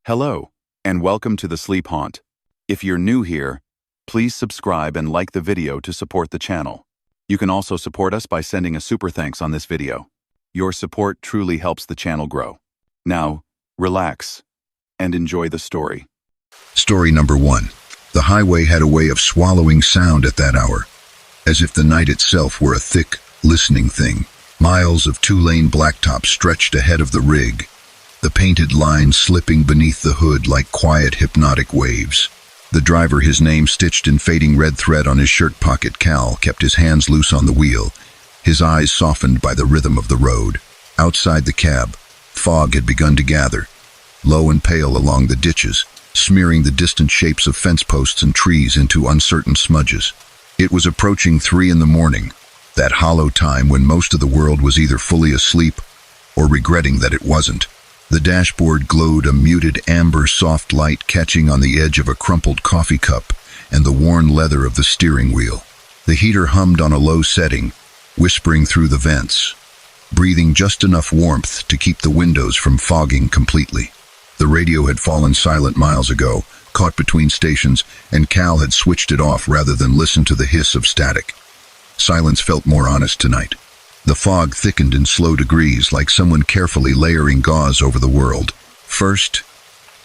Hello, and welcome to the Sleep Haunt. If you're new here, please subscribe and like the video to support the channel. You can also support us by sending a super thanks on this video. Your support truly helps the channel grow. Now, relax and enjoy the story. Story number 1. The highway had a way of swallowing sound at that hour, as if the night itself were a thick, listening thing. Miles of two-lane blacktop stretched ahead of the rig, the painted lines slipping beneath the hood like quiet, hypnotic waves. The driver, his name stitched in fading red thread on his shirt pocket, Cal, kept his hands loose on the wheel, his eyes softened by the rhythm of the road. Outside the cab, fog had begun to gather, low and pale along the ditches, smearing the distant shapes of fence posts and trees into uncertain smudges. It was approaching 3 a.m, that hollow time when most of the world was either fully asleep or regretting that it wasn't. The dashboard glowed a muted amber soft light catching on the edge of a crumpled coffee cup and the worn leather of the steering wheel. The heater hummed on a low setting, whispering through the vents, breathing just enough warmth to keep the windows from fogging completely. The radio had fallen silent miles ago, caught between stations, and Cal had switched it off rather than listen to the hiss of static. Silence felt more honest tonight. The fog thickened in slow degrees, like someone carefully layering gauze over the world. First,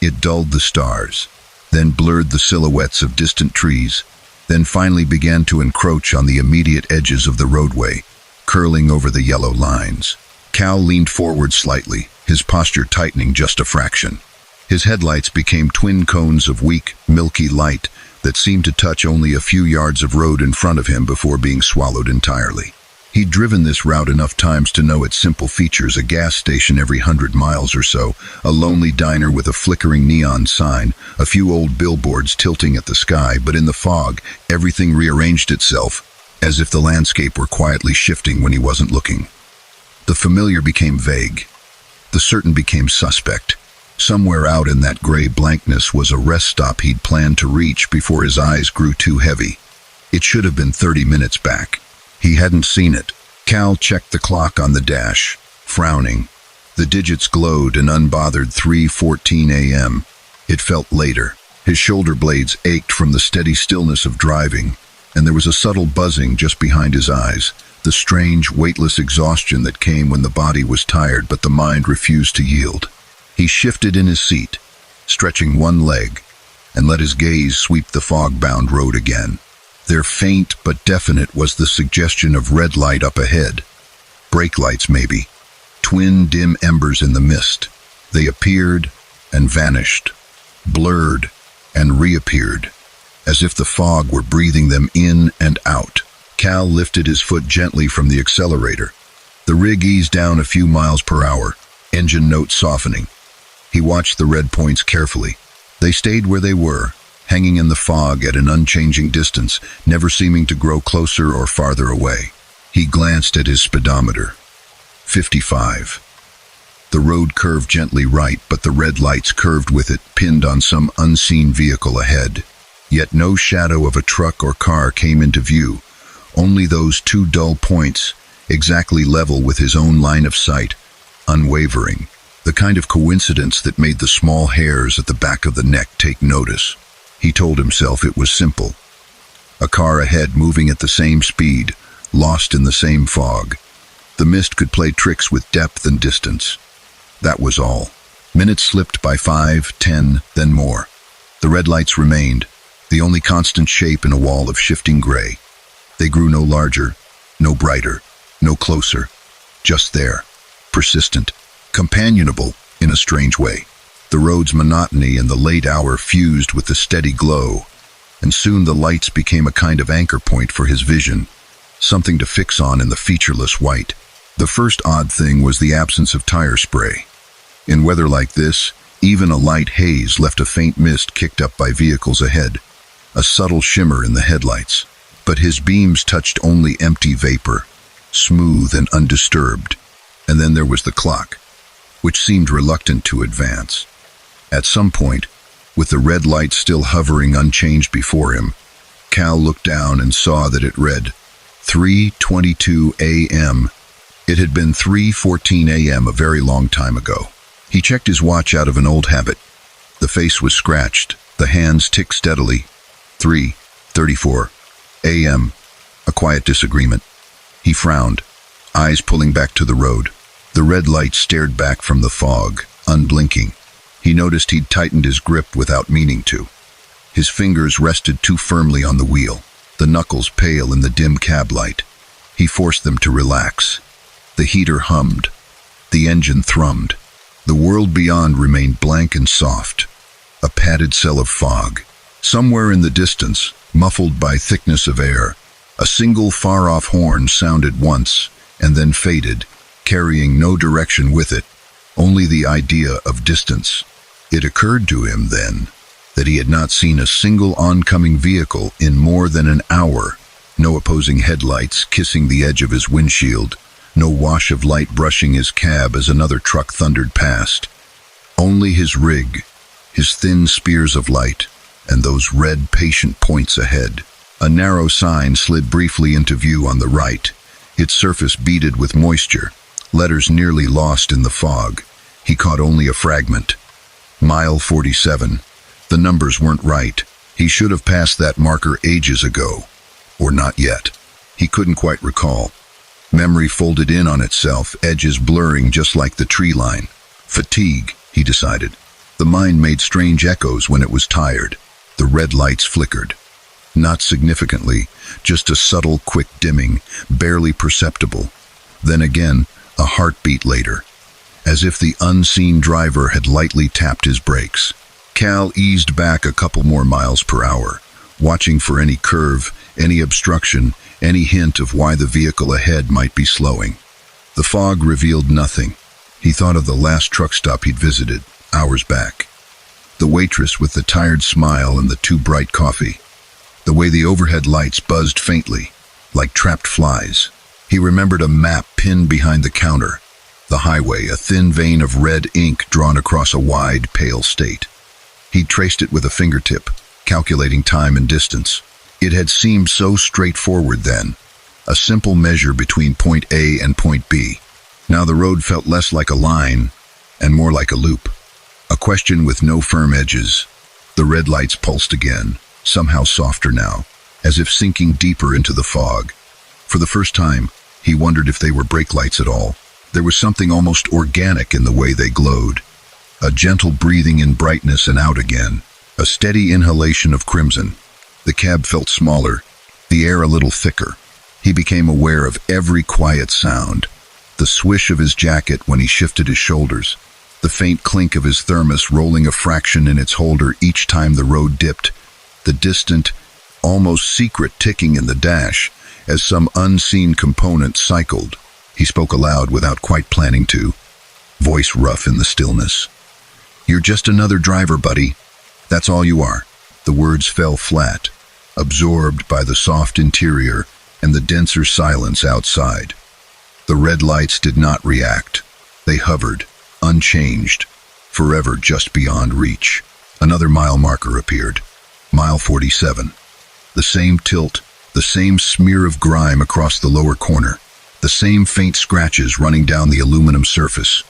it dulled the stars, then blurred the silhouettes of distant trees, then finally began to encroach on the immediate edges of the roadway, curling over the yellow lines. Cal leaned forward slightly, his posture tightening just a fraction. His headlights became twin cones of weak, milky light that seemed to touch only a few yards of road in front of him before being swallowed entirely. He'd driven this route enough times to know its simple features: a gas station every 100 miles or so, a lonely diner with a flickering neon sign, a few old billboards tilting at the sky, but in the fog, everything rearranged itself, as if the landscape were quietly shifting when he wasn't looking. The familiar became vague. The certain became suspect. Somewhere out in that gray blankness was a rest stop he'd planned to reach before his eyes grew too heavy. It should have been 30 minutes back. He hadn't seen it. Cal checked the clock on the dash, frowning. The digits glowed an unbothered 3:14 a.m. It felt later. His shoulder blades ached from the steady stillness of driving, and there was a subtle buzzing just behind his eyes, the strange, weightless exhaustion that came when the body was tired but the mind refused to yield. He shifted in his seat, stretching one leg, and let his gaze sweep the fog-bound road again. There, faint but definite, was the suggestion of red light up ahead. Brake lights, maybe. Twin dim embers in the mist. They appeared and vanished, blurred and reappeared, as if the fog were breathing them in and out. Cal lifted his foot gently from the accelerator. The rig eased down a few miles per hour, engine notes softening. He watched the red points carefully. They stayed where they were, hanging in the fog at an unchanging distance, never seeming to grow closer or farther away. He glanced at his speedometer. 55. The road curved gently right, but the red lights curved with it, pinned on some unseen vehicle ahead. Yet no shadow of a truck or car came into view, only those two dull points, exactly level with his own line of sight, unwavering. The kind of coincidence that made the small hairs at the back of the neck take notice. He told himself it was simple. A car ahead moving at the same speed, lost in the same fog. The mist could play tricks with depth and distance. That was all. Minutes slipped by 5, 10, then more. The red lights remained, the only constant shape in a wall of shifting gray. They grew no larger, no brighter, no closer. Just there, persistent, companionable in a strange way. The road's monotony and the late hour fused with the steady glow, and soon the lights became a kind of anchor point for his vision, something to fix on in the featureless white. The first odd thing was the absence of tire spray. In weather like this, even a light haze left a faint mist kicked up by vehicles ahead, a subtle shimmer in the headlights. But his beams touched only empty vapor, smooth and undisturbed. And then there was the clock, which seemed reluctant to advance. At some point, with the red light still hovering unchanged before him, Cal looked down and saw that it read 3:22 a.m. It had been 3:14 a.m. a very long time ago. He checked his watch out of an old habit. The face was scratched, the hands ticked steadily. 3:34 a.m. A quiet disagreement. He frowned, eyes pulling back to the road. The red light stared back from the fog, unblinking. He noticed he'd tightened his grip without meaning to. His fingers rested too firmly on the wheel, the knuckles pale in the dim cab light. He forced them to relax. The heater hummed. The engine thrummed. The world beyond remained blank and soft. A padded cell of fog. Somewhere in the distance, muffled by thickness of air, a single far-off horn sounded once and then faded, carrying no direction with it, only the idea of distance. It occurred to him then that he had not seen a single oncoming vehicle in more than an hour. No opposing headlights kissing the edge of his windshield, no wash of light brushing his cab as another truck thundered past. Only his rig, his thin spears of light, and those red patient points ahead. A narrow sign slid briefly into view on the right, its surface beaded with moisture, letters nearly lost in the fog. He caught only a fragment. Mile 47. The numbers weren't right. He should have passed that marker ages ago. Or not yet. He couldn't quite recall. Memory folded in on itself, edges blurring just like the tree line. Fatigue, he decided. The mind made strange echoes when it was tired. The red lights flickered. Not significantly, just a subtle, quick dimming, barely perceptible. Then again, a heartbeat later, as if the unseen driver had lightly tapped his brakes. Cal eased back a couple more miles per hour, watching for any curve, any obstruction, any hint of why the vehicle ahead might be slowing. The fog revealed nothing. He thought of the last truck stop he'd visited, hours back. The waitress with the tired smile and the too bright coffee. The way the overhead lights buzzed faintly, like trapped flies. He remembered a map pinned behind the counter. The highway, a thin vein of red ink drawn across a wide, pale state. He'd traced it with a fingertip, calculating time and distance. It had seemed so straightforward then, a simple measure between point A and point B. Now the road felt less like a line and more like a loop. A question with no firm edges. The red lights pulsed again, somehow softer now, as if sinking deeper into the fog. For the first time, he wondered if they were brake lights at all. There was something almost organic in the way they glowed. A gentle breathing in brightness and out again. A steady inhalation of crimson. The cab felt smaller, the air a little thicker. He became aware of every quiet sound. The swish of his jacket when he shifted his shoulders. The faint clink of his thermos rolling a fraction in its holder each time the road dipped. The distant, almost secret ticking in the dash as some unseen component cycled. He spoke aloud without quite planning to, voice rough in the stillness. "You're just another driver, buddy. That's all you are." The words fell flat, absorbed by the soft interior and the denser silence outside. The red lights did not react. They hovered, unchanged, forever just beyond reach. Another mile marker appeared. Mile 47. The same tilt, the same smear of grime across the lower corner, the same faint scratches running down the aluminum surface.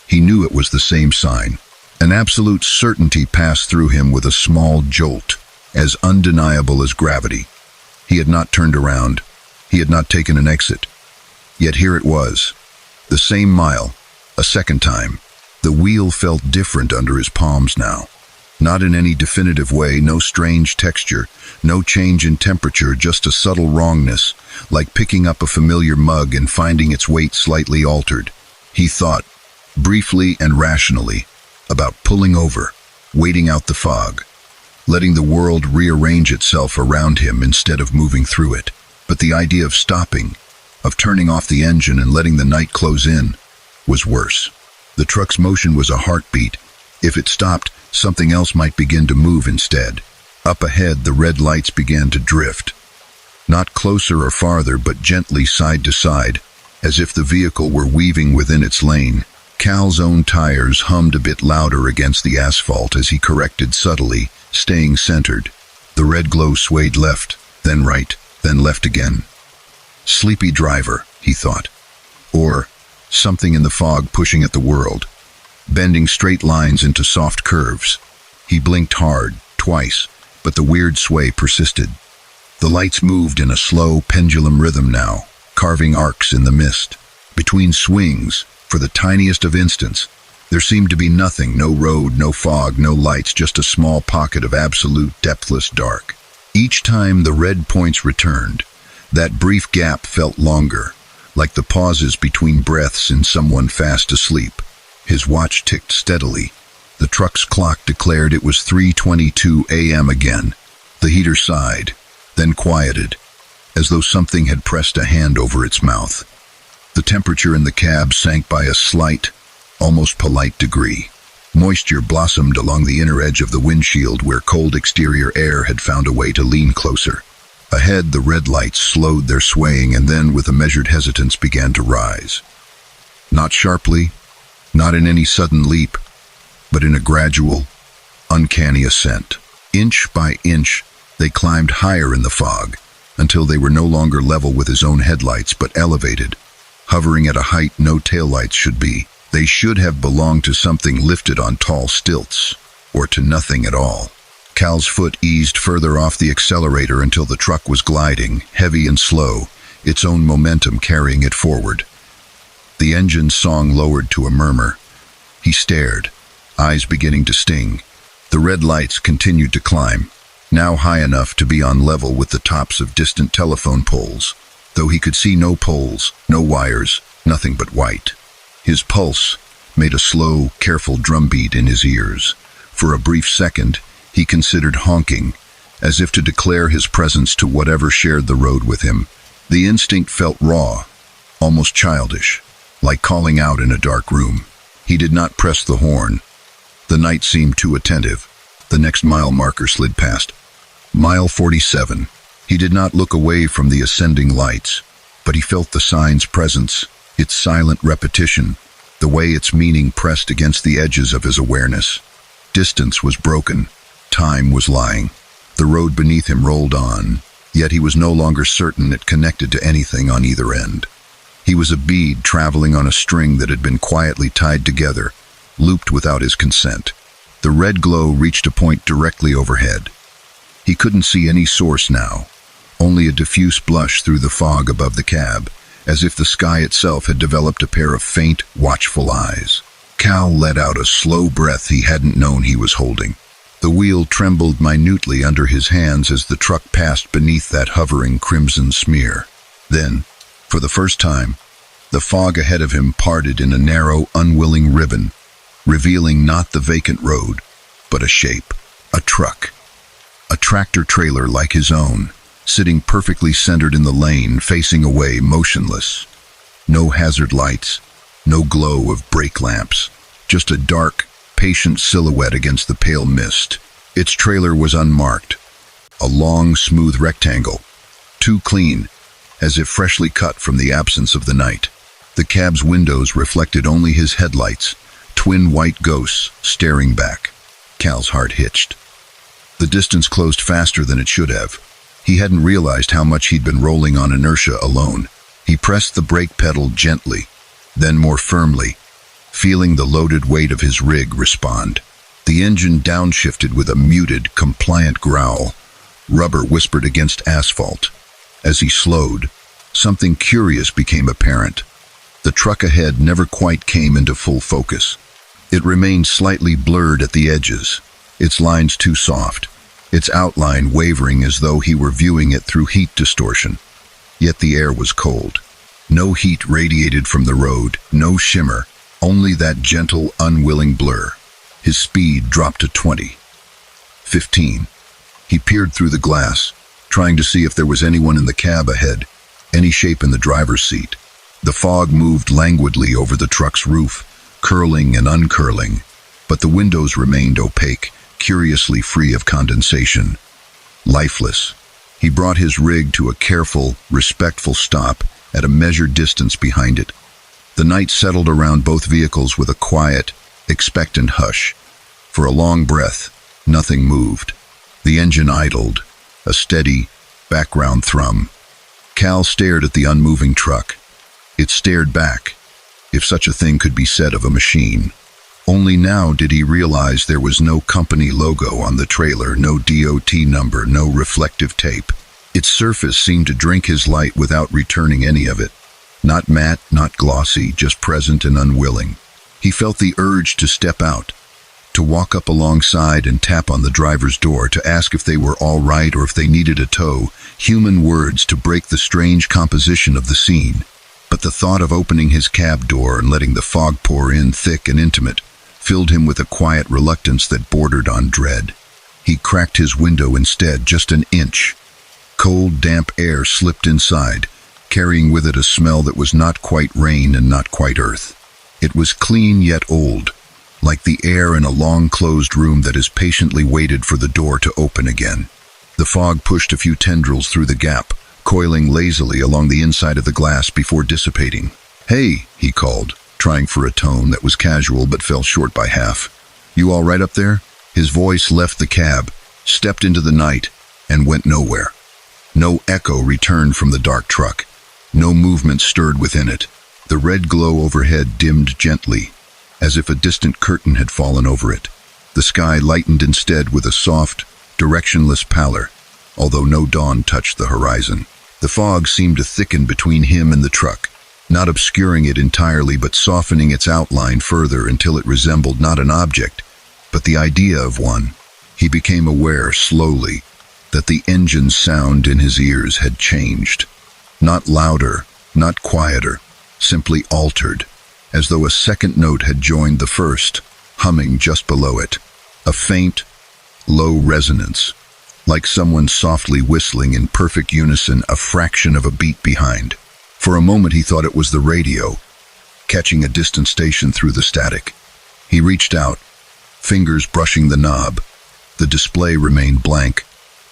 He knew it was the same sign. An absolute certainty passed through him with a small jolt, as undeniable as gravity. He had not turned around. He had not taken an exit. Yet here it was. The same mile, a second time. The wheel felt different under his palms now. Not in any definitive way, no strange texture, no change in temperature, just a subtle wrongness, like picking up a familiar mug and finding its weight slightly altered. He thought, briefly and rationally, about pulling over, waiting out the fog, letting the world rearrange itself around him instead of moving through it. But the idea of stopping, of turning off the engine and letting the night close in, was worse. The truck's motion was a heartbeat. If it stopped, something else might begin to move instead. Up ahead, the red lights began to drift. Not closer or farther, but gently side to side, as if the vehicle were weaving within its lane. Cal's own tires hummed a bit louder against the asphalt as he corrected subtly, staying centered. The red glow swayed left, then right, then left again. Sleepy driver, he thought. Or something in the fog pushing at the world, bending straight lines into soft curves. He blinked hard, twice, but the weird sway persisted. The lights moved in a slow pendulum rhythm now, carving arcs in the mist. Between swings, for the tiniest of instants, there seemed to be nothing, no road, no fog, no lights, just a small pocket of absolute depthless dark. Each time the red points returned, that brief gap felt longer, like the pauses between breaths in someone fast asleep. His watch ticked steadily. The truck's clock declared it was 3:22 a.m. again. The heater sighed, then quieted, as though something had pressed a hand over its mouth. The temperature in the cab sank by a slight, almost polite degree. Moisture blossomed along the inner edge of the windshield where cold exterior air had found a way to lean closer. Ahead, the red lights slowed their swaying and then, with a measured hesitance, began to rise. Not sharply, not in any sudden leap, but in a gradual, uncanny ascent. Inch by inch, they climbed higher in the fog, until they were no longer level with his own headlights, but elevated, hovering at a height no taillights should be. They should have belonged to something lifted on tall stilts, or to nothing at all. Cal's foot eased further off the accelerator until the truck was gliding, heavy and slow, its own momentum carrying it forward. The engine's song lowered to a murmur. He stared, eyes beginning to sting. The red lights continued to climb, now high enough to be on level with the tops of distant telephone poles, though he could see no poles, no wires, nothing but white. His pulse made a slow, careful drumbeat in his ears. For a brief second, he considered honking, as if to declare his presence to whatever shared the road with him. The instinct felt raw, almost childish, like calling out in a dark room. He did not press the horn. The night seemed too attentive. The next mile marker slid past. Mile 47. He did not look away from the ascending lights, but he felt the sign's presence, its silent repetition, the way its meaning pressed against the edges of his awareness. Distance was broken. Time was lying. The road beneath him rolled on, yet he was no longer certain it connected to anything on either end. He was a bead traveling on a string that had been quietly tied together, looped without his consent. The red glow reached a point directly overhead. He couldn't see any source now, only a diffuse blush through the fog above the cab, as if the sky itself had developed a pair of faint, watchful eyes. Cal let out a slow breath he hadn't known he was holding. The wheel trembled minutely under his hands as the truck passed beneath that hovering crimson smear. Then, for the first time, the fog ahead of him parted in a narrow, unwilling ribbon, revealing not the vacant road, but a shape, a truck. A tractor-trailer like his own, sitting perfectly centered in the lane, facing away, motionless. No hazard lights, no glow of brake lamps, just a dark, patient silhouette against the pale mist. Its trailer was unmarked, a long, smooth rectangle, too clean, as if freshly cut from the absence of the night. The cab's windows reflected only his headlights, twin white ghosts staring back. Cal's heart hitched. The distance closed faster than it should have. He hadn't realized how much he'd been rolling on inertia alone. He pressed the brake pedal gently, then more firmly, feeling the loaded weight of his rig respond. The engine downshifted with a muted, compliant growl. Rubber whispered against asphalt. As he slowed, something curious became apparent. The truck ahead never quite came into full focus. It remained slightly blurred at the edges, its lines too soft, its outline wavering as though he were viewing it through heat distortion. Yet the air was cold. No heat radiated from the road, no shimmer, only that gentle, unwilling blur. His speed dropped to 20. 15. He peered through the glass, trying to see if there was anyone in the cab ahead, any shape in the driver's seat. The fog moved languidly over the truck's roof, curling and uncurling, but the windows remained opaque, curiously free of condensation. Lifeless. He brought his rig to a careful, respectful stop at a measured distance behind it. The night settled around both vehicles with a quiet, expectant hush. For a long breath, nothing moved. The engine idled, a steady, background thrum. Cal stared at the unmoving truck. It stared back, if such a thing could be said of a machine. Only now did he realize there was no company logo on the trailer, no DOT number, no reflective tape. Its surface seemed to drink his light without returning any of it. Not matte, not glossy, just present and unwilling. He felt the urge to step out, to walk up alongside and tap on the driver's door to ask if they were all right or if they needed a tow, human words to break the strange composition of the scene. But the thought of opening his cab door and letting the fog pour in thick and intimate filled him with a quiet reluctance that bordered on dread. He cracked his window instead, just an inch. Cold, damp air slipped inside, carrying with it a smell that was not quite rain and not quite earth. It was clean yet old, like the air in a long-closed room that has patiently waited for the door to open again. The fog pushed a few tendrils through the gap, coiling lazily along the inside of the glass before dissipating. "Hey," he called, trying for a tone that was casual but fell short by half. "You all right up there?" His voice left the cab, stepped into the night, and went nowhere. No echo returned from the dark truck. No movement stirred within it. The red glow overhead dimmed gently, as if a distant curtain had fallen over it. The sky lightened instead with a soft, directionless pallor, although no dawn touched the horizon. The fog seemed to thicken between him and the truck, not obscuring it entirely but softening its outline further until it resembled not an object, but the idea of one. He became aware, slowly, that the engine's sound in his ears had changed. Not louder, not quieter, simply altered, as though a second note had joined the first, humming just below it. A faint, low resonance, like someone softly whistling in perfect unison, a fraction of a beat behind. For a moment he thought it was the radio, catching a distant station through the static. He reached out, fingers brushing the knob. The display remained blank,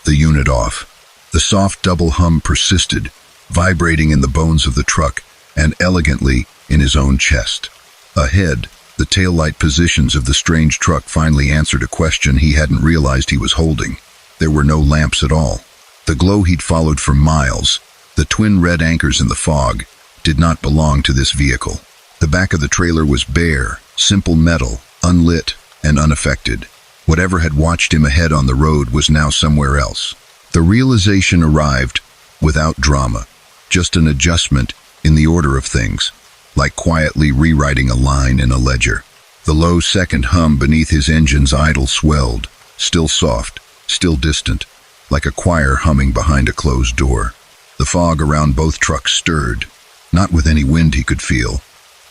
the unit off. The soft double hum persisted, vibrating in the bones of the truck and elegantly in his own chest. Ahead, the taillight positions of the strange truck finally answered a question he hadn't realized he was holding. There were no lamps at all. The glow he'd followed for miles, the twin red anchors in the fog, did not belong to this vehicle. The back of the trailer was bare, simple metal, unlit and unaffected. Whatever had watched him ahead on the road was now somewhere else. The realization arrived without drama, just an adjustment in the order of things, like quietly rewriting a line in a ledger. The low second hum beneath his engine's idle swelled, still soft, still distant, like a choir humming behind a closed door. The fog around both trucks stirred, not with any wind he could feel,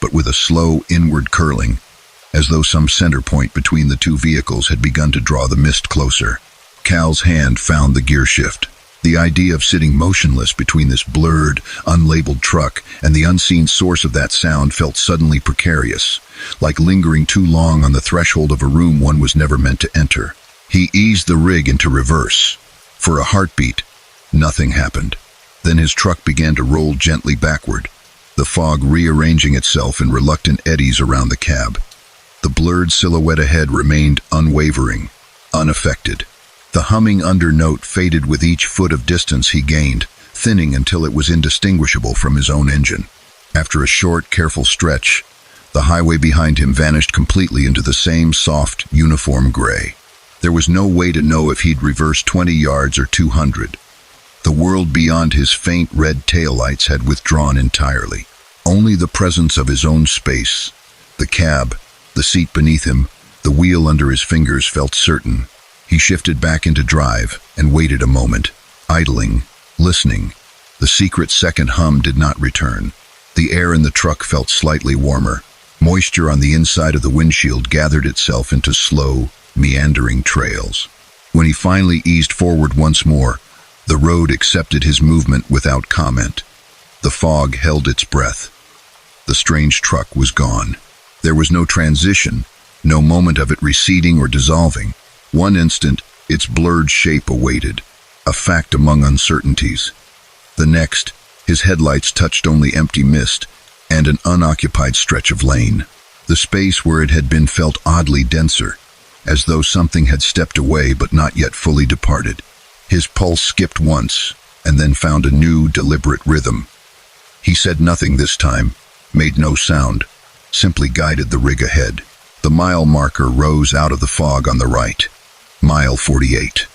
but with a slow inward curling, as though some center point between the two vehicles had begun to draw the mist closer. Cal's hand found the gear shift. The idea of sitting motionless between this blurred, unlabeled truck and the unseen source of that sound felt suddenly precarious, like lingering too long on the threshold of a room one was never meant to enter. He eased the rig into reverse. For a heartbeat, nothing happened. Then his truck began to roll gently backward, the fog rearranging itself in reluctant eddies around the cab. The blurred silhouette ahead remained unwavering, unaffected. The humming undernote faded with each foot of distance he gained, thinning until it was indistinguishable from his own engine. After a short, careful stretch, the highway behind him vanished completely into the same soft, uniform gray. There was no way to know if he'd reversed 20 yards or 200. The world beyond his faint red taillights had withdrawn entirely. Only the presence of his own space, the cab, the seat beneath him, the wheel under his fingers felt certain. He shifted back into drive and waited a moment, idling, listening. The secret second hum did not return. The air in the truck felt slightly warmer. Moisture on the inside of the windshield gathered itself into slow, meandering trails. When he finally eased forward once more, the road accepted his movement without comment. The fog held its breath. The strange truck was gone. There was no transition, no moment of it receding or dissolving. One instant, its blurred shape awaited, a fact among uncertainties. The next, his headlights touched only empty mist and an unoccupied stretch of lane. The space where it had been felt oddly denser, as though something had stepped away but not yet fully departed. His pulse skipped once, and then found a new, deliberate rhythm. He said nothing this time, made no sound, simply guided the rig ahead. The mile marker rose out of the fog on the right. Mile 48.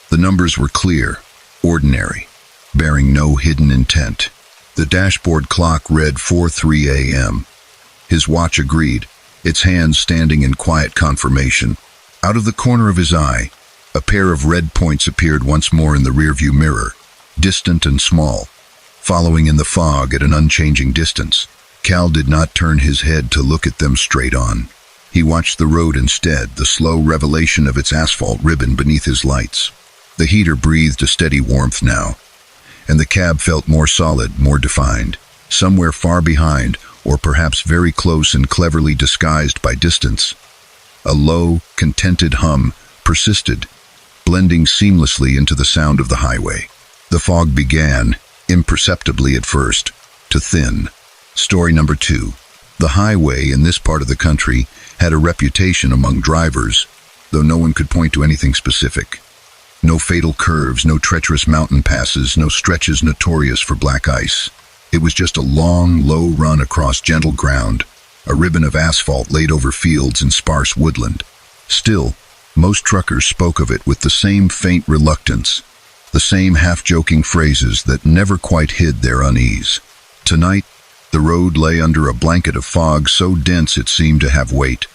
The numbers were clear, ordinary, bearing no hidden intent. The dashboard clock read 4:03 a.m. His watch agreed, its hands standing in quiet confirmation. Out of the corner of his eye, a pair of red points appeared once more in the rearview mirror, distant and small, following in the fog at an unchanging distance. Cal did not turn his head to look at them straight on. He watched the road instead, the slow revelation of its asphalt ribbon beneath his lights. The heater breathed a steady warmth now, and the cab felt more solid, more defined. Somewhere far behind, or perhaps very close and cleverly disguised by distance, a low, contented hum persisted, blending seamlessly into the sound of the highway. The fog began, imperceptibly at first, to thin. Story number 2. The highway in this part of the country had a reputation among drivers, though no one could point to anything specific. No fatal curves, no treacherous mountain passes, no stretches notorious for black ice. It was just a long, low run across gentle ground, a ribbon of asphalt laid over fields and sparse woodland. Still, most truckers spoke of it with the same faint reluctance, the same half-joking phrases that never quite hid their unease. Tonight, the road lay under a blanket of fog so dense it seemed to have weight,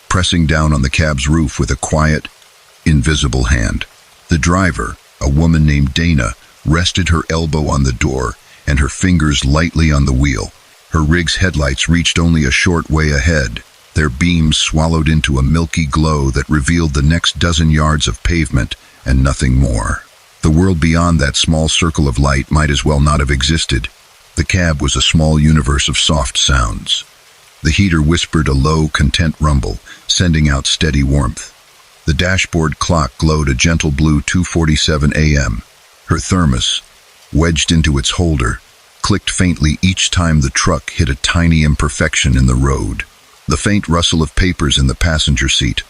pressing down on the cab's roof with a quiet, invisible hand. The driver, a woman named Dana, rested her elbow on the door and her fingers lightly on the wheel. Her rig's headlights reached only a short way ahead, their beams swallowed into a milky glow that revealed the next dozen yards of pavement and nothing more. The world beyond that small circle of light might as well not have existed. The cab was a small universe of soft sounds. The heater whispered a low, content rumble, sending out steady warmth. The dashboard clock glowed a gentle blue 2:47 a.m. Her thermos, wedged into its holder, clicked faintly each time the truck hit a tiny imperfection in the road. The faint rustle of papers in the passenger seat,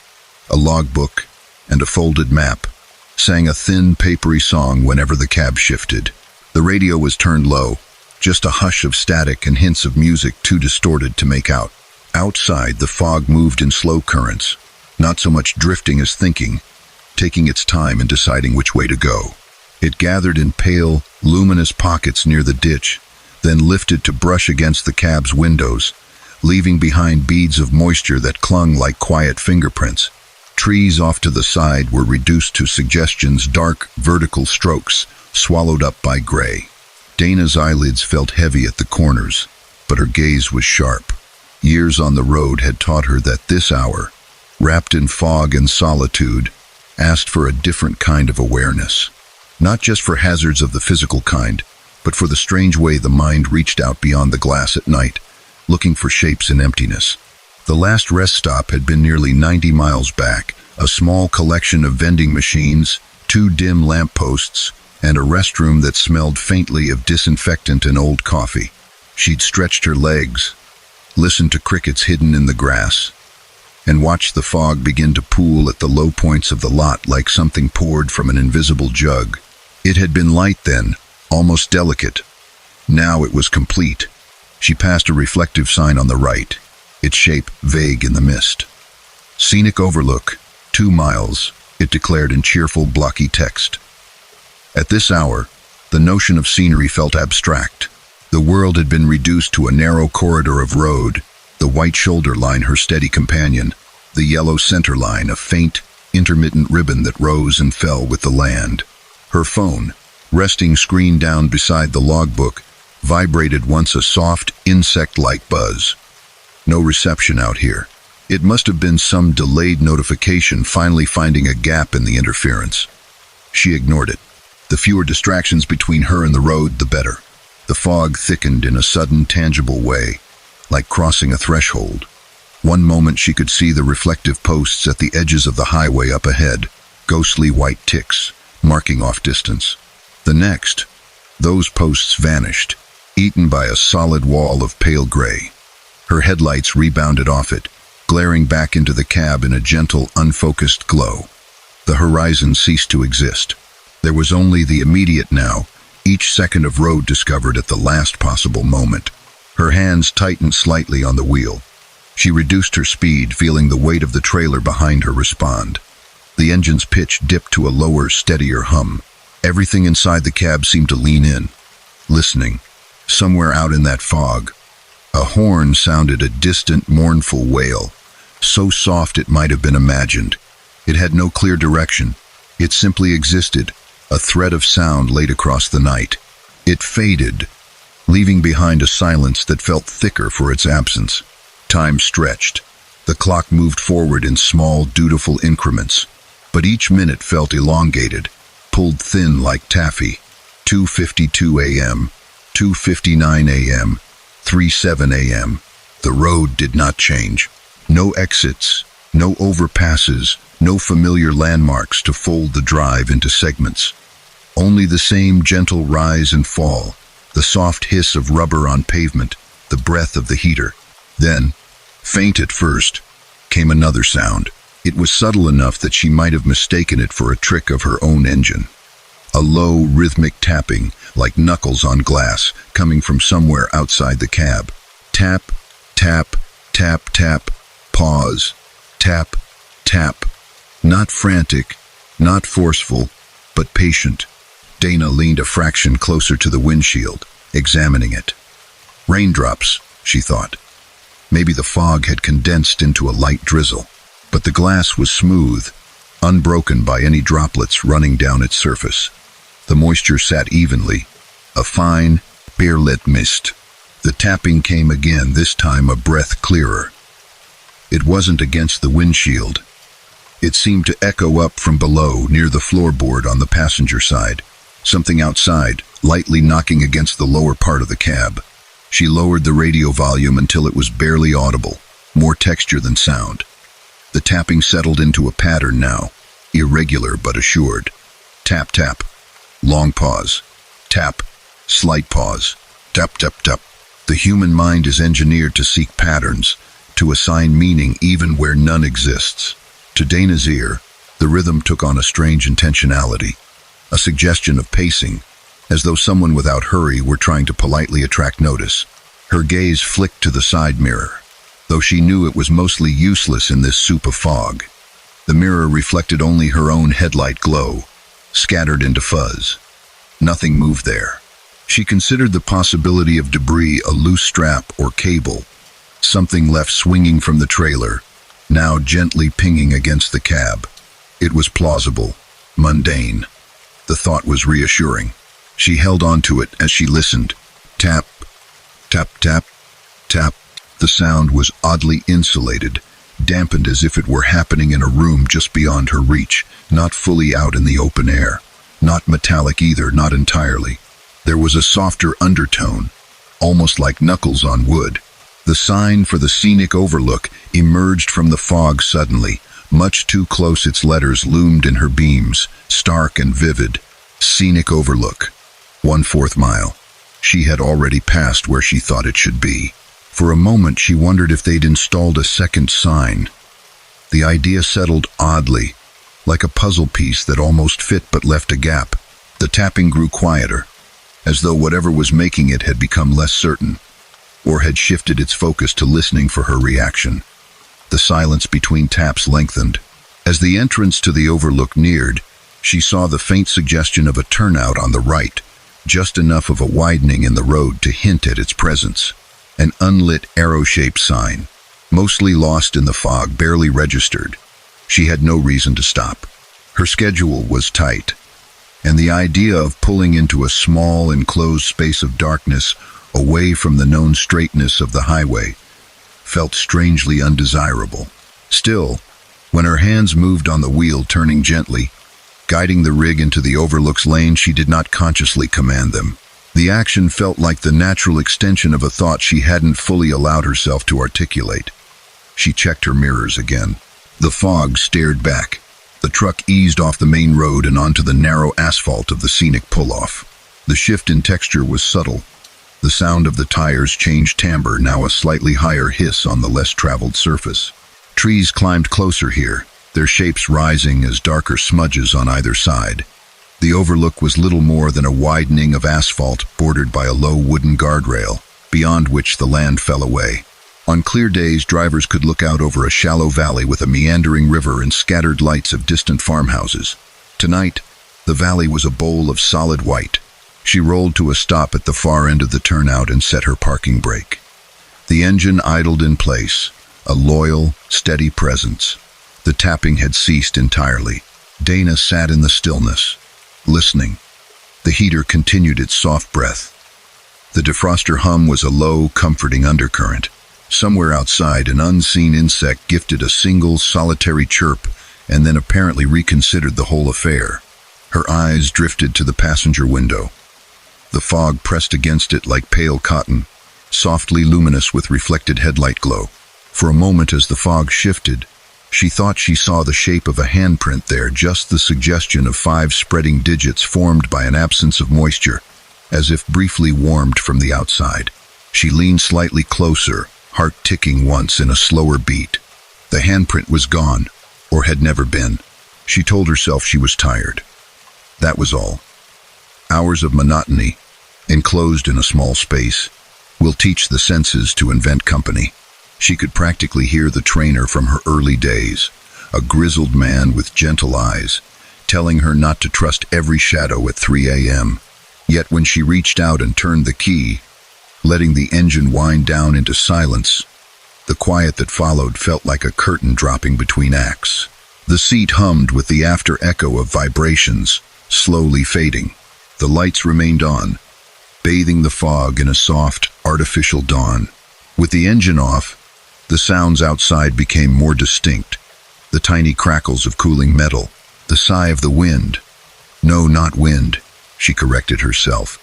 a logbook, and a folded map, sang a thin, papery song whenever the cab shifted. The radio was turned low, just a hush of static and hints of music too distorted to make out. Outside, the fog moved in slow currents, not so much drifting as thinking, taking its time and deciding which way to go. It gathered in pale, luminous pockets near the ditch, then lifted to brush against the cab's windows, leaving behind beads of moisture that clung like quiet fingerprints. Trees off to the side were reduced to suggestions, dark, vertical strokes, swallowed up by gray. Dana's eyelids felt heavy at the corners, but her gaze was sharp. Years on the road had taught her that this hour, wrapped in fog and solitude, asked for a different kind of awareness. Not just for hazards of the physical kind, but for the strange way the mind reached out beyond the glass at night, looking for shapes in emptiness. The last rest stop had been nearly 90 miles back, a small collection of vending machines, 2 dim lampposts, and a restroom that smelled faintly of disinfectant and old coffee. She'd stretched her legs, listened to crickets hidden in the grass, and watched the fog begin to pool at the low points of the lot like something poured from an invisible jug. It had been light then, almost delicate. Now it was complete. She passed a reflective sign on the right, its shape vague in the mist. Scenic overlook, 2 miles, it declared in cheerful, blocky text. At this hour, the notion of scenery felt abstract. The world had been reduced to a narrow corridor of road, the white shoulder line her steady companion, the yellow center line, a faint, intermittent ribbon that rose and fell with the land. Her phone, resting screen down beside the logbook, vibrated once a soft, insect-like buzz. No reception out here. It must have been some delayed notification finally finding a gap in the interference. She ignored it. The fewer distractions between her and the road, the better. The fog thickened in a sudden, tangible way, like crossing a threshold. One moment she could see the reflective posts at the edges of the highway up ahead, ghostly white ticks, marking off distance. The next, those posts vanished, eaten by a solid wall of pale gray. Her headlights rebounded off it, glaring back into the cab in a gentle, unfocused glow. The horizon ceased to exist. There was only the immediate now, each second of road discovered at the last possible moment. Her hands tightened slightly on the wheel. She reduced her speed, feeling the weight of the trailer behind her respond. The engine's pitch dipped to a lower, steadier hum. Everything inside the cab seemed to lean in, listening. Somewhere out in that fog, a horn sounded a distant, mournful wail, so soft it might have been imagined. It had no clear direction. It simply existed, a thread of sound laid across the night. It faded, leaving behind a silence that felt thicker for its absence. Time stretched. The clock moved forward in small, dutiful increments, but each minute felt elongated, pulled thin like taffy. 2:52 a.m., 2:59 a.m., 3:07 a.m. The road did not change. No exits, no overpasses, no familiar landmarks to fold the drive into segments. Only the same gentle rise and fall, the soft hiss of rubber on pavement, the breath of the heater. Then, faint at first, came another sound. It was subtle enough that she might have mistaken it for a trick of her own engine. A low, rhythmic tapping, like knuckles on glass, coming from somewhere outside the cab. Tap, tap, tap, tap, pause, tap, tap. Not frantic, not forceful, but patient. Dana leaned a fraction closer to the windshield, examining it. Raindrops, she thought. Maybe the fog had condensed into a light drizzle, but the glass was smooth, unbroken by any droplets running down its surface. The moisture sat evenly, a fine, bare-lit mist. The tapping came again, this time a breath clearer. It wasn't against the windshield. It seemed to echo up from below, near the floorboard on the passenger side. Something outside, lightly knocking against the lower part of the cab. She lowered the radio volume until it was barely audible, more texture than sound. The tapping settled into a pattern now, irregular but assured. Tap, tap. Long pause. Tap. Slight pause. Tap, tap, tap. The human mind is engineered to seek patterns, to assign meaning even where none exists. To Dana's ear, the rhythm took on a strange intentionality, a suggestion of pacing, as though someone without hurry were trying to politely attract notice. Her gaze flicked to the side mirror, though she knew it was mostly useless in this soup of fog. The mirror reflected only her own headlight glow, scattered into fuzz. Nothing moved there. She considered the possibility of debris, a loose strap or cable, something left swinging from the trailer, now gently pinging against the cab. It was plausible, mundane. The thought was reassuring. She held on to it as she listened. Tap, tap, tap, tap. The sound was oddly insulated, dampened as if it were happening in a room just beyond her reach, not fully out in the open air. Not metallic either, not entirely. There was a softer undertone, almost like knuckles on wood. The sign for the scenic overlook emerged from the fog suddenly. Much too close, its letters loomed in her beams, stark and vivid. Scenic overlook. 1/4 mile. She had already passed where she thought it should be. For a moment she wondered if they'd installed a second sign. The idea settled oddly, like a puzzle piece that almost fit but left a gap. The tapping grew quieter, as though whatever was making it had become less certain, or had shifted its focus to listening for her reaction. The silence between taps lengthened. As the entrance to the overlook neared, she saw the faint suggestion of a turnout on the right, just enough of a widening in the road to hint at its presence. An unlit arrow-shaped sign, mostly lost in the fog, barely registered. She had no reason to stop. Her schedule was tight, and the idea of pulling into a small, enclosed space of darkness away from the known straightness of the highway felt strangely undesirable. Still, when her hands moved on the wheel, turning gently, guiding the rig into the overlook's lane, she did not consciously command them. The action felt like the natural extension of a thought she hadn't fully allowed herself to articulate. She checked her mirrors again. The fog stared back. The truck eased off the main road and onto the narrow asphalt of the scenic pull-off. The shift in texture was subtle. The sound of the tires changed timbre, now a slightly higher hiss on the less traveled surface. Trees climbed closer here, their shapes rising as darker smudges on either side. The overlook was little more than a widening of asphalt bordered by a low wooden guardrail, beyond which the land fell away. On clear days, drivers could look out over a shallow valley with a meandering river and scattered lights of distant farmhouses. Tonight, the valley was a bowl of solid white. She rolled to a stop at the far end of the turnout and set her parking brake. The engine idled in place, a loyal, steady presence. The tapping had ceased entirely. Dana sat in the stillness, listening. The heater continued its soft breath. The defroster hum was a low, comforting undercurrent. Somewhere outside, an unseen insect gifted a single, solitary chirp and then apparently reconsidered the whole affair. Her eyes drifted to the passenger window. The fog pressed against it like pale cotton, softly luminous with reflected headlight glow. For a moment, as the fog shifted, she thought she saw the shape of a handprint there, just the suggestion of 5 spreading digits formed by an absence of moisture, as if briefly warmed from the outside. She leaned slightly closer, heart ticking once in a slower beat. The handprint was gone, or had never been. She told herself she was tired. That was all. Hours of monotony, enclosed in a small space, will teach the senses to invent company. She could practically hear the trainer from her early days, a grizzled man with gentle eyes, telling her not to trust every shadow at 3 a.m. Yet when she reached out and turned the key, letting the engine wind down into silence, the quiet that followed felt like a curtain dropping between acts. The seat hummed with the after echo of vibrations, slowly fading. The lights remained on, bathing the fog in a soft, artificial dawn. With the engine off, the sounds outside became more distinct. The tiny crackles of cooling metal, the sigh of the wind. No, not wind, she corrected herself.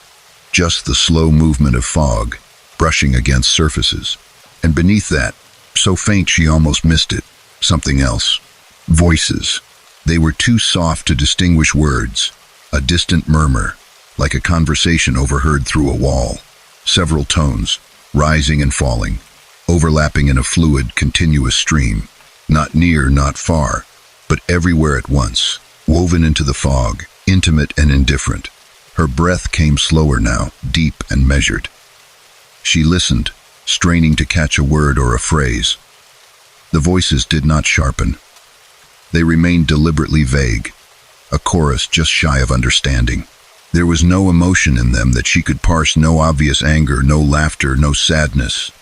Just the slow movement of fog, brushing against surfaces. And beneath that, so faint she almost missed it, something else. Voices. They were too soft to distinguish words. A distant murmur, like a conversation overheard through a wall. Several tones, rising and falling, overlapping in a fluid, continuous stream. Not near, not far, but everywhere at once, woven into the fog, intimate and indifferent. Her breath came slower now, deep and measured. She listened, straining to catch a word or a phrase. The voices did not sharpen. They remained deliberately vague, a chorus just shy of understanding. There was no emotion in them that she could parse, no obvious anger, no laughter, no sadness.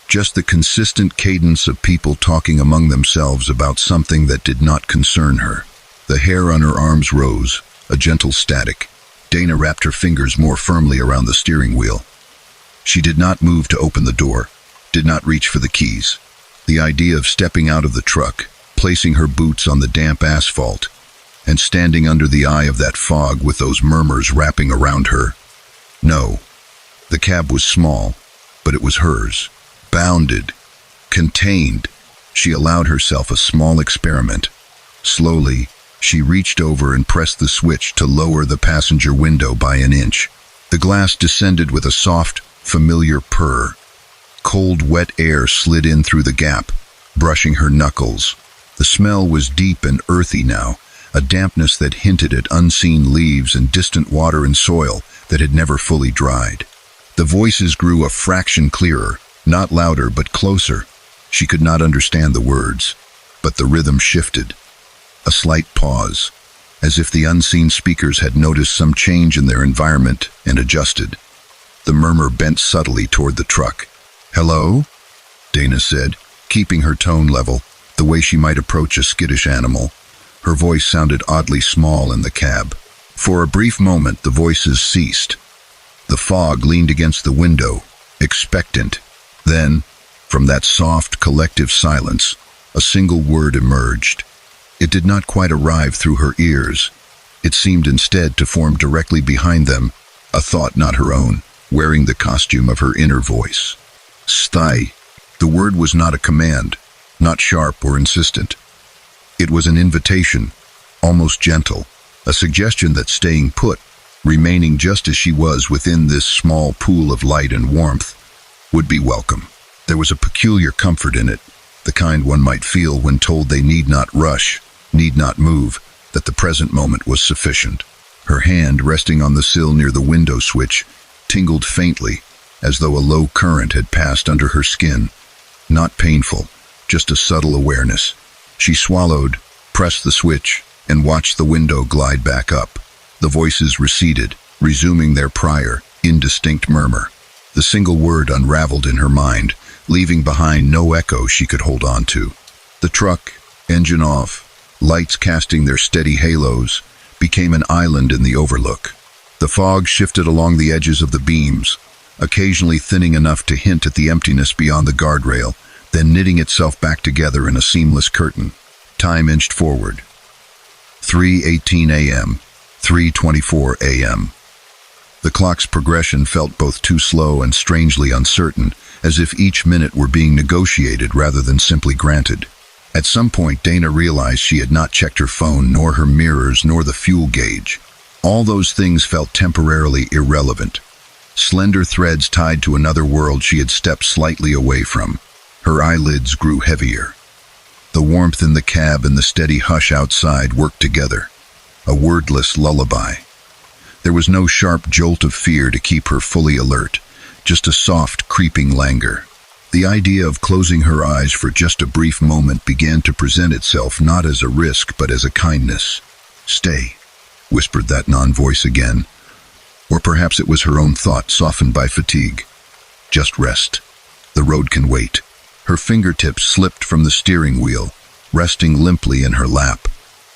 Just the consistent cadence of people talking among themselves about something that did not concern her. The hair on her arms rose, a gentle static. Dana wrapped her fingers more firmly around the steering wheel. She did not move to open the door, did not reach for the keys. The idea of stepping out of the truck, placing her boots on the damp asphalt, and standing under the eye of that fog with those murmurs wrapping around her. No, the cab was small, but it was hers. Bounded, contained. She allowed herself a small experiment. Slowly, she reached over and pressed the switch to lower the passenger window by an inch. The glass descended with a soft, familiar purr. Cold, wet air slid in through the gap, brushing her knuckles. The smell was deep and earthy now, a dampness that hinted at unseen leaves and distant water and soil that had never fully dried. The voices grew a fraction clearer, not louder but closer. She could not understand the words, but the rhythm shifted. A slight pause, as if the unseen speakers had noticed some change in their environment and adjusted. The murmur bent subtly toward the truck. "Hello?" Dana said, keeping her tone level, the way she might approach a skittish animal. Her voice sounded oddly small in the cab. For a brief moment, the voices ceased. The fog leaned against the window, expectant. Then, from that soft, collective silence, a single word emerged. It did not quite arrive through her ears. It seemed instead to form directly behind them, a thought not her own, wearing the costume of her inner voice. Stay. The word was not a command, not sharp or insistent. It was an invitation, almost gentle, a suggestion that staying put, remaining just as she was within this small pool of light and warmth, would be welcome. There was a peculiar comfort in it, the kind one might feel when told they need not rush, need not move, that the present moment was sufficient. Her hand, resting on the sill near the window switch, tingled faintly, as though a low current had passed under her skin. not painful, just a subtle awareness. She swallowed, pressed the switch, and watched the window glide back up. The voices receded, resuming their prior, indistinct murmur. The single word unraveled in her mind, leaving behind no echo she could hold on to. The truck, engine off, lights casting their steady halos, became an island in the overlook. The fog shifted along the edges of the beams, occasionally thinning enough to hint at the emptiness beyond the guardrail, then knitting itself back together in a seamless curtain. Time inched forward. 3:18 a.m., 3:24 a.m. The clock's progression felt both too slow and strangely uncertain, as if each minute were being negotiated rather than simply granted. At some point, Dana realized she had not checked her phone, nor her mirrors, nor the fuel gauge. All those things felt temporarily irrelevant. Slender threads tied to another world she had stepped slightly away from. Her eyelids grew heavier. The warmth in the cab and the steady hush outside worked together, a wordless lullaby. There was no sharp jolt of fear to keep her fully alert, just a soft, creeping languor. The idea of closing her eyes for just a brief moment began to present itself not as a risk but as a kindness. "Stay," whispered that non-voice again. Or perhaps it was her own thought, softened by fatigue. "Just rest. The road can wait." Her fingertips slipped from the steering wheel, resting limply in her lap.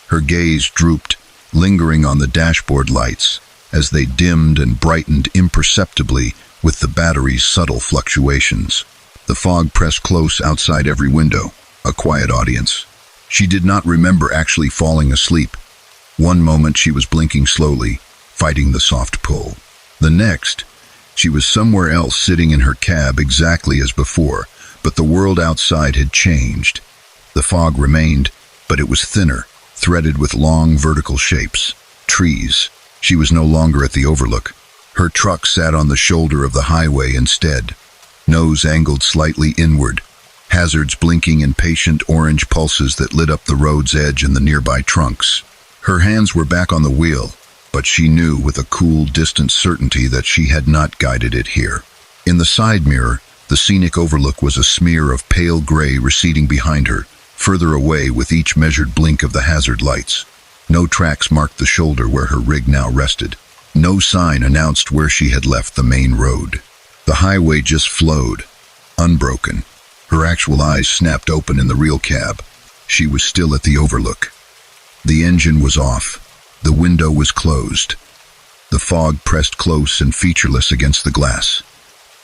Her gaze drooped, lingering on the dashboard lights, as they dimmed and brightened imperceptibly with the battery's subtle fluctuations. The fog pressed close outside every window, a quiet audience. She did not remember actually falling asleep. One moment she was blinking slowly, fighting the soft pull. The next, she was somewhere else sitting in her cab exactly as before, but the world outside had changed. The fog remained, but it was thinner, threaded with long vertical shapes. Trees. She was no longer at the overlook. Her truck sat on the shoulder of the highway instead, nose angled slightly inward, hazards blinking in patient orange pulses that lit up the road's edge and the nearby trunks. Her hands were back on the wheel, but she knew with a cool, distant certainty that she had not guided it here. In the side mirror, the scenic overlook was a smear of pale gray receding behind her, further away with each measured blink of the hazard lights. No tracks marked the shoulder where her rig now rested. No sign announced where she had left the main road. The highway just flowed, unbroken. Her actual eyes snapped open in the real cab. She was still at the overlook. The engine was off. The window was closed. The fog pressed close and featureless against the glass.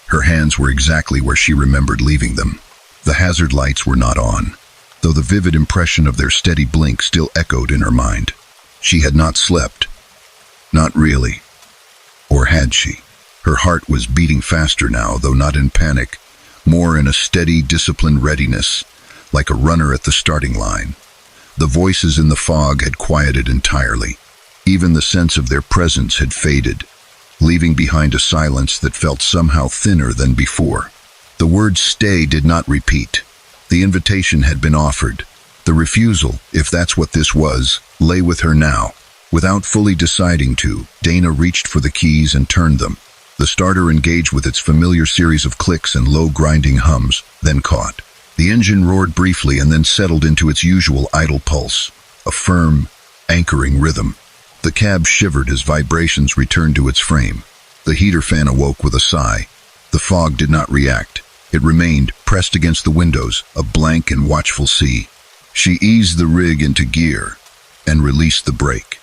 Her hands were exactly where she remembered leaving them. The hazard lights were not on, though the vivid impression of their steady blink still echoed in her mind. She had not slept. Not really. Or had she? Her heart was beating faster now, though not in panic, more in a steady, disciplined readiness, like a runner at the starting line. The voices in the fog had quieted entirely. Even the sense of their presence had faded, leaving behind a silence that felt somehow thinner than before. The word "stay" did not repeat. The invitation had been offered. The refusal, if that's what this was, lay with her now. Without fully deciding to, Dana reached for the keys and turned them. The starter engaged with its familiar series of clicks and low grinding hums, then caught. The engine roared briefly and then settled into its usual idle pulse, a firm, anchoring rhythm. The cab shivered as vibrations returned to its frame. The heater fan awoke with a sigh. The fog did not react. It remained, pressed against the windows, a blank and watchful sea. She eased the rig into gear and released the brake.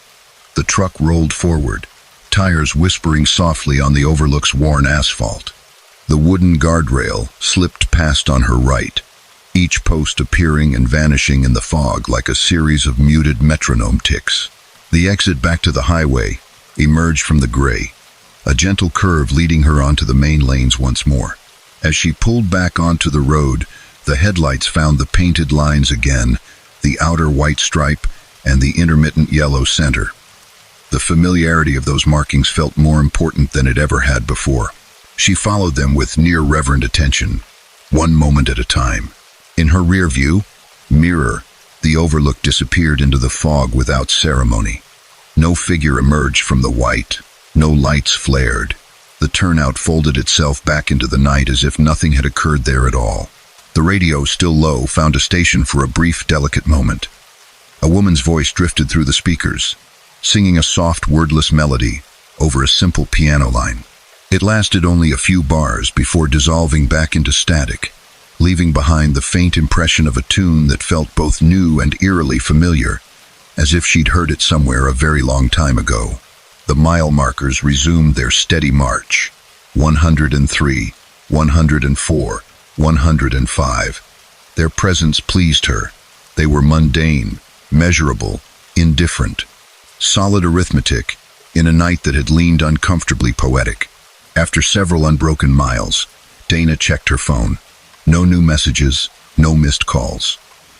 The truck rolled forward, tires whispering softly on the overlook's worn asphalt. The wooden guardrail slipped past on her right, each post appearing and vanishing in the fog like a series of muted metronome ticks. The exit back to the highway emerged from the gray, a gentle curve leading her onto the main lanes once more. As she pulled back onto the road, the headlights found the painted lines again, the outer white stripe and the intermittent yellow center. The familiarity of those markings felt more important than it ever had before. She followed them with near-reverent attention, one moment at a time. In her rear view mirror, the overlook disappeared into the fog without ceremony. No figure emerged from the white. No lights flared. The turnout folded itself back into the night as if nothing had occurred there at all. The radio, still low, found a station for a brief, delicate moment. A woman's voice drifted through the speakers, singing a soft, wordless melody over a simple piano line. It lasted only a few bars before dissolving back into static, leaving behind the faint impression of a tune that felt both new and eerily familiar, as if she'd heard it somewhere a very long time ago. The mile markers resumed their steady march. 103, 104, 105. Their presence pleased her. They were mundane, measurable, indifferent. Solid arithmetic in a night that had leaned uncomfortably poetic. After several unbroken miles, Dana checked her phone. No new messages, no missed calls.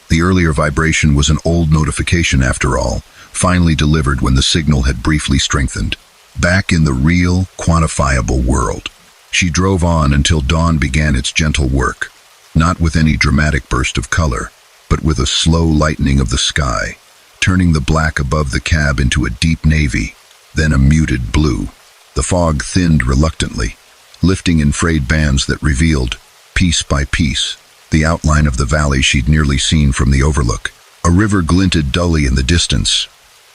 The earlier vibration was an old notification after all, finally delivered when the signal had briefly strengthened. Back in the real, quantifiable world. She drove on until dawn began its gentle work, not with any dramatic burst of color, but with a slow lightening of the sky, turning the black above the cab into a deep navy, then a muted blue. The fog thinned reluctantly, lifting in frayed bands that revealed, piece by piece, the outline of the valley she'd nearly seen from the overlook. A river glinted dully in the distance,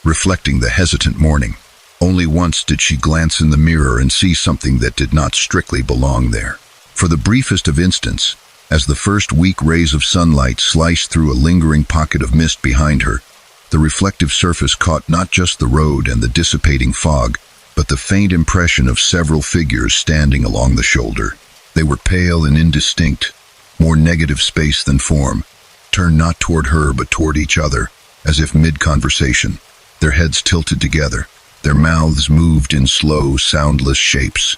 reflecting the hesitant morning. Only once did she glance in the mirror and see something that did not strictly belong there. For the briefest of instants, as the first weak rays of sunlight sliced through a lingering pocket of mist behind her, the reflective surface caught not just the road and the dissipating fog, but the faint impression of several figures standing along the shoulder. They were pale and indistinct, more negative space than form, turned not toward her but toward each other, as if mid-conversation, their heads tilted together. Their mouths moved in slow, soundless shapes.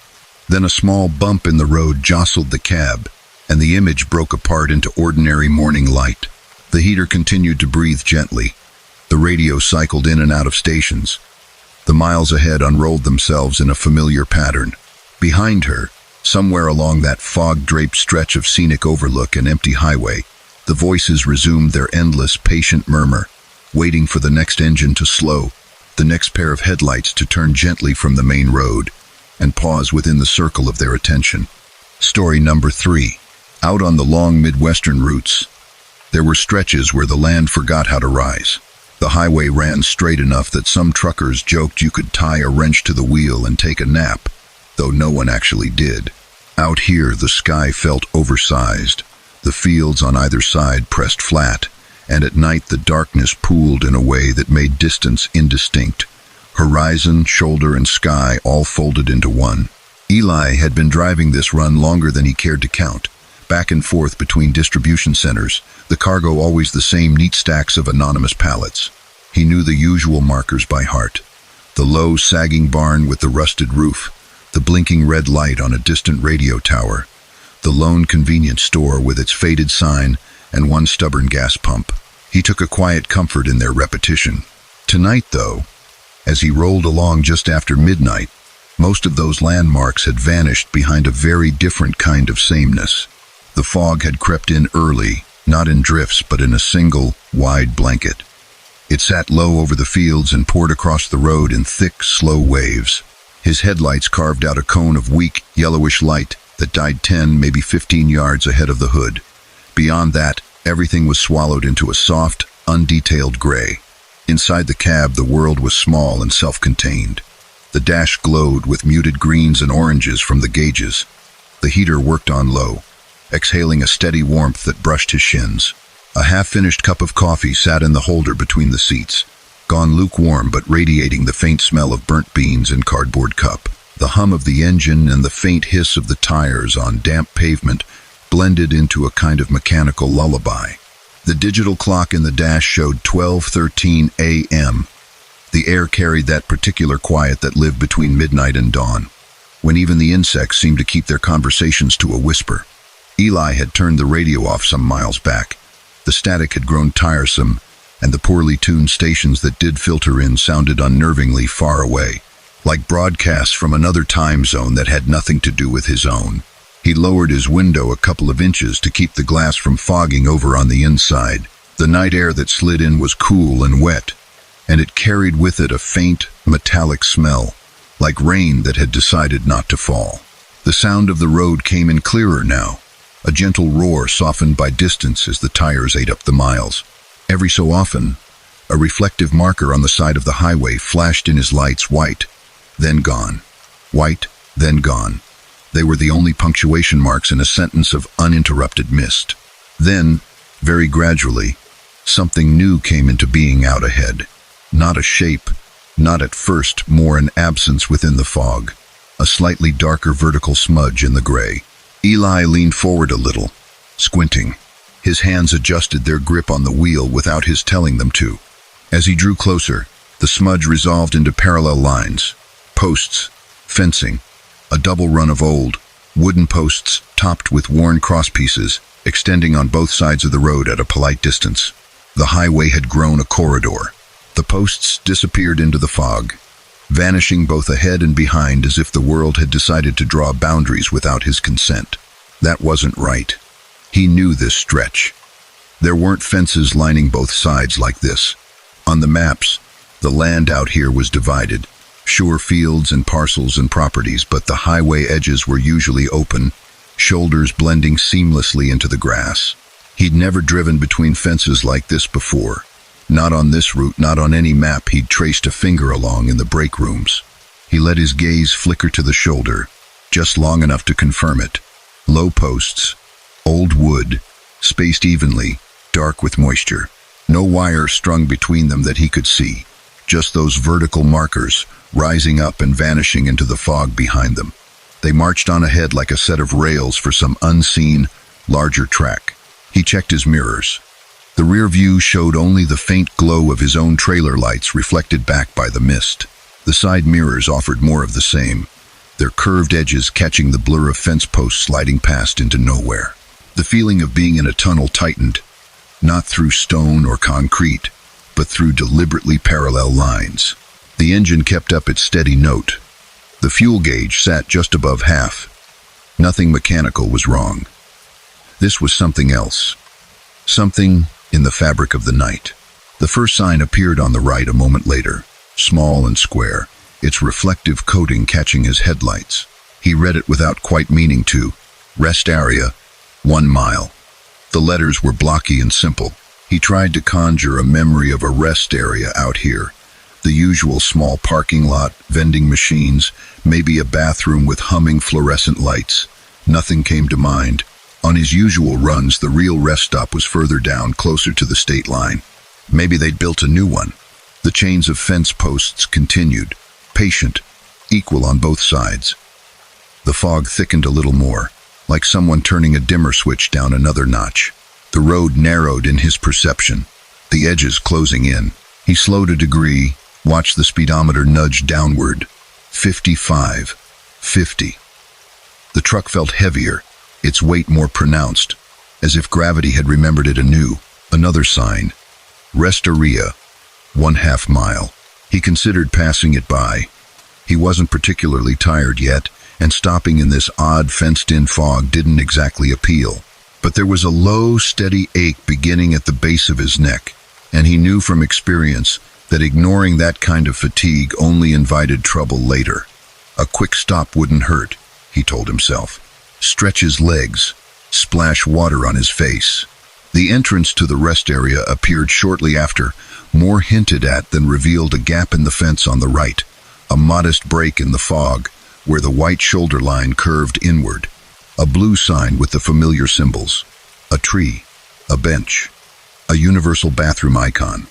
Then a small bump in the road jostled the cab, and the image broke apart into ordinary morning light. The heater continued to breathe gently. The radio cycled in and out of stations. The miles ahead unrolled themselves in a familiar pattern. Behind her, somewhere along that fog-draped stretch of scenic overlook and empty highway, the voices resumed their endless, patient murmur, waiting for the next engine to slow, the next pair of headlights to turn gently from the main road and pause within the circle of their attention. Story number 3. Out on the long Midwestern routes, there were stretches where the land forgot how to rise. The highway ran straight enough that some truckers joked you could tie a wrench to the wheel and take a nap, though no one actually did. Out here, the sky felt oversized. The fields on either side pressed flat, and at night the darkness pooled in a way that made distance indistinct. Horizon, shoulder, and sky all folded into one. Eli had been driving this run longer than he cared to count, back and forth between distribution centers, the cargo always the same neat stacks of anonymous pallets. He knew the usual markers by heart. The low, sagging barn with the rusted roof, the blinking red light on a distant radio tower, the lone convenience store with its faded sign and one stubborn gas pump. He took a quiet comfort in their repetition. Tonight, though, as he rolled along just after midnight, most of those landmarks had vanished behind a very different kind of sameness. The fog had crept in early, not in drifts but in a single, wide blanket. It sat low over the fields and poured across the road in thick, slow waves. His headlights carved out a cone of weak, yellowish light that died 10, maybe 15 yards ahead of the hood. Beyond that, everything was swallowed into a soft, undetailed gray. Inside the cab, the world was small and self-contained. The dash glowed with muted greens and oranges from the gauges. The heater worked on low, exhaling a steady warmth that brushed his shins. A half-finished cup of coffee sat in the holder between the seats, gone lukewarm but radiating the faint smell of burnt beans and cardboard cup. The hum of the engine and the faint hiss of the tires on damp pavement blended into a kind of mechanical lullaby. The digital clock in the dash showed 12:13 a.m. The air carried that particular quiet that lived between midnight and dawn, when even the insects seemed to keep their conversations to a whisper. Eli had turned the radio off some miles back. The static had grown tiresome, and the poorly tuned stations that did filter in sounded unnervingly far away, like broadcasts from another time zone that had nothing to do with his own. He lowered his window a couple of inches to keep the glass from fogging over on the inside. The night air that slid in was cool and wet, and it carried with it a faint, metallic smell, like rain that had decided not to fall. The sound of the road came in clearer now, a gentle roar softened by distance as the tires ate up the miles. Every so often, a reflective marker on the side of the highway flashed in his lights, white, then gone. White, then gone. They were the only punctuation marks in a sentence of uninterrupted mist. Then, very gradually, something new came into being out ahead. Not a shape, not at first, more an absence within the fog. A slightly darker vertical smudge in the gray. Eli leaned forward a little, squinting. His hands adjusted their grip on the wheel without his telling them to. As he drew closer, the smudge resolved into parallel lines. Posts, fencing, a double run of old, wooden posts topped with worn crosspieces, extending on both sides of the road at a polite distance. The highway had grown a corridor. The posts disappeared into the fog, vanishing both ahead and behind as if the world had decided to draw boundaries without his consent. That wasn't right. He knew this stretch. There weren't fences lining both sides like this. On the maps, the land out here was divided, sure fields and parcels and properties, but the highway edges were usually open, shoulders blending seamlessly into the grass. He'd never driven between fences like this before. Not on this route, not on any map he'd traced a finger along in the break rooms. He let his gaze flicker to the shoulder, just long enough to confirm it. Low posts, old wood, spaced evenly, dark with moisture. No wire strung between them that he could see, just those vertical markers, rising up and vanishing into the fog behind them. They marched on ahead like a set of rails for some unseen, larger track. He checked his mirrors. The rear view showed only the faint glow of his own trailer lights reflected back by the mist. The side mirrors offered more of the same, their curved edges catching the blur of fence posts sliding past into nowhere. The feeling of being in a tunnel tightened, not through stone or concrete, but through deliberately parallel lines. The engine kept up its steady note. The fuel gauge sat just above half. Nothing mechanical was wrong. This was something else. Something in the fabric of the night. The first sign appeared on the right a moment later, small and square, its reflective coating catching his headlights. He read it without quite meaning to. Rest area, 1 mile. The letters were blocky and simple. He tried to conjure a memory of a rest area out here. The usual small parking lot, vending machines, maybe a bathroom with humming fluorescent lights. Nothing came to mind. On his usual runs, the real rest stop was further down, closer to the state line. Maybe they'd built a new one. The chains of fence posts continued, patient, equal on both sides. The fog thickened a little more, like someone turning a dimmer switch down another notch. The road narrowed in his perception, the edges closing in. He slowed a degree, watched the speedometer nudge downward. 55, 50. The truck felt heavier, its weight more pronounced, as if gravity had remembered it anew. Another sign. Rest area, 1/2 mile. He considered passing it by. He wasn't particularly tired yet, and stopping in this odd fenced-in fog didn't exactly appeal. But there was a low, steady ache beginning at the base of his neck, and he knew from experience that ignoring that kind of fatigue only invited trouble later. A quick stop wouldn't hurt, he told himself. Stretch his legs, splash water on his face. The entrance to the rest area appeared shortly after, more hinted at than revealed a gap in the fence on the right, a modest break in the fog, where the white shoulder line curved inward. A blue sign with the familiar symbols. A tree, a bench, a universal bathroom icon.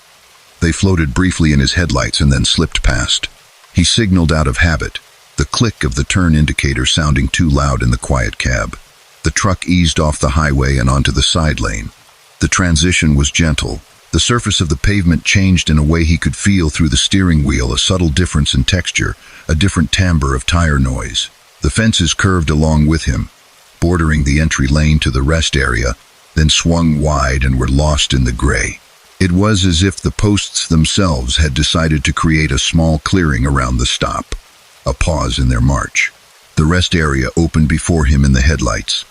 They floated briefly in his headlights and then slipped past. He signaled out of habit, the click of the turn indicator sounding too loud in the quiet cab. The truck eased off the highway and onto the side lane. The transition was gentle. The surface of the pavement changed in a way he could feel through the steering wheel, a subtle difference in texture, a different timbre of tire noise. The fences curved along with him, bordering the entry lane to the rest area, then swung wide and were lost in the gray. It was as if the posts themselves had decided to create a small clearing around the stop, a pause in their march. The rest area opened before him in the headlights,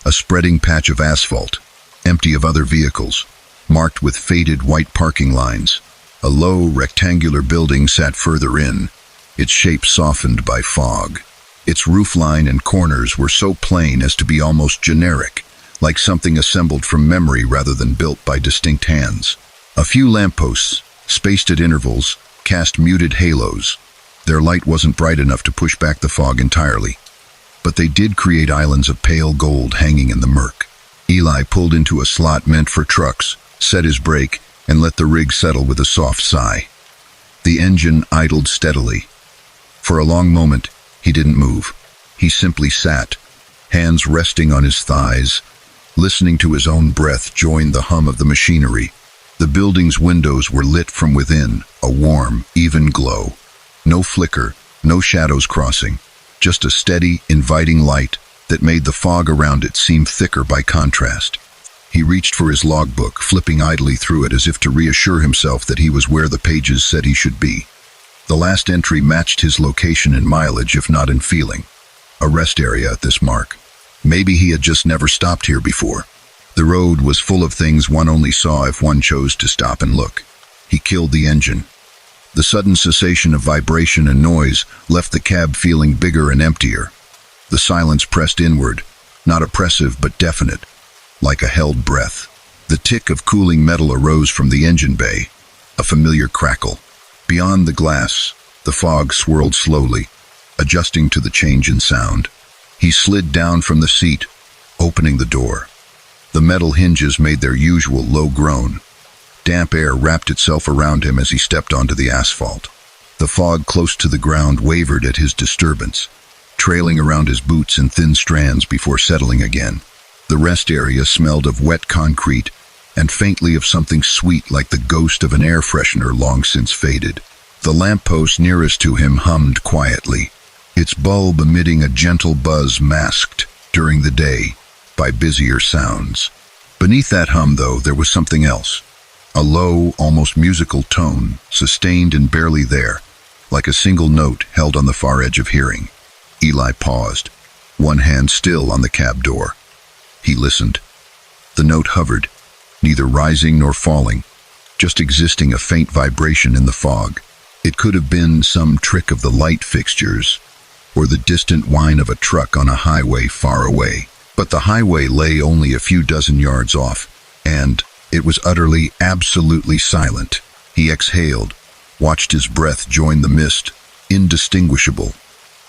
a spreading patch of asphalt, empty of other vehicles, marked with faded white parking lines. A low, rectangular building sat further in, its shape softened by fog. Its roofline and corners were so plain as to be almost generic, like something assembled from memory rather than built by distinct hands. A few lampposts, spaced at intervals, cast muted halos. Their light wasn't bright enough to push back the fog entirely, but they did create islands of pale gold hanging in the murk. Eli pulled into a slot meant for trucks, set his brake, and let the rig settle with a soft sigh. The engine idled steadily. For a long moment, he didn't move. He simply sat, hands resting on his thighs, listening to his own breath join the hum of the machinery. The building's windows were lit from within, a warm, even glow. No flicker, no shadows crossing, just a steady, inviting light that made the fog around it seem thicker by contrast. He reached for his logbook, flipping idly through it as if to reassure himself that he was where the pages said he should be. The last entry matched his location in mileage, if not in feeling. A rest area at this mark. Maybe he had just never stopped here before. The road was full of things one only saw if one chose to stop and look. He killed the engine. The sudden cessation of vibration and noise left the cab feeling bigger and emptier. The silence pressed inward, not oppressive but definite, like a held breath. The tick of cooling metal arose from the engine bay, a familiar crackle. Beyond the glass, the fog swirled slowly, adjusting to the change in sound. He slid down from the seat, opening the door. The metal hinges made their usual low groan. Damp air wrapped itself around him as he stepped onto the asphalt. The fog close to the ground wavered at his disturbance, trailing around his boots in thin strands before settling again. The rest area smelled of wet concrete and faintly of something sweet like the ghost of an air freshener long since faded. The lamppost nearest to him hummed quietly, its bulb emitting a gentle buzz masked, during the day, by busier sounds. Beneath that hum, though, there was something else. A low, almost musical tone, sustained and barely there, like a single note held on the far edge of hearing. Eli paused, one hand still on the cab door. He listened. The note hovered, neither rising nor falling, just existing, a faint vibration in the fog. It could have been some trick of the light fixtures, or the distant whine of a truck on a highway far away. But the highway lay only a few dozen yards off, and it was utterly, absolutely silent. He exhaled, watched his breath join the mist, indistinguishable.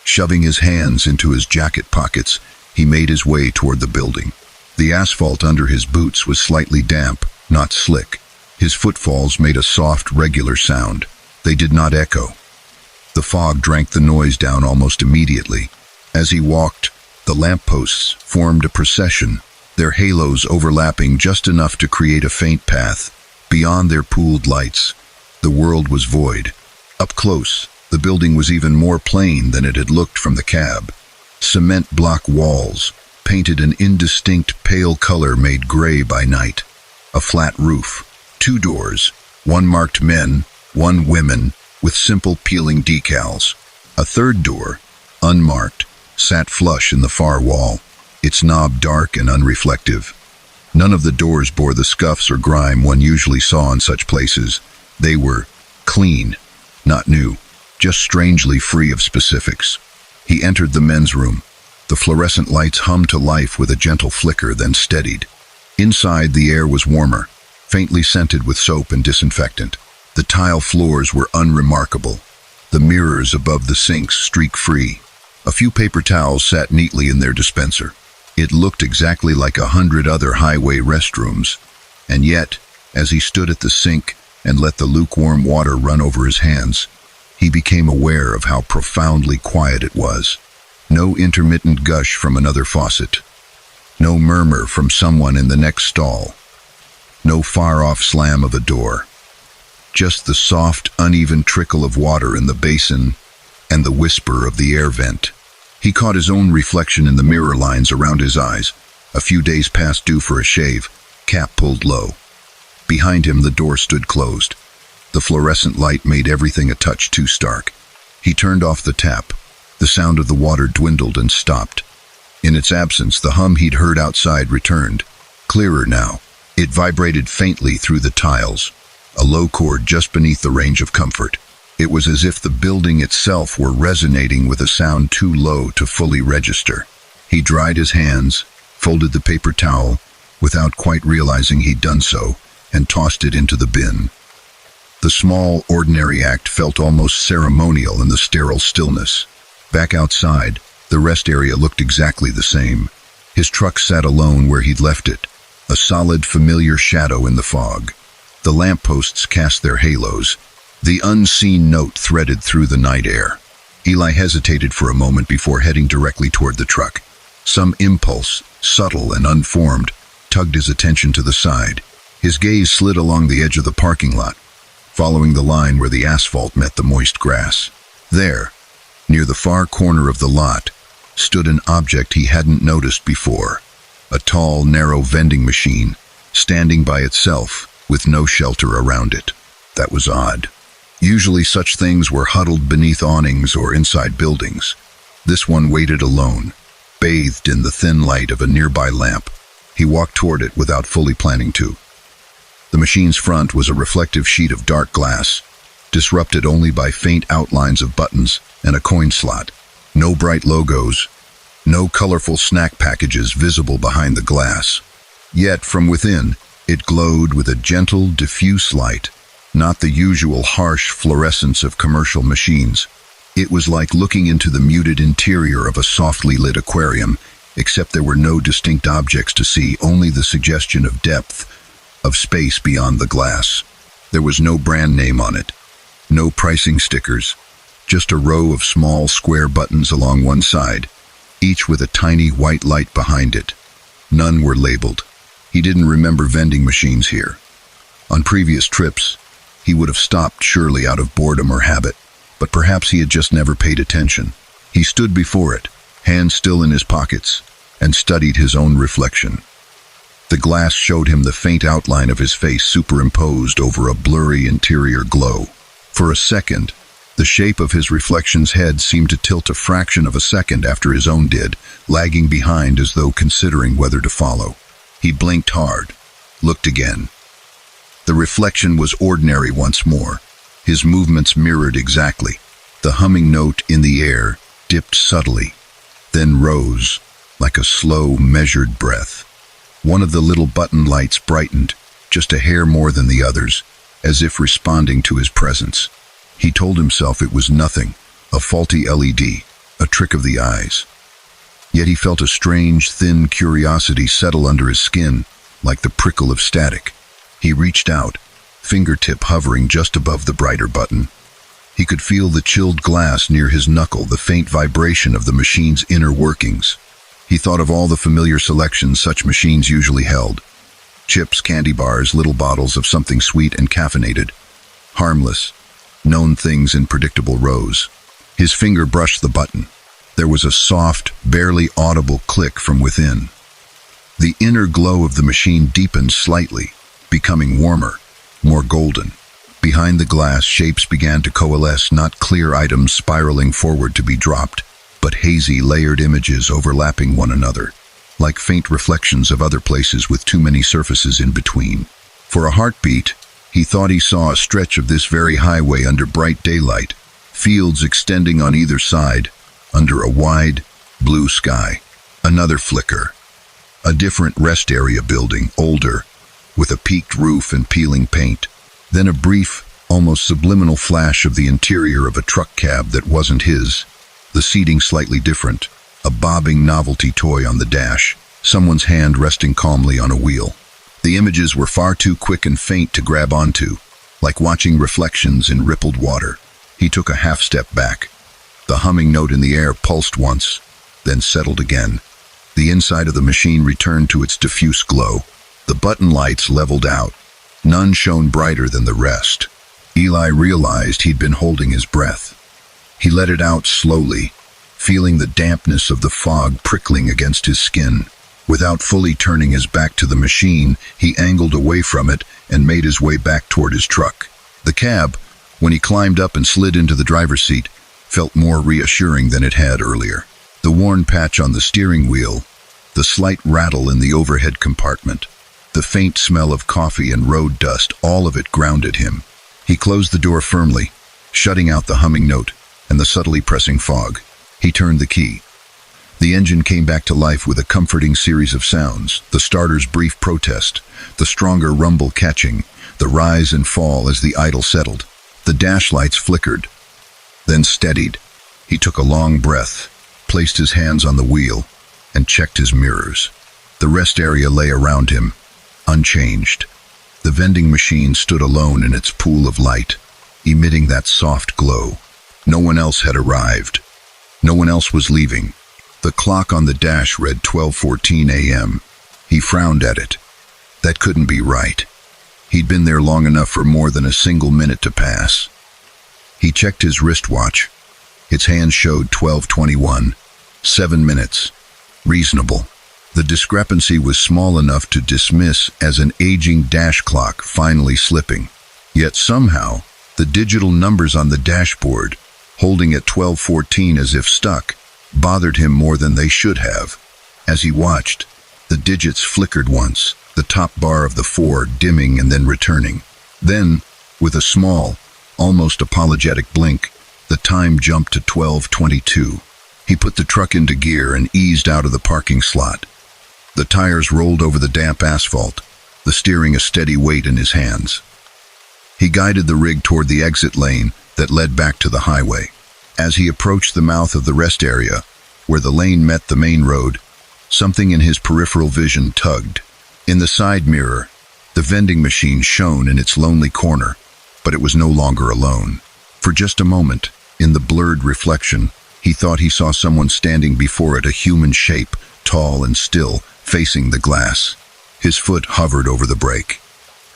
Shoving his hands into his jacket pockets, he made his way toward the building. The asphalt under his boots was slightly damp, not slick. His footfalls made a soft, regular sound. They did not echo. The fog drank the noise down almost immediately. As he walked, the lampposts formed a procession, their halos overlapping just enough to create a faint path. Beyond their pooled lights, the world was void. Up close, the building was even more plain than it had looked from the cab. Cement block walls, painted an indistinct pale color made gray by night. A flat roof, 2 doors, one marked men, one women, with simple peeling decals. A third door, unmarked, sat flush in the far wall, its knob dark and unreflective. None of the doors bore the scuffs or grime one usually saw in such places. They were clean, not new, just strangely free of specifics. He entered the men's room. The fluorescent lights hummed to life with a gentle flicker, then steadied. Inside, the air was warmer, faintly scented with soap and disinfectant. The tile floors were unremarkable, the mirrors above the sinks streak-free. A few paper towels sat neatly in their dispenser. It looked exactly like 100 other highway restrooms, and yet, as he stood at the sink and let the lukewarm water run over his hands, he became aware of how profoundly quiet it was. No intermittent gush from another faucet. No murmur from someone in the next stall. No far-off slam of a door. Just the soft, uneven trickle of water in the basin and the whisper of the air vent. He caught his own reflection in the mirror lines around his eyes, a few days past due for a shave, cap pulled low. Behind him, the door stood closed. The fluorescent light made everything a touch too stark. He turned off the tap. The sound of the water dwindled and stopped. In its absence, the hum he'd heard outside returned, clearer now. It vibrated faintly through the tiles, a low chord just beneath the range of comfort. It was as if the building itself were resonating with a sound too low to fully register. He dried his hands, folded the paper towel without quite realizing he'd done so, and tossed it into the bin. The small, ordinary act felt almost ceremonial in the sterile stillness. Back outside, the rest area looked exactly the same. His truck sat alone where he'd left it, a solid, familiar shadow in the fog. The lampposts cast their halos. The unseen note threaded through the night air. Eli hesitated for a moment before heading directly toward the truck. Some impulse, subtle and unformed, tugged his attention to the side. His gaze slid along the edge of the parking lot, following the line where the asphalt met the moist grass. There, near the far corner of the lot, stood an object he hadn't noticed before. A tall, narrow vending machine, standing by itself, with no shelter around it. That was odd. Usually such things were huddled beneath awnings or inside buildings. This one waited alone, bathed in the thin light of a nearby lamp. He walked toward it without fully planning to. The machine's front was a reflective sheet of dark glass, disrupted only by faint outlines of buttons and a coin slot. No bright logos, no colorful snack packages visible behind the glass. Yet from within, it glowed with a gentle, diffuse light, not the usual harsh fluorescence of commercial machines. It was like looking into the muted interior of a softly lit aquarium, except there were no distinct objects to see, only the suggestion of depth, of space beyond the glass. There was no brand name on it, no pricing stickers, just a row of small square buttons along one side, each with a tiny white light behind it. None were labeled. He didn't remember vending machines here. On previous trips, he would have stopped surely out of boredom or habit, but perhaps he had just never paid attention. He stood before it, hands still in his pockets, and studied his own reflection. The glass showed him the faint outline of his face superimposed over a blurry interior glow. For a second, the shape of his reflection's head seemed to tilt a fraction of a second after his own did, lagging behind as though considering whether to follow. He blinked hard, looked again. The reflection was ordinary once more. His movements mirrored exactly. The humming note in the air dipped subtly, then rose like a slow, measured breath. One of the little button lights brightened, just a hair more than the others, as if responding to his presence. He told himself it was nothing, a faulty LED, a trick of the eyes. Yet he felt a strange, thin curiosity settle under his skin, like the prickle of static. He reached out, fingertip hovering just above the brighter button. He could feel the chilled glass near his knuckle, the faint vibration of the machine's inner workings. He thought of all the familiar selections such machines usually held. Chips, candy bars, little bottles of something sweet and caffeinated. Harmless, known things in predictable rows. His finger brushed the button. There was a soft, barely audible click from within. The inner glow of the machine deepened slightly, becoming warmer, more golden. Behind the glass, shapes began to coalesce, not clear items spiraling forward to be dropped, but hazy, layered images overlapping one another, like faint reflections of other places with too many surfaces in between. For a heartbeat, he thought he saw a stretch of this very highway under bright daylight, fields extending on either side, under a wide, blue sky. Another flicker. A different rest area building, older, with a peaked roof and peeling paint. Then a brief, almost subliminal flash of the interior of a truck cab that wasn't his. The seating slightly different, a bobbing novelty toy on the dash, someone's hand resting calmly on a wheel. The images were far too quick and faint to grab onto, like watching reflections in rippled water. He took a half step back. The humming note in the air pulsed once, then settled again. The inside of the machine returned to its diffuse glow. The button lights leveled out. None shone brighter than the rest. Eli realized he'd been holding his breath. He let it out slowly, feeling the dampness of the fog prickling against his skin. Without fully turning his back to the machine, he angled away from it and made his way back toward his truck. The cab, when he climbed up and slid into the driver's seat, felt more reassuring than it had earlier. The worn patch on the steering wheel, the slight rattle in the overhead compartment, the faint smell of coffee and road dust, all of it grounded him. He closed the door firmly, shutting out the humming note and the subtly pressing fog. He turned the key. The engine came back to life with a comforting series of sounds, the starter's brief protest, the stronger rumble catching, the rise and fall as the idle settled. The dash lights flickered, then steadied. He took a long breath, placed his hands on the wheel, and checked his mirrors. The rest area lay around him, unchanged. The vending machine stood alone in its pool of light, emitting that soft glow. No one else had arrived. No one else was leaving. The clock on the dash read 12:14 a.m. He frowned at it. That couldn't be right. He'd been there long enough for more than a single minute to pass. He checked his wristwatch. Its hand showed 12:21. 7 minutes. Reasonable. The discrepancy was small enough to dismiss as an aging dash clock finally slipping. Yet somehow, the digital numbers on the dashboard, holding at 12:14 as if stuck, bothered him more than they should have. As he watched, the digits flickered once, the top bar of the 4 dimming and then returning. Then, with a small, almost apologetic blink, the time jumped to 12:22. He put the truck into gear and eased out of the parking slot. The tires rolled over the damp asphalt, the steering a steady weight in his hands. He guided the rig toward the exit lane that led back to the highway. As he approached the mouth of the rest area, where the lane met the main road, something in his peripheral vision tugged. In the side mirror, the vending machine shone in its lonely corner, but it was no longer alone. For just a moment, in the blurred reflection, he thought he saw someone standing before it, a human shape, tall and still, facing the glass. His foot hovered over the brake.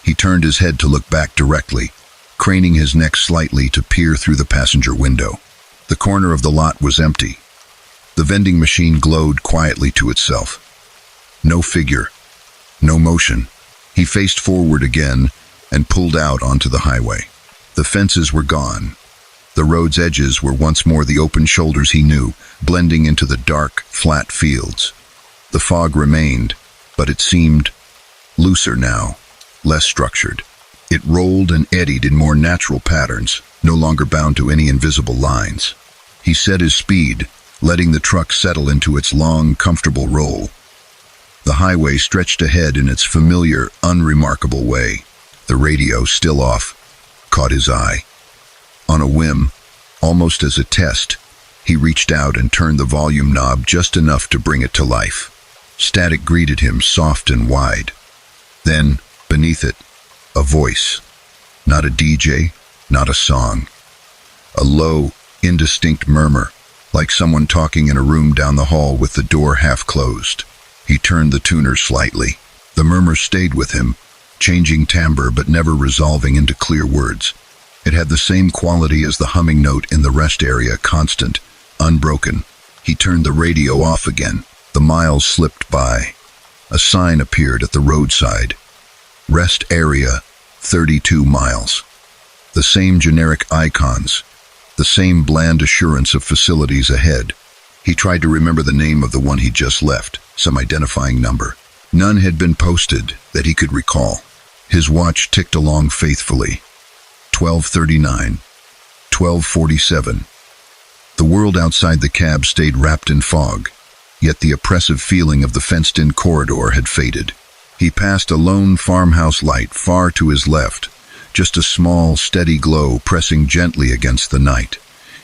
He turned his head to look back directly, craning his neck slightly to peer through the passenger window. The corner of the lot was empty. The vending machine glowed quietly to itself. No figure, no motion. He faced forward again and pulled out onto the highway. The fences were gone. The road's edges were once more the open shoulders he knew, blending into the dark, flat fields. The fog remained, but it seemed looser now, less structured. It rolled and eddied in more natural patterns, no longer bound to any invisible lines. He set his speed, letting the truck settle into its long, comfortable roll. The highway stretched ahead in its familiar, unremarkable way. The radio, still off, caught his eye. On a whim, almost as a test, he reached out and turned the volume knob just enough to bring it to life. Static greeted him, soft and wide. Then, beneath it, a voice. Not a DJ, not a song. A low, indistinct murmur, like someone talking in a room down the hall with the door half closed. He turned the tuner slightly. The murmur stayed with him, changing timbre but never resolving into clear words. It had the same quality as the humming note in the rest area, constant, unbroken. He turned the radio off again. The miles slipped by. A sign appeared at the roadside. Rest area, 32 miles. The same generic icons, the same bland assurance of facilities ahead. He tried to remember the name of the one he'd just left, some identifying number. None had been posted that he could recall. His watch ticked along faithfully. 12:39, 12:47. The world outside the cab stayed wrapped in fog, yet the oppressive feeling of the fenced-in corridor had faded. He passed a lone farmhouse light far to his left, just a small, steady glow pressing gently against the night.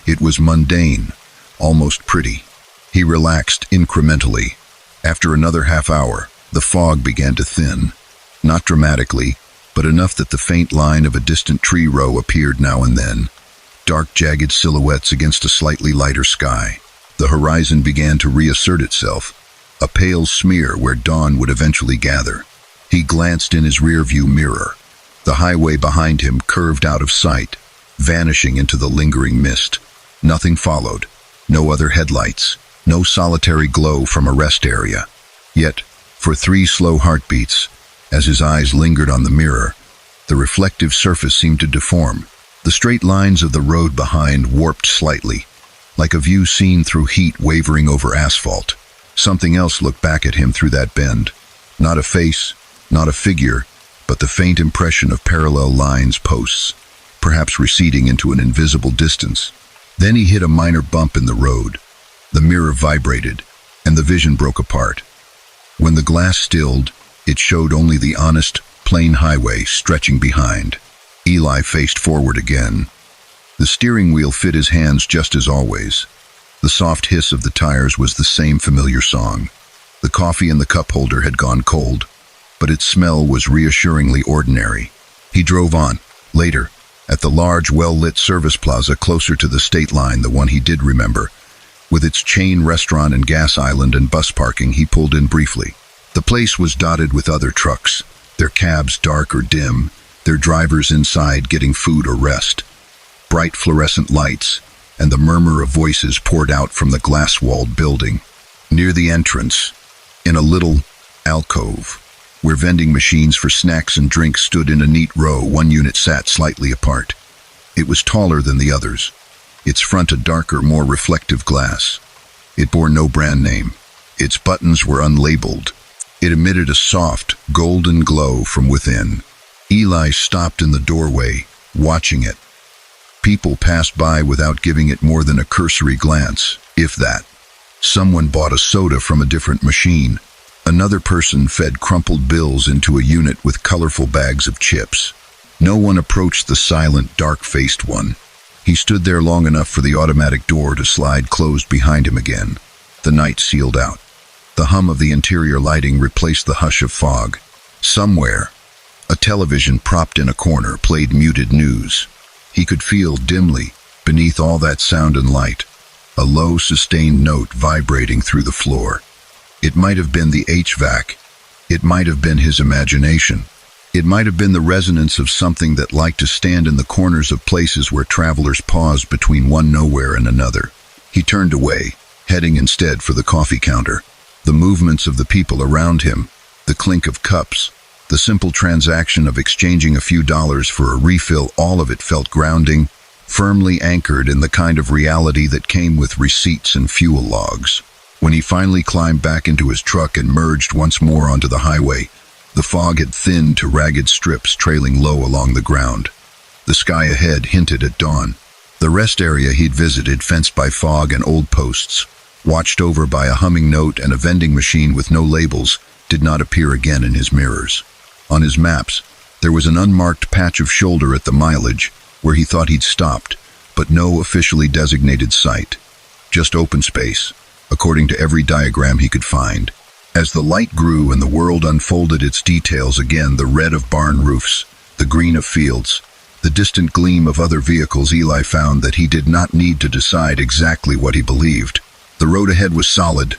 It was mundane, almost pretty. He relaxed incrementally. After another half hour, the fog began to thin, not dramatically, but enough that the faint line of a distant tree row appeared now and then, dark jagged silhouettes against a slightly lighter sky. The horizon began to reassert itself, a pale smear where dawn would eventually gather. He glanced in his rearview mirror. The highway behind him curved out of sight, vanishing into the lingering mist. Nothing followed. No other headlights. No solitary glow from a rest area. Yet, for 3 slow heartbeats, as his eyes lingered on the mirror, the reflective surface seemed to deform. The straight lines of the road behind warped slightly, like a view seen through heat wavering over asphalt. Something else looked back at him through that bend. Not a face, not a figure, but the faint impression of parallel lines, posts, perhaps receding into an invisible distance. Then he hit a minor bump in the road. The mirror vibrated. and the vision broke apart. When the glass stilled, it showed only the honest, plain highway stretching behind. Eli faced forward again. The steering wheel fit his hands just as always. The soft hiss of the tires was the same familiar song. The coffee in the cup holder had gone cold, but its smell was reassuringly ordinary. He drove on. Later, at the large, well-lit service plaza closer to the state line, the one he did remember, with its chain restaurant and gas island and bus parking, he pulled in briefly. The place was dotted with other trucks, their cabs dark or dim, their drivers inside getting food or rest. Bright fluorescent lights and the murmur of voices poured out from the glass-walled building. Near the entrance, in a little alcove, where vending machines for snacks and drinks stood in a neat row, one unit sat slightly apart. It was taller than the others, its front a darker, more reflective glass. It bore no brand name. Its buttons were unlabeled. It emitted a soft, golden glow from within. Eli stopped in the doorway, watching it. People passed by without giving it more than a cursory glance, if that. Someone bought a soda from a different machine. Another person fed crumpled bills into a unit with colorful bags of chips. No one approached the silent, dark-faced one. He stood there long enough for the automatic door to slide closed behind him again. The night sealed out. The hum of the interior lighting replaced the hush of fog. Somewhere, a television propped in a corner played muted news. He could feel dimly, beneath all that sound and light, a low, sustained note vibrating through the floor. It might have been the HVAC. It might have been his imagination. It might have been the resonance of something that liked to stand in the corners of places where travelers paused between one nowhere and another. He turned away, heading instead for the coffee counter. The movements of the people around him, the clink of cups, the simple transaction of exchanging a few dollars for a refill, all of it felt grounding, firmly anchored in the kind of reality that came with receipts and fuel logs. When he finally climbed back into his truck and merged once more onto the highway, the fog had thinned to ragged strips trailing low along the ground. The sky ahead hinted at dawn. The rest area he'd visited, fenced by fog and old posts, watched over by a humming note and a vending machine with no labels, did not appear again in his mirrors. On his maps, there was an unmarked patch of shoulder at the mileage where he thought he'd stopped, but no officially designated site. Just open space, according to every diagram he could find. As the light grew and the world unfolded its details again, the red of barn roofs, the green of fields, the distant gleam of other vehicles, Eli found that he did not need to decide exactly what he believed. The road ahead was solid,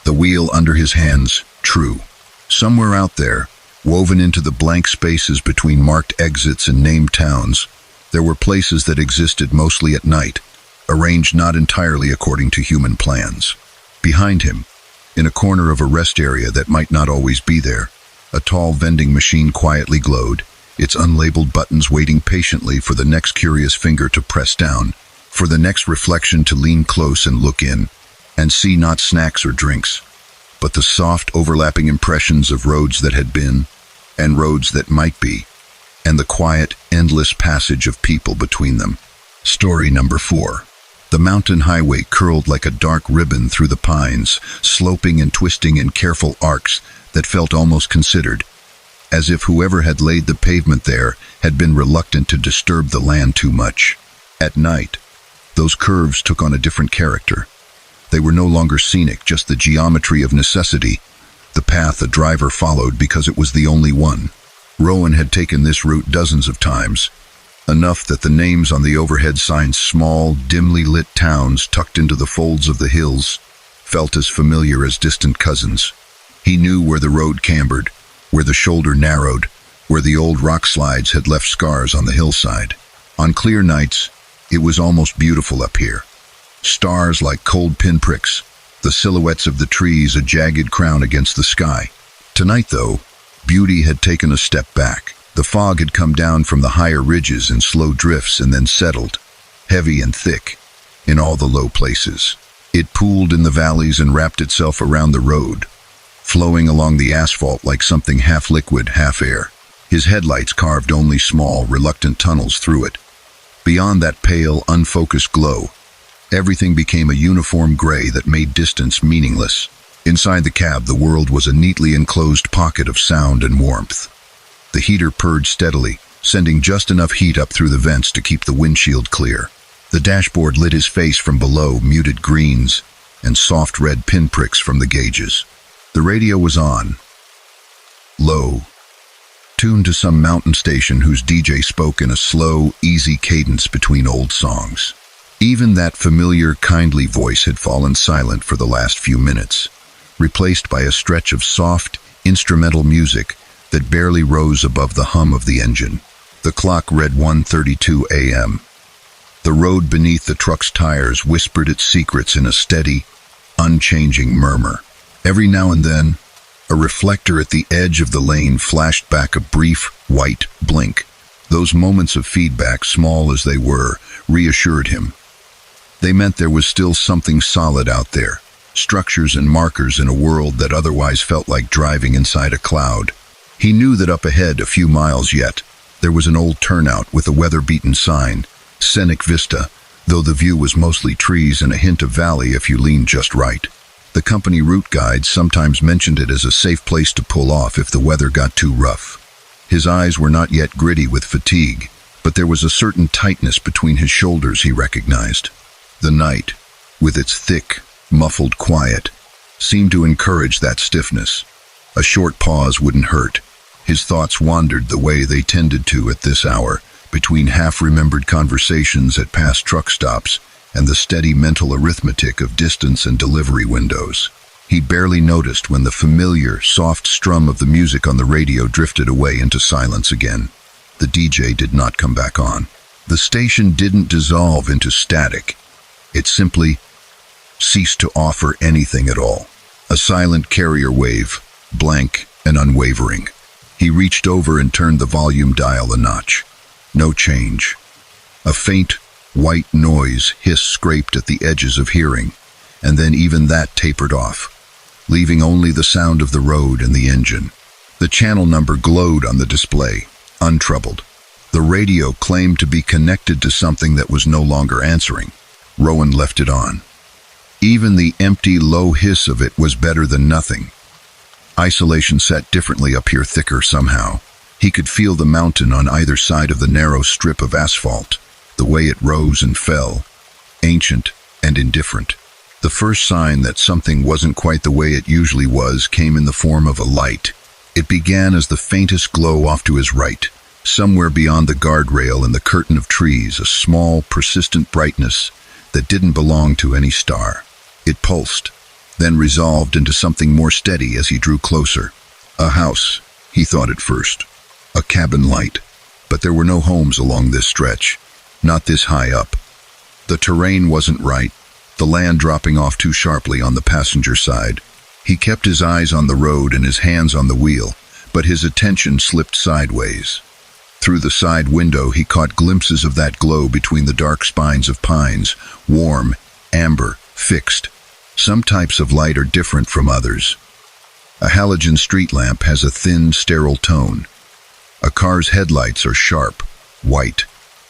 the wheel under his hands true. Somewhere out there, woven into the blank spaces between marked exits and named towns, there were places that existed mostly at night, arranged not entirely according to human plans. Behind him, in a corner of a rest area that might not always be there, a tall vending machine quietly glowed, its unlabeled buttons waiting patiently for the next curious finger to press down, for the next reflection to lean close and look in, and see not snacks or drinks, but the soft overlapping impressions of roads that had been, and roads that might be, and the quiet, endless passage of people between them. Story number 4. The mountain highway curled like a dark ribbon through the pines, sloping and twisting in careful arcs that felt almost considered, as if whoever had laid the pavement there had been reluctant to disturb the land too much. At night, those curves took on a different character. They were no longer scenic, just the geometry of necessity, the path a driver followed because it was the only one. Rowan had taken this route dozens of times, enough that the names on the overhead signs, small, dimly lit towns tucked into the folds of the hills, felt as familiar as distant cousins. He knew where the road cambered, where the shoulder narrowed, where the old rock slides had left scars on the hillside. On clear nights, it was almost beautiful up here. Stars like cold pinpricks, the silhouettes of the trees a jagged crown against the sky. Tonight, though, beauty had taken a step back. The fog had come down from the higher ridges in slow drifts and then settled, heavy and thick, in all the low places. It pooled in the valleys and wrapped itself around the road, flowing along the asphalt like something half liquid, half air. His headlights carved only small, reluctant tunnels through it. Beyond that pale, unfocused glow, everything became a uniform gray that made distance meaningless. Inside the cab, the world was a neatly enclosed pocket of sound and warmth. The heater purred steadily, sending just enough heat up through the vents to keep the windshield clear. The dashboard lit his face from below, muted greens and soft red pinpricks from the gauges. The radio was on, low, tuned to some mountain station whose DJ spoke in a slow, easy cadence between old songs. Even that familiar, kindly voice had fallen silent for the last few minutes, replaced by a stretch of soft, instrumental music that barely rose above the hum of the engine. The clock read 1:32 a.m. The road beneath the truck's tires whispered its secrets in a steady, unchanging murmur. Every now and then, a reflector at the edge of the lane flashed back a brief, white blink. Those moments of feedback, small as they were, reassured him. They meant there was still something solid out there, structures and markers in a world that otherwise felt like driving inside a cloud. He knew that up ahead, a few miles yet, there was an old turnout with a weather-beaten sign, Scenic Vista, though the view was mostly trees and a hint of valley if you leaned just right. The company route guides sometimes mentioned it as a safe place to pull off if the weather got too rough. His eyes were not yet gritty with fatigue, but there was a certain tightness between his shoulders he recognized. The night, with its thick, muffled quiet, seemed to encourage that stiffness. A short pause wouldn't hurt. His thoughts wandered the way they tended to at this hour, between half-remembered conversations at past truck stops and the steady mental arithmetic of distance and delivery windows. He barely noticed when the familiar, soft strum of the music on the radio drifted away into silence again. The DJ did not come back on. The station didn't dissolve into static. It simply ceased to offer anything at all. A silent carrier wave, blank and unwavering. He reached over and turned the volume dial a notch. No change. A faint, white noise hiss scraped at the edges of hearing, and then even that tapered off, leaving only the sound of the road and the engine. The channel number glowed on the display, untroubled. The radio claimed to be connected to something that was no longer answering. Rowan left it on. Even the empty, low hiss of it was better than nothing. Isolation sat differently up here, thicker somehow. He could feel the mountain on either side of the narrow strip of asphalt, the way it rose and fell, ancient and indifferent. The first sign that something wasn't quite the way it usually was came in the form of a light. It began as the faintest glow off to his right, somewhere beyond the guardrail and the curtain of trees, a small, persistent brightness that didn't belong to any star. It pulsed, then resolved into something more steady as he drew closer. A house, he thought at first. A cabin light. But there were no homes along this stretch. Not this high up. The terrain wasn't right, the land dropping off too sharply on the passenger side. He kept his eyes on the road and his hands on the wheel, but his attention slipped sideways. Through the side window he caught glimpses of that glow between the dark spines of pines, warm, amber, fixed. Some types of light are different from others. A halogen street lamp has a thin, sterile tone. A car's headlights are sharp, white,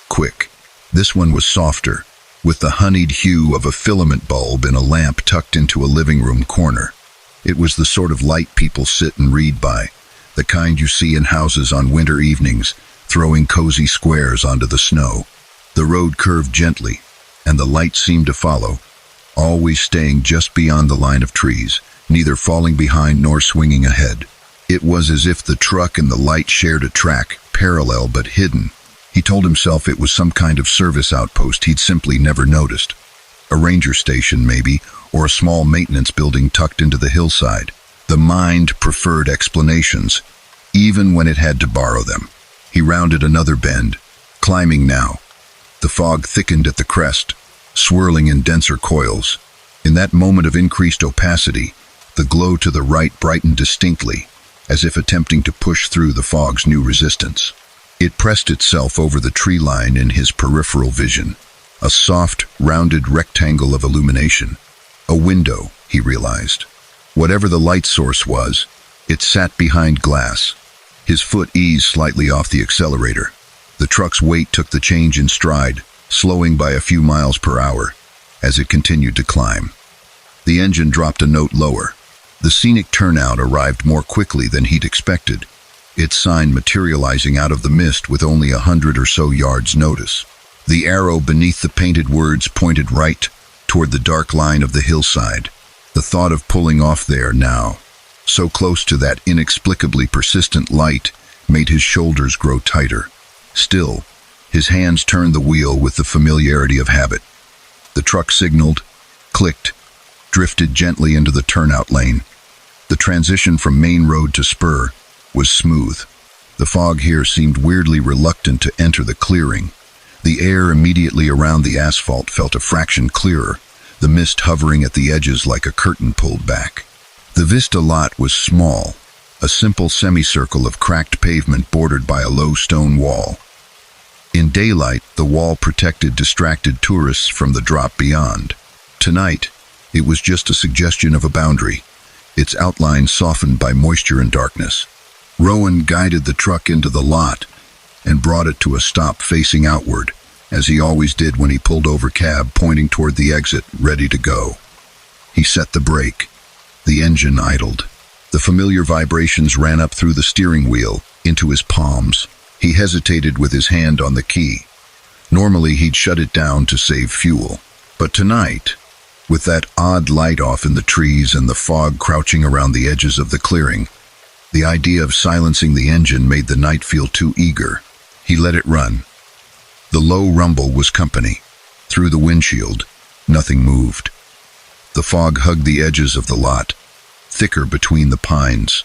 quick. This one was softer, with the honeyed hue of a filament bulb in a lamp tucked into a living room corner. It was the sort of light people sit and read by, the kind you see in houses on winter evenings, throwing cozy squares onto the snow. The road curved gently, and the light seemed to follow, always staying just beyond the line of trees, neither falling behind nor swinging ahead. It was as if the truck and the light shared a track, parallel but hidden. He told himself it was some kind of service outpost he'd simply never noticed. A ranger station, maybe, or a small maintenance building tucked into the hillside. The mind preferred explanations, even when it had to borrow them. He rounded another bend, climbing now. The fog thickened at the crest, swirling in denser coils. In that moment of increased opacity, the glow to the right brightened distinctly, as if attempting to push through the fog's new resistance. It pressed itself over the tree line in his peripheral vision, a soft, rounded rectangle of illumination. A window, he realized. Whatever the light source was, it sat behind glass. His foot eased slightly off the accelerator. The truck's weight took the change in stride, slowing by a few miles per hour as it continued to climb. The engine dropped a note lower, The scenic turnout arrived more quickly than he'd expected, its sign materializing out of the mist with only 100 or so yards' notice. The arrow beneath the painted words pointed right toward the dark line of the hillside. The thought of pulling off there now, so close to that inexplicably persistent light, made his shoulders grow tighter. Still, his hands turned the wheel with the familiarity of habit. The truck signaled, clicked, drifted gently into the turnout lane. The transition from main road to spur was smooth. The fog here seemed weirdly reluctant to enter the clearing. The air immediately around the asphalt felt a fraction clearer, the mist hovering at the edges like a curtain pulled back. The Vista lot was small, a simple semicircle of cracked pavement bordered by a low stone wall. In daylight, the wall protected distracted tourists from the drop beyond. Tonight, it was just a suggestion of a boundary, its outline softened by moisture and darkness. Rowan guided the truck into the lot and brought it to a stop facing outward, as he always did when he pulled over cab pointing toward the exit, ready to go. He set the brake. The engine idled. The familiar vibrations ran up through the steering wheel, into his palms. He hesitated with his hand on the key. Normally he'd shut it down to save fuel. But tonight, with that odd light off in the trees and the fog crouching around the edges of the clearing, the idea of silencing the engine made the night feel too eager. He let it run. The low rumble was company. Through the windshield, nothing moved. The fog hugged the edges of the lot, thicker between the pines.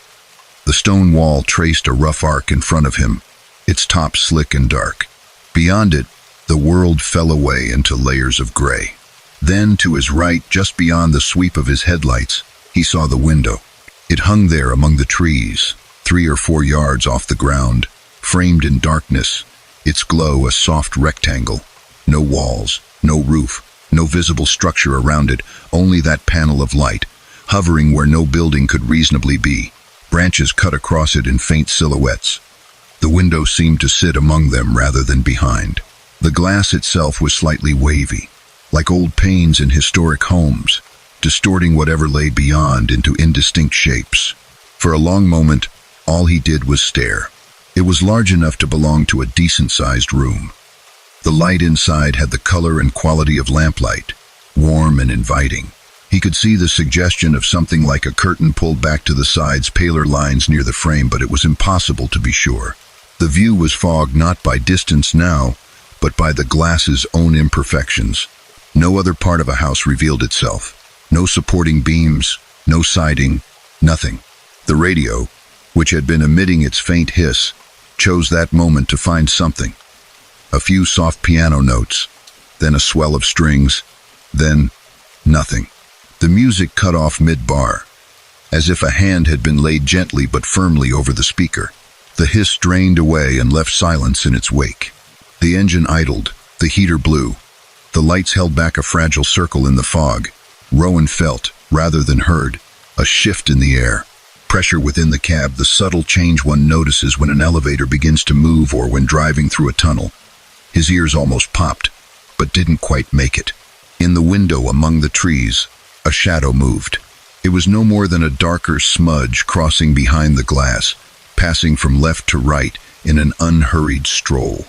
The stone wall traced a rough arc in front of him, its top slick and dark. Beyond it, the world fell away into layers of gray. Then, to his right, just beyond the sweep of his headlights, he saw the window. It hung there among the trees, 3 or 4 yards off the ground, framed in darkness, its glow a soft rectangle. No walls, no roof, no visible structure around it, only that panel of light, hovering where no building could reasonably be. Branches cut across it in faint silhouettes. The window seemed to sit among them rather than behind. The glass itself was slightly wavy, like old panes in historic homes, distorting whatever lay beyond into indistinct shapes. For a long moment, all he did was stare. It was large enough to belong to a decent-sized room. The light inside had the color and quality of lamplight, warm and inviting. He could see the suggestion of something like a curtain pulled back to the side's paler lines near the frame, but it was impossible to be sure. The view was fogged not by distance now, but by the glass's own imperfections. No other part of a house revealed itself. No supporting beams, no siding, nothing. The radio, which had been emitting its faint hiss, chose that moment to find something. A few soft piano notes, then a swell of strings, then nothing. The music cut off mid-bar, as if a hand had been laid gently but firmly over the speaker. The hiss drained away and left silence in its wake. The engine idled, the heater blew. The lights held back a fragile circle in the fog. Rowan felt, rather than heard, a shift in the air. Pressure within the cab, the subtle change one notices when an elevator begins to move or when driving through a tunnel. His ears almost popped, but didn't quite make it. In the window among the trees, a shadow moved. It was no more than a darker smudge crossing behind the glass, passing from left to right in an unhurried stroll.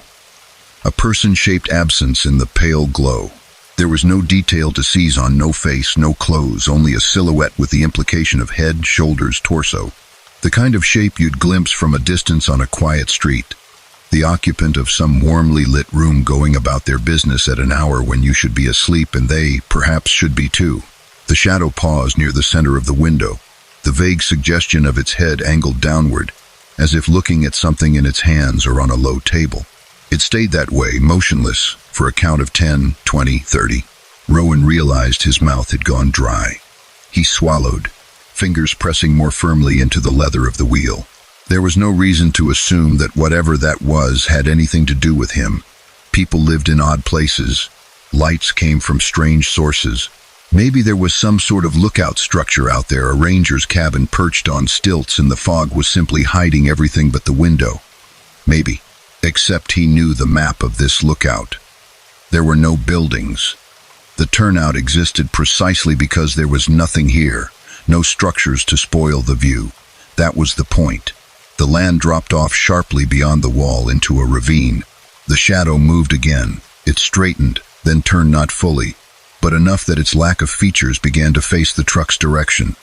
A person-shaped absence in the pale glow. There was no detail to seize on, no face, no clothes, only a silhouette with the implication of head, shoulders, torso. The kind of shape you'd glimpse from a distance on a quiet street. The occupant of some warmly lit room going about their business at an hour when you should be asleep and they, perhaps, should be too. The shadow paused near the center of the window, the vague suggestion of its head angled downward, as if looking at something in its hands or on a low table. It stayed that way, motionless, for a count of 10, 20, 30. Rowan realized his mouth had gone dry. He swallowed, fingers pressing more firmly into the leather of the wheel. There was no reason to assume that whatever that was had anything to do with him. People lived in odd places. Lights came from strange sources. Maybe there was some sort of lookout structure out there, a ranger's cabin perched on stilts, and the fog was simply hiding everything but the window. Maybe. Except he knew the map of this lookout. There were no buildings. The turnout existed precisely because there was nothing here. No structures to spoil the view. That was the point. The land dropped off sharply beyond the wall into a ravine. The shadow moved again. It straightened, then turned not fully, but enough that its lack of features began to face the truck's direction.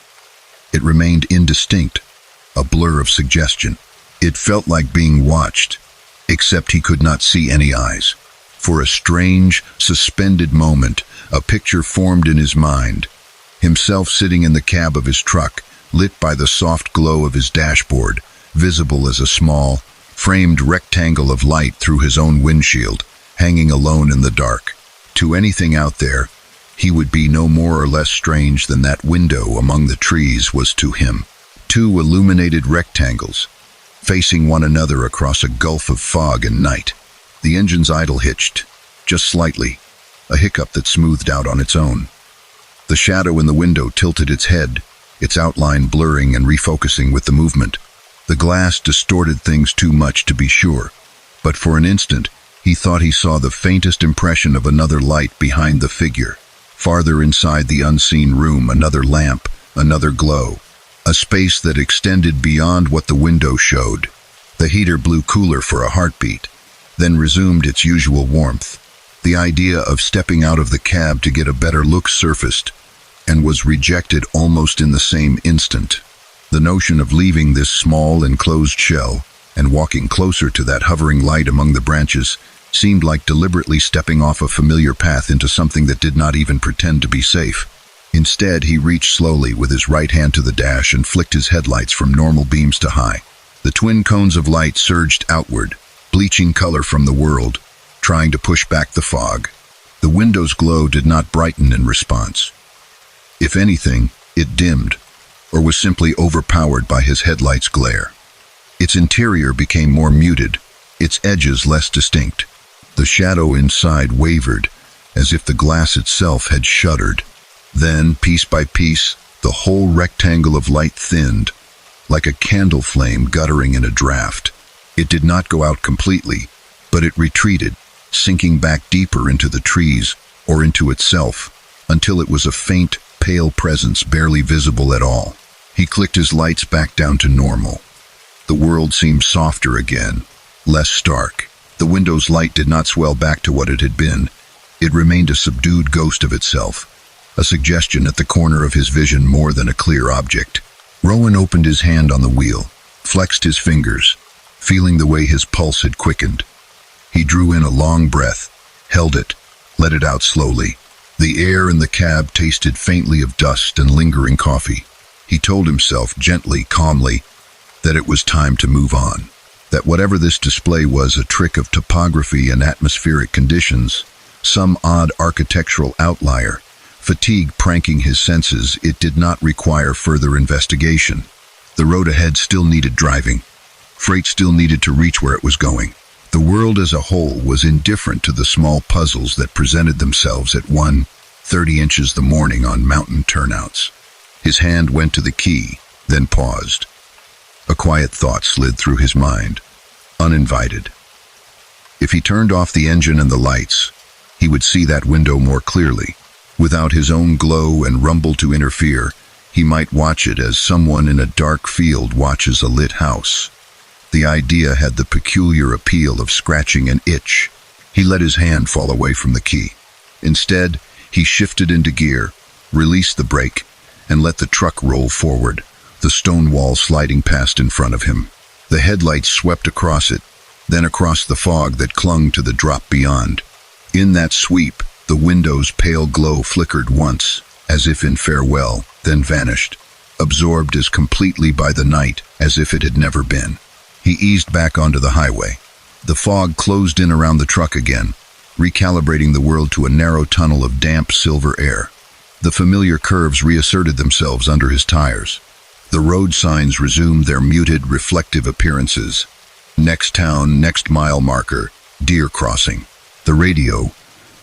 It remained indistinct, a blur of suggestion. It felt like being watched, except he could not see any eyes. For a strange, suspended moment, a picture formed in his mind. Himself sitting in the cab of his truck, lit by the soft glow of his dashboard, visible as a small, framed rectangle of light through his own windshield, hanging alone in the dark. To anything out there, he would be no more or less strange than that window among the trees was to him. Two illuminated rectangles, facing one another across a gulf of fog and night. The engine's idle hitched, just slightly, a hiccup that smoothed out on its own. The shadow in the window tilted its head, its outline blurring and refocusing with the movement. The glass distorted things too much to be sure, but for an instant, he thought he saw the faintest impression of another light behind the figure. Farther inside the unseen room, another lamp, another glow. A space that extended beyond what the window showed. The heater blew cooler for a heartbeat, then resumed its usual warmth. The idea of stepping out of the cab to get a better look surfaced, and was rejected almost in the same instant. The notion of leaving this small enclosed shell and walking closer to that hovering light among the branches seemed like deliberately stepping off a familiar path into something that did not even pretend to be safe. Instead, he reached slowly with his right hand to the dash and flicked his headlights from normal beams to high. The twin cones of light surged outward, bleaching color from the world, trying to push back the fog. The window's glow did not brighten in response. If anything, it dimmed, or was simply overpowered by his headlights' glare. Its interior became more muted, its edges less distinct. The shadow inside wavered, as if the glass itself had shuddered. Then, piece by piece, the whole rectangle of light thinned, like a candle flame guttering in a draft. It did not go out completely, but it retreated, sinking back deeper into the trees or into itself, until it was a faint, pale presence barely visible at all. He clicked his lights back down to normal. The world seemed softer again, less stark. The window's light did not swell back to what it had been. It remained a subdued ghost of itself, a suggestion at the corner of his vision more than a clear object. Rowan opened his hand on the wheel, flexed his fingers, feeling the way his pulse had quickened. He drew in a long breath, held it, let it out slowly. The air in the cab tasted faintly of dust and lingering coffee. He told himself gently, calmly, that it was time to move on. That whatever this display was, a trick of topography and atmospheric conditions, some odd architectural outlier, fatigue pranking his senses, it did not require further investigation. The road ahead still needed driving. Freight still needed to reach where it was going. The world as a whole was indifferent to the small puzzles that presented themselves at 1:30 inches the morning on mountain turnouts. His hand went to the key, then paused. A quiet thought slid through his mind, uninvited. If he turned off the engine and the lights, he would see that window more clearly. Without his own glow and rumble to interfere, he might watch it as someone in a dark field watches a lit house. The idea had the peculiar appeal of scratching an itch. He let his hand fall away from the key. Instead, he shifted into gear, released the brake, and let the truck roll forward, the stone wall sliding past in front of him. The headlights swept across it, then across the fog that clung to the drop beyond. In that sweep, the window's pale glow flickered once, as if in farewell, then vanished, absorbed as completely by the night as if it had never been. He eased back onto the highway. The fog closed in around the truck again, recalibrating the world to a narrow tunnel of damp silver air. The familiar curves reasserted themselves under his tires. The road signs resumed their muted, reflective appearances. Next town, next mile marker, deer crossing. The radio,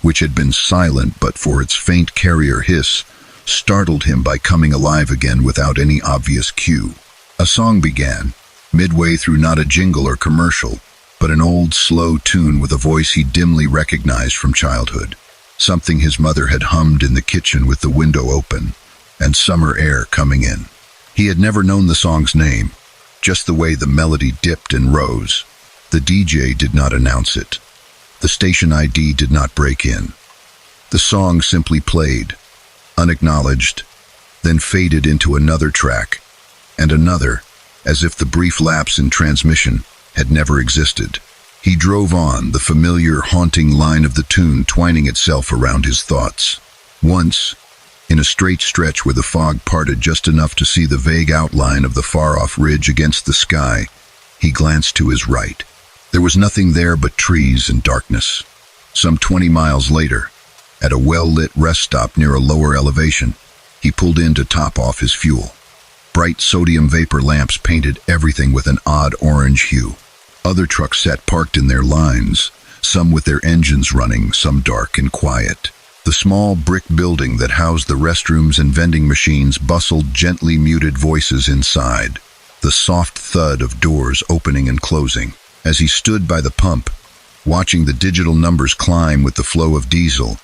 which had been silent but for its faint carrier hiss, startled him by coming alive again without any obvious cue. A song began, midway through not a jingle or commercial, but an old, slow tune with a voice he dimly recognized from childhood. Something his mother had hummed in the kitchen with the window open, and summer air coming in. He had never known the song's name, just the way the melody dipped and rose. The DJ did not announce it. The station ID did not break in. The song simply played, unacknowledged, then faded into another track, and another, as if the brief lapse in transmission had never existed. He drove on, the familiar, haunting line of the tune twining itself around his thoughts. Once, in a straight stretch where the fog parted just enough to see the vague outline of the far-off ridge against the sky, he glanced to his right. There was nothing there but trees and darkness. Some 20 miles later, at a well-lit rest stop near a lower elevation, he pulled in to top off his fuel. Bright sodium vapor lamps painted everything with an odd orange hue. Other trucks sat parked in their lines, some with their engines running, some dark and quiet. The small brick building that housed the restrooms and vending machines bustled gently muted voices inside, the soft thud of doors opening and closing. As he stood by the pump, watching the digital numbers climb with the flow of diesel,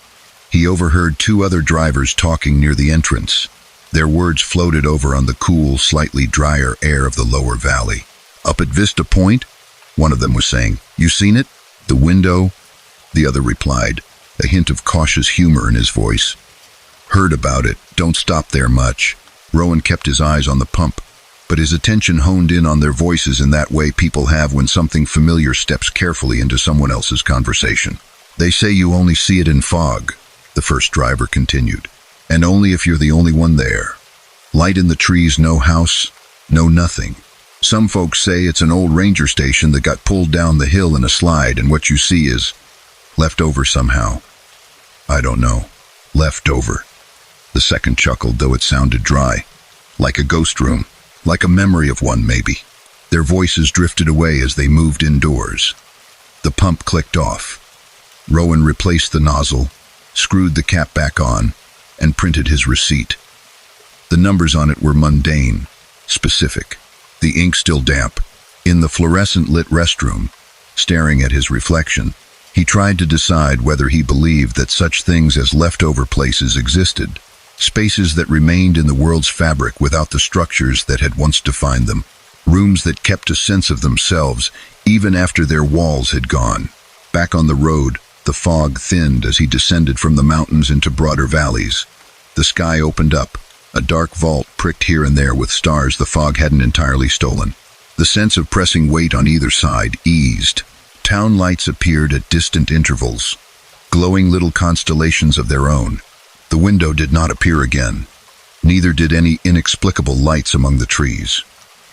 he overheard two other drivers talking near the entrance. Their words floated over on the cool, slightly drier air of the lower valley. "Up at Vista Point?" one of them was saying. "You seen it? The window?" The other replied, a hint of cautious humor in his voice. "Heard about it. Don't stop there much." Rowan kept his eyes on the pump, but his attention honed in on their voices in that way people have when something familiar steps carefully into someone else's conversation. "They say you only see it in fog," the first driver continued, "and only if you're the only one there. Light in the trees, no house, no nothing. Some folks say it's an old ranger station that got pulled down the hill in a slide, and what you see is left over somehow. I don't know. Left over." The second chuckled, though it sounded dry. "Like a ghost room. Like a memory of one, maybe." Their voices drifted away as they moved indoors. The pump clicked off. Rowan replaced the nozzle, screwed the cap back on, and printed his receipt. The numbers on it were mundane, specific. The ink still damp. In the fluorescent-lit restroom, staring at his reflection, he tried to decide whether he believed that such things as leftover places existed, spaces that remained in the world's fabric without the structures that had once defined them, rooms that kept a sense of themselves even after their walls had gone. Back on the road, the fog thinned as he descended from the mountains into broader valleys. The sky opened up, a dark vault pricked here and there with stars the fog hadn't entirely stolen. The sense of pressing weight on either side eased. Town lights appeared at distant intervals, glowing little constellations of their own. The window did not appear again. Neither did any inexplicable lights among the trees.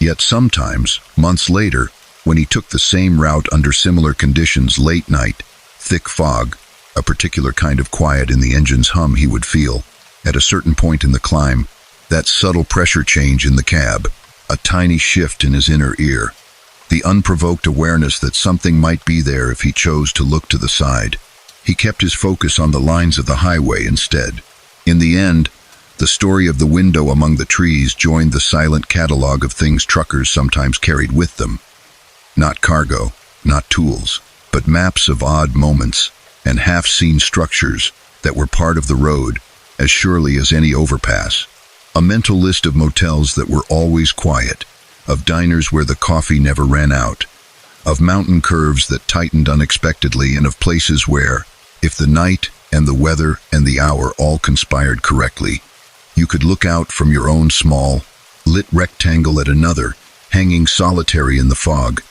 Yet sometimes, months later, when he took the same route under similar conditions late night, thick fog, a particular kind of quiet in the engine's hum he would feel, at a certain point in the climb, that subtle pressure change in the cab, a tiny shift in his inner ear, the unprovoked awareness that something might be there if he chose to look to the side. He kept his focus on the lines of the highway instead. In the end, the story of the window among the trees joined the silent catalog of things truckers sometimes carried with them. Not cargo, not tools, but maps of odd moments and half-seen structures that were part of the road as surely as any overpass. A mental list of motels that were always quiet, of diners where the coffee never ran out, of mountain curves that tightened unexpectedly, and of places where, if the night and the weather and the hour all conspired correctly, you could look out from your own small, lit rectangle at another, hanging solitary in the fog,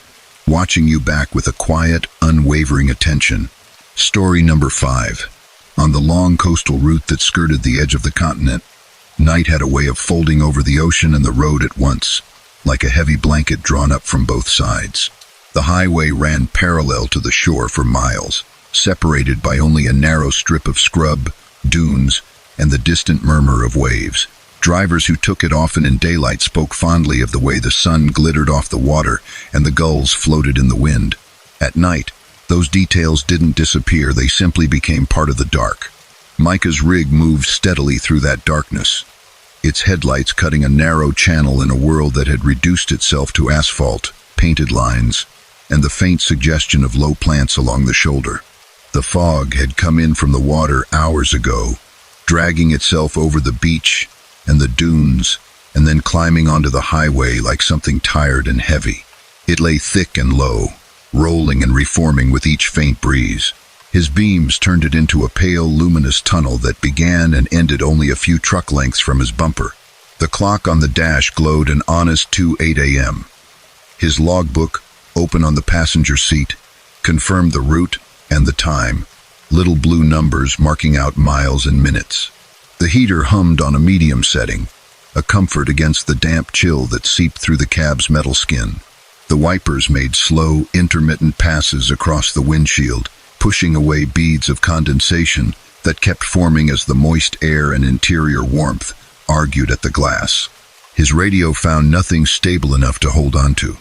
watching you back with a quiet, unwavering attention. Story number 5. On the long coastal route that skirted the edge of the continent, night had a way of folding over the ocean and the road at once, like a heavy blanket drawn up from both sides. The highway ran parallel to the shore for miles, separated by only a narrow strip of scrub, dunes, and the distant murmur of waves. Drivers who took it often in daylight spoke fondly of the way the sun glittered off the water and the gulls floated in the wind. At night, those details didn't disappear, they simply became part of the dark. Micah's rig moved steadily through that darkness, its headlights cutting a narrow channel in a world that had reduced itself to asphalt, painted lines, and the faint suggestion of low plants along the shoulder. The fog had come in from the water hours ago, dragging itself over the beach, and the dunes, and then climbing onto the highway like something tired and heavy. It lay thick and low, rolling and reforming with each faint breeze. His beams turned it into a pale, luminous tunnel that began and ended only a few truck lengths from his bumper. The clock on the dash glowed an honest 2:08 a.m. His logbook, open on the passenger seat, confirmed the route and the time, little blue numbers marking out miles and minutes. The heater hummed on a medium setting, a comfort against the damp chill that seeped through the cab's metal skin. The wipers made slow, intermittent passes across the windshield, pushing away beads of condensation that kept forming as the moist air and interior warmth argued at the glass. His radio found nothing stable enough to hold on to.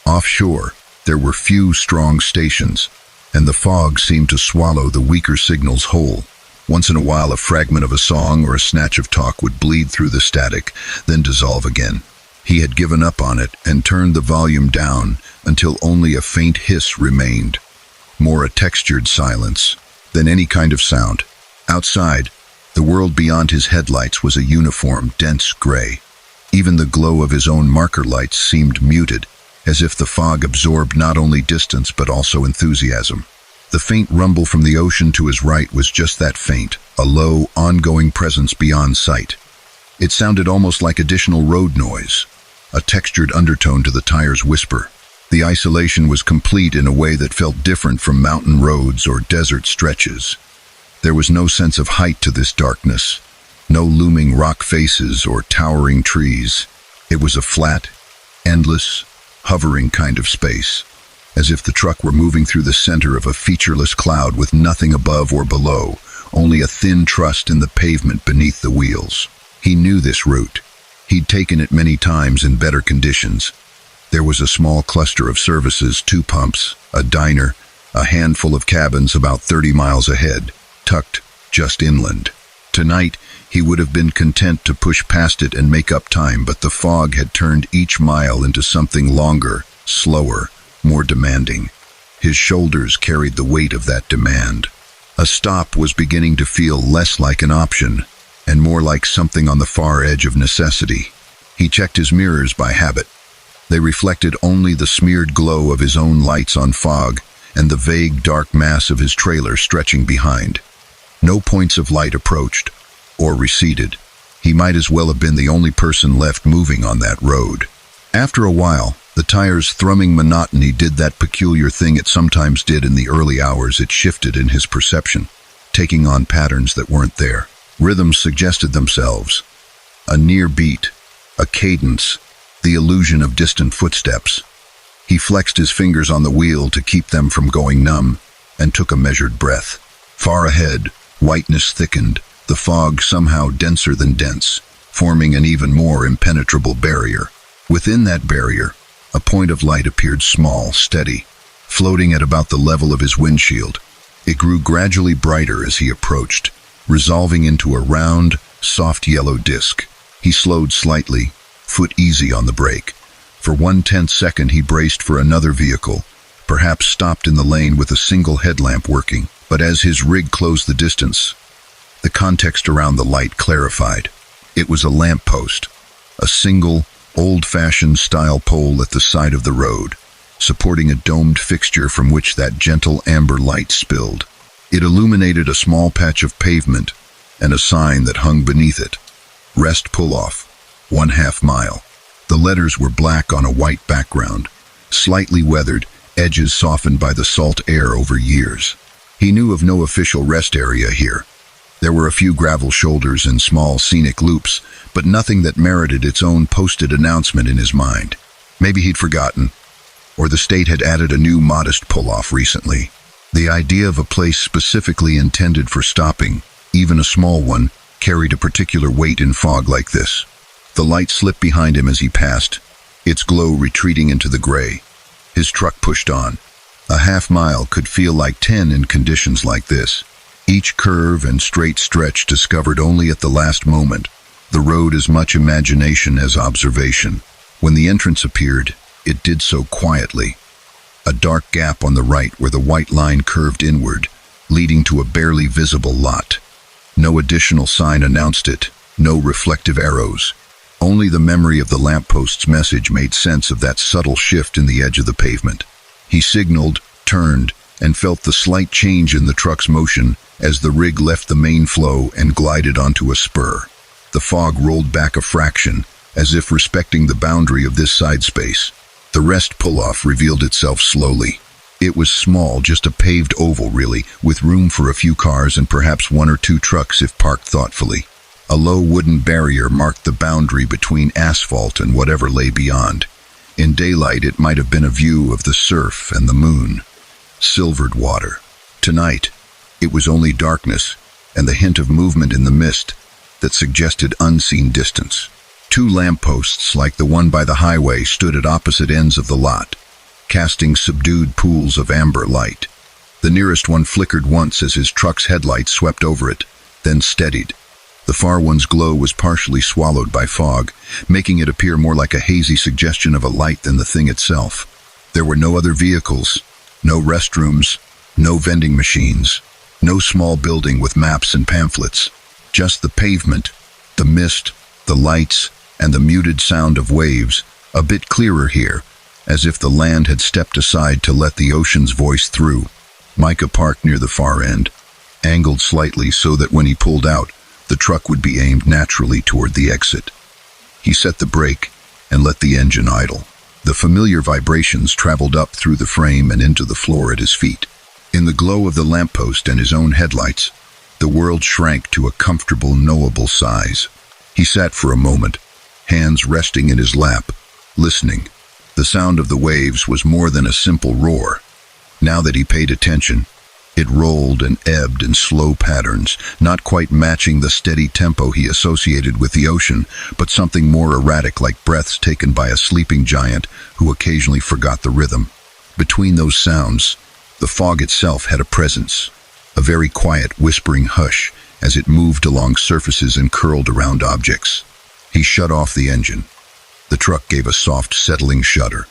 Offshore, there were few strong stations, and the fog seemed to swallow the weaker signals whole. Once in a while, a fragment of a song or a snatch of talk would bleed through the static, then dissolve again. He had given up on it and turned the volume down until only a faint hiss remained, more a textured silence than any kind of sound. Outside, the world beyond his headlights was a uniform, dense gray. Even the glow of his own marker lights seemed muted, as if the fog absorbed not only distance but also enthusiasm. The faint rumble from the ocean to his right was just that faint, a low, ongoing presence beyond sight. It sounded almost like additional road noise, a textured undertone to the tire's whisper. The isolation was complete in a way that felt different from mountain roads or desert stretches. There was no sense of height to this darkness, no looming rock faces or towering trees. It was a flat, endless, hovering kind of space, as if the truck were moving through the center of a featureless cloud with nothing above or below, only a thin trust in the pavement beneath the wheels. He knew this route. He'd taken it many times in better conditions. There was a small cluster of services, 2 pumps, a diner, a handful of cabins about 30 miles ahead, tucked just inland. Tonight, he would have been content to push past it and make up time, but the fog had turned each mile into something longer, slower, more demanding. His shoulders carried the weight of that demand. A stop was beginning to feel less like an option, and more like something on the far edge of necessity. He checked his mirrors by habit. They reflected only the smeared glow of his own lights on fog and the vague dark mass of his trailer stretching behind. No points of light approached or receded. He might as well have been the only person left moving on that road. After a while, the tire's thrumming monotony did that peculiar thing it sometimes did in the early hours. It shifted in his perception, taking on patterns that weren't there. Rhythms suggested themselves. A near beat, a cadence, the illusion of distant footsteps. He flexed his fingers on the wheel to keep them from going numb, and took a measured breath. Far ahead, whiteness thickened, the fog somehow denser than dense, forming an even more impenetrable barrier. Within that barrier, a point of light appeared small, steady, floating at about the level of his windshield. It grew gradually brighter as he approached, resolving into a round, soft yellow disk. He slowed slightly, foot easy on the brake. For 1/10 second he braced for another vehicle, perhaps stopped in the lane with a single headlamp working. But as his rig closed the distance, the context around the light clarified. It was a lamppost, a single, old-fashioned style pole at the side of the road, supporting a domed fixture from which that gentle amber light spilled. It illuminated a small patch of pavement and a sign that hung beneath it. Rest pull-off, 1/2 mile. The letters were black on a white background, slightly weathered, edges softened by the salt air over years. He knew of no official rest area here. There were a few gravel shoulders and small scenic loops, but nothing that merited its own posted announcement in his mind. Maybe he'd forgotten, or the state had added a new modest pull-off recently. The idea of a place specifically intended for stopping, even a small one, carried a particular weight in fog like this. The light slipped behind him as he passed, its glow retreating into the gray. His truck pushed on. A 1/2 mile could feel like 10 in conditions like this. Each curve and straight stretch discovered only at the last moment. The road as much imagination as observation. When the entrance appeared, it did so quietly. A dark gap on the right where the white line curved inward, leading to a barely visible lot. No additional sign announced it, No reflective arrows. Only the memory of the lampost's message made sense of that subtle shift in the edge of the pavement. He signaled, turned, and felt the slight change in the truck's motion as the rig left the main flow and glided onto a spur. The fog rolled back a fraction, as if respecting the boundary of this side space. The rest pull-off revealed itself slowly. It was small, just a paved oval really, with room for a few cars and perhaps one or two trucks if parked thoughtfully. A low wooden barrier marked the boundary between asphalt and whatever lay beyond. In daylight, it might have been a view of the surf and the moon. Silvered water. Tonight, it was only darkness and the hint of movement in the mist that suggested unseen distance. Two lampposts, like the one by the highway, stood at opposite ends of the lot, casting subdued pools of amber light. The nearest one flickered once as his truck's headlights swept over it, then steadied. The far one's glow was partially swallowed by fog, making it appear more like a hazy suggestion of a light than the thing itself. There were no other vehicles, no restrooms, no vending machines, no small building with maps and pamphlets. Just the pavement, the mist, the lights, and the muted sound of waves, a bit clearer here, as if the land had stepped aside to let the ocean's voice through. Micah parked near the far end, angled slightly so that when he pulled out, the truck would be aimed naturally toward the exit. He set the brake and let the engine idle. The familiar vibrations traveled up through the frame and into the floor at his feet. In the glow of the lamppost and his own headlights, the world shrank to a comfortable, knowable size. He sat for a moment, hands resting in his lap, listening. The sound of the waves was more than a simple roar. Now that he paid attention, it rolled and ebbed in slow patterns, not quite matching the steady tempo he associated with the ocean, but something more erratic, like breaths taken by a sleeping giant who occasionally forgot the rhythm. Between those sounds, the fog itself had a presence, a very quiet, whispering hush as it moved along surfaces and curled around objects. He shut off the engine. The truck gave a soft, settling shudder.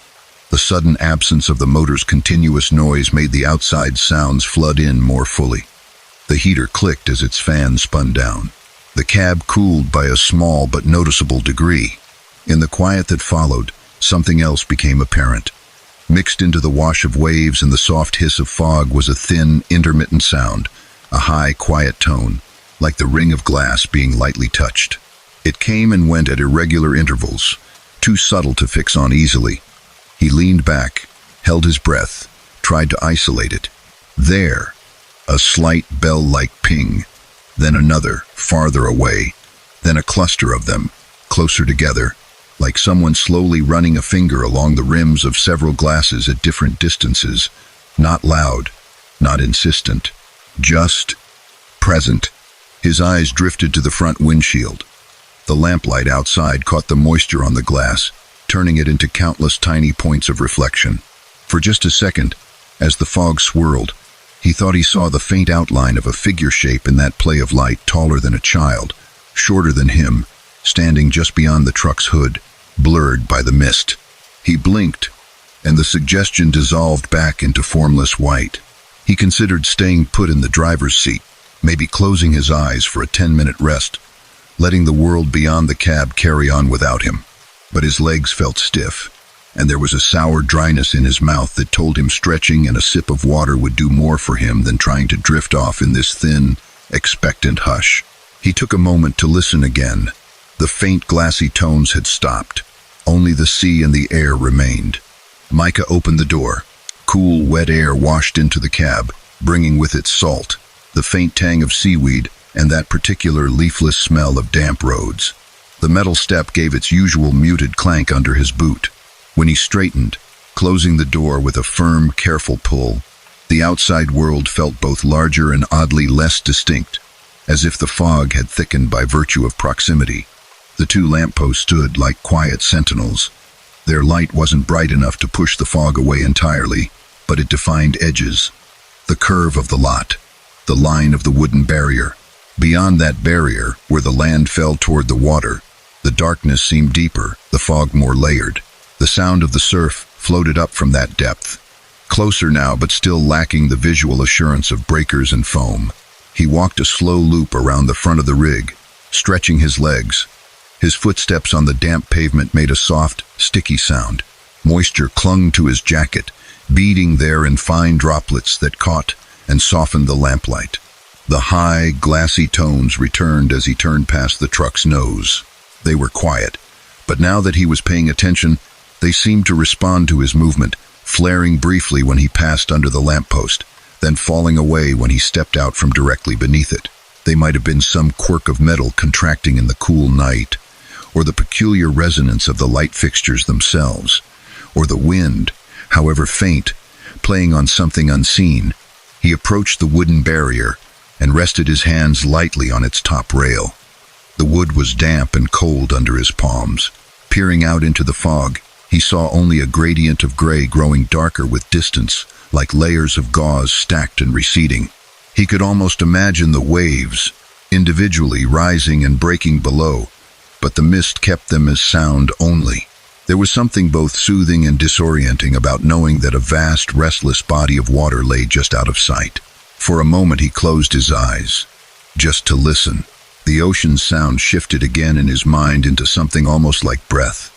The sudden absence of the motor's continuous noise made the outside sounds flood in more fully. The heater clicked as its fan spun down. The cab cooled by a small but noticeable degree. In the quiet that followed, something else became apparent. Mixed into the wash of waves and the soft hiss of fog was a thin, intermittent sound, a high, quiet tone, like the ring of glass being lightly touched. It came and went at irregular intervals, too subtle to fix on easily. He leaned back, held his breath, tried to isolate it. There, a slight bell-like ping, then another, farther away, then a cluster of them, closer together, like someone slowly running a finger along the rims of several glasses at different distances. Not loud, not insistent, just present. His eyes drifted to the front windshield. The lamplight outside caught the moisture on the glass, turning it into countless tiny points of reflection. For just a second, as the fog swirled, he thought he saw the faint outline of a figure shape in that play of light, taller than a child, shorter than him, standing just beyond the truck's hood, blurred by the mist. He blinked, and the suggestion dissolved back into formless white. He considered staying put in the driver's seat, maybe closing his eyes for a 10-minute rest, letting the world beyond the cab carry on without him. But his legs felt stiff, and there was a sour dryness in his mouth that told him stretching and a sip of water would do more for him than trying to drift off in this thin, expectant hush. He took a moment to listen again. The faint glassy tones had stopped. Only the sea and the air remained. Micah opened the door. Cool, wet air washed into the cab, bringing with it salt, the faint tang of seaweed, and that particular leafless smell of damp roads. The metal step gave its usual muted clank under his boot. When he straightened, closing the door with a firm, careful pull, the outside world felt both larger and oddly less distinct, as if the fog had thickened by virtue of proximity. The two lampposts stood like quiet sentinels. Their light wasn't bright enough to push the fog away entirely, but it defined edges. The curve of the lot, the line of the wooden barrier. Beyond that barrier, where the land fell toward the water, the darkness seemed deeper, the fog more layered. The sound of the surf floated up from that depth, closer now but still lacking the visual assurance of breakers and foam. He walked a slow loop around the front of the rig, stretching his legs. His footsteps on the damp pavement made a soft, sticky sound. Moisture clung to his jacket, beading there in fine droplets that caught and softened the lamplight. The high, glassy tones returned as he turned past the truck's nose. They were quiet, but now that he was paying attention, they seemed to respond to his movement, flaring briefly when he passed under the lamppost, then falling away when he stepped out from directly beneath it. They might have been some quirk of metal contracting in the cool night, or the peculiar resonance of the light fixtures themselves, or the wind, however faint, playing on something unseen. He approached the wooden barrier and rested his hands lightly on its top rail. The wood was damp and cold under his palms. Peering out into the fog, he saw only a gradient of gray growing darker with distance, like layers of gauze stacked and receding. He could almost imagine the waves, individually rising and breaking below, but the mist kept them as sound only. There was something both soothing and disorienting about knowing that a vast, restless body of water lay just out of sight. For a moment he closed his eyes, just to listen. The ocean's sound shifted again in his mind into something almost like breath,